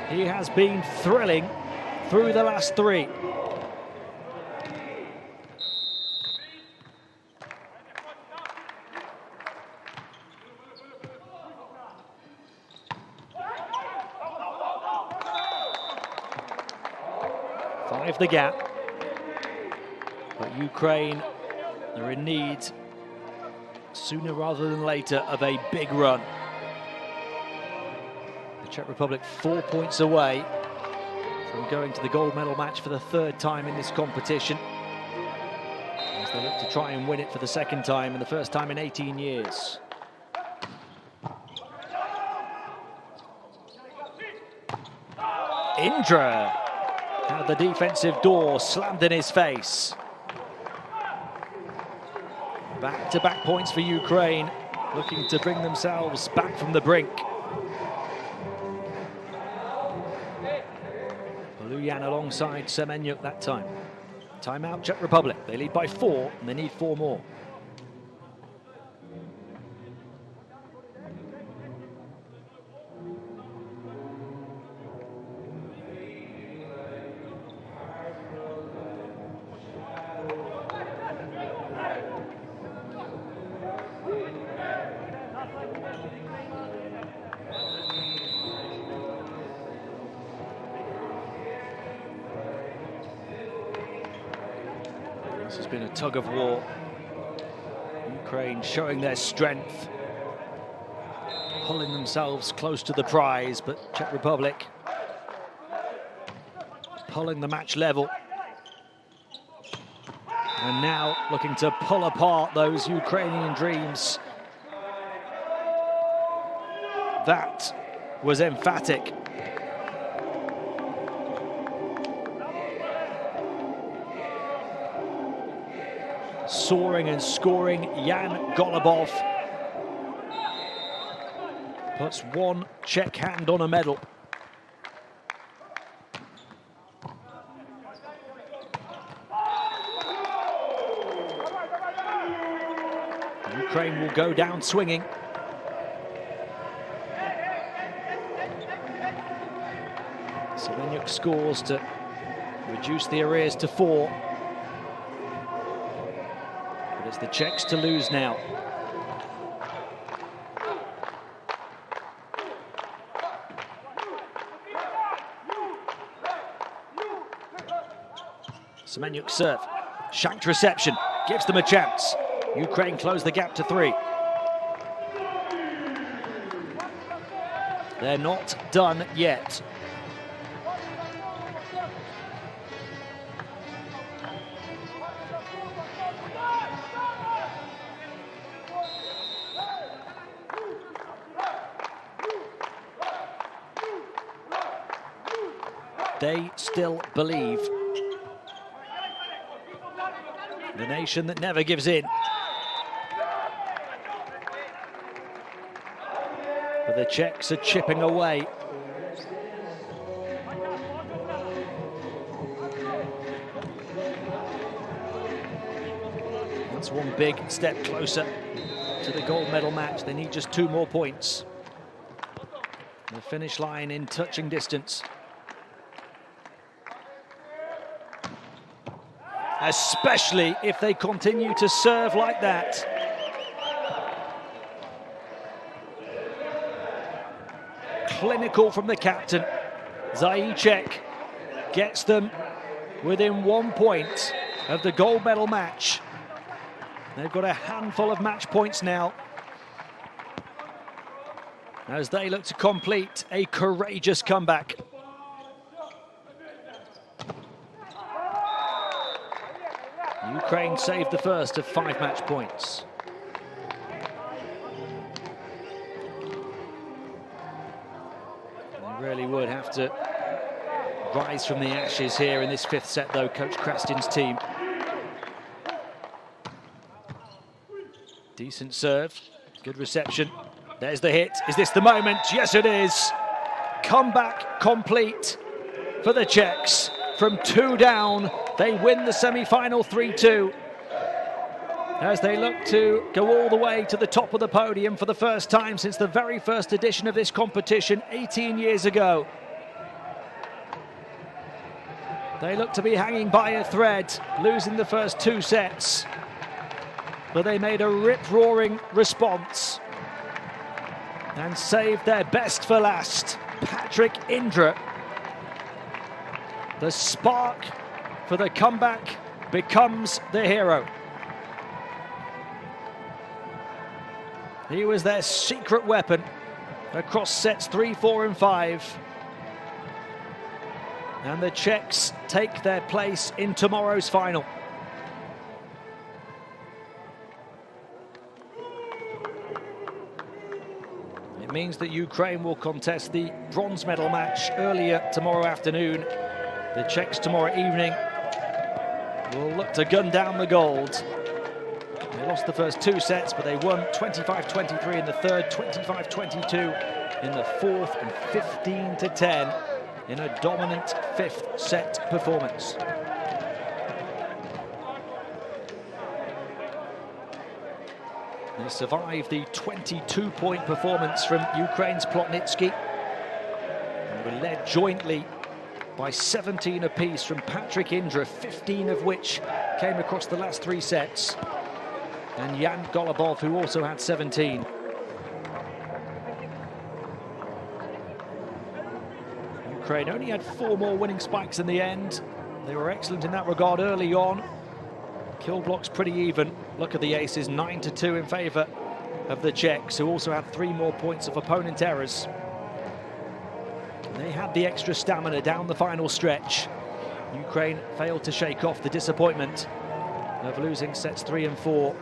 A: He has been thrilling through the last 3. The gap, but Ukraine are in need sooner rather than later of a big run. The Czech Republic 4 points away from going to the gold medal match for the 3rd time in this competition, as they look to try and win it for the 2nd time and the 1st time in 18 years. Indra had the defensive door slammed in his face. Back-to-back points for Ukraine, looking to bring themselves back from the brink. Poluyan alongside Semenyuk that time. Timeout Czech Republic. They lead by 4 and they need 4 more. This has been a tug of war. Ukraine showing their strength, pulling themselves close to the prize, but Czech Republic pulling the match level. And now looking to pull apart those Ukrainian dreams. That was emphatic. Soaring and scoring, Jan Golubov puts one Czech hand on a medal. Ukraine will go down swinging. Semenyuk scores to reduce the arrears to 4. But it's the Czechs to lose now. Semenyuk's serve. Shanked reception. Gives them a chance. Ukraine close the gap to 3. They're not done yet. They still believe. The nation that never gives in. But the Czechs are chipping away. That's one big step closer to the gold medal match. They need just 2 more points. The finish line in touching distance. Especially if they continue to serve like that. Clinical from the captain. Czech gets them within 1 point of the gold medal match. They've got a handful of match points now as they look to complete a courageous comeback. Ukraine saved the first of 5 match points. They really would have to rise from the ashes here in this 5th set, though, Coach Krastin's team. Decent serve, good reception. There's the hit. Is this the moment? Yes, it is. Comeback complete for the Czechs. From 2 down, they win the semi-final 3-2. As they look to go all the way to the top of the podium for the first time since the very first edition of this competition 18 years ago. They look to be hanging by a thread, losing the first 2 sets. But they made a rip-roaring response and saved their best for last. Patrick Indra. The spark for the comeback becomes the hero. He was their secret weapon across sets 3, 4 and 5. And the Czechs take their place in tomorrow's final. It means that Ukraine will contest the bronze medal match earlier tomorrow afternoon. The Czechs tomorrow evening will look to gun down the gold. They lost the first 2 sets, but they won 25-23 in the third, 25-22 in the fourth, and 15-10 in a dominant 5th set performance. They survived the 22-point performance from Ukraine's Plotnitsky and were led jointly by 17 apiece from Patrick Indra, 15 of which came across the last 3 sets, and Jan Golubov, who also had 17. Ukraine only had 4 more winning spikes in the end. They were excellent in that regard early on. Kill blocks pretty even. Look at the aces, 9-2 in favour of the Czechs, who also had 3 more points of opponent errors. They had the extra stamina down the final stretch. Ukraine failed to shake off the disappointment of losing sets 3 and 4.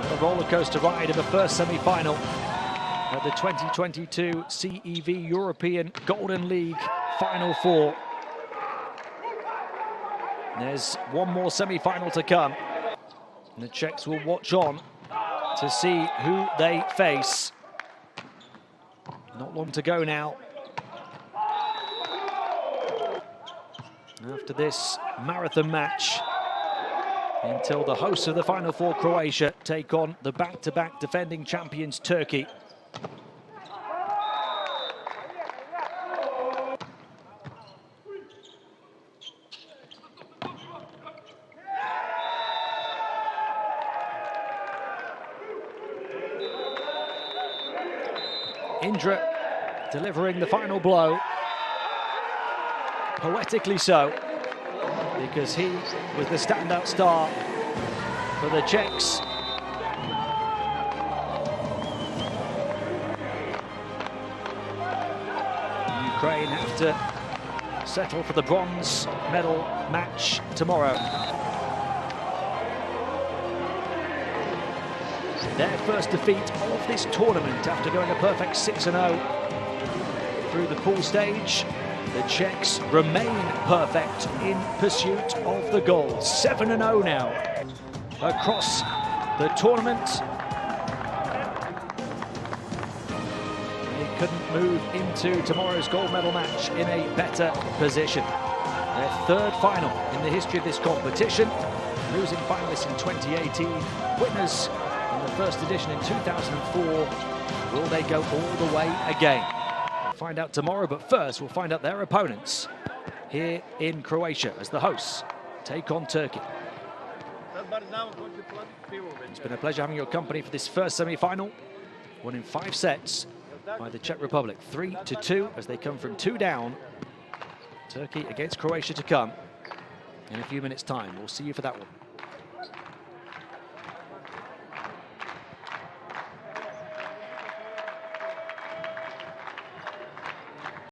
A: A rollercoaster ride of the first semi-final at the 2022 CEV European Golden League Final 4. There's one more semi-final to come, and the Czechs will watch on to see who they face. Not long to go now. After this marathon match, until the hosts of the Final 4, Croatia, take on the back-to-back defending champions, Turkey. Indra delivering the final blow. poetically so, because he was the standout star for the Czechs. Ukraine have to settle for the bronze medal match tomorrow. Their first defeat of this tournament after going a perfect 6-0 through the pool stage. The Czechs remain perfect in pursuit of the gold. 7-0 now across the tournament. They couldn't move into tomorrow's gold medal match in a better position. Their third final in the history of this competition. Losing finalists in 2018, winners in the first edition in 2004. Will they go all the way again? We'll find out tomorrow, but first we'll find out their opponents here in Croatia as the hosts take on Turkey. It's been a pleasure having your company for this first semi-final. Won in 5 sets by the Czech Republic, 3-2 as they come from 2 down. Turkey against Croatia to come in a few minutes' time. We'll see you for that one.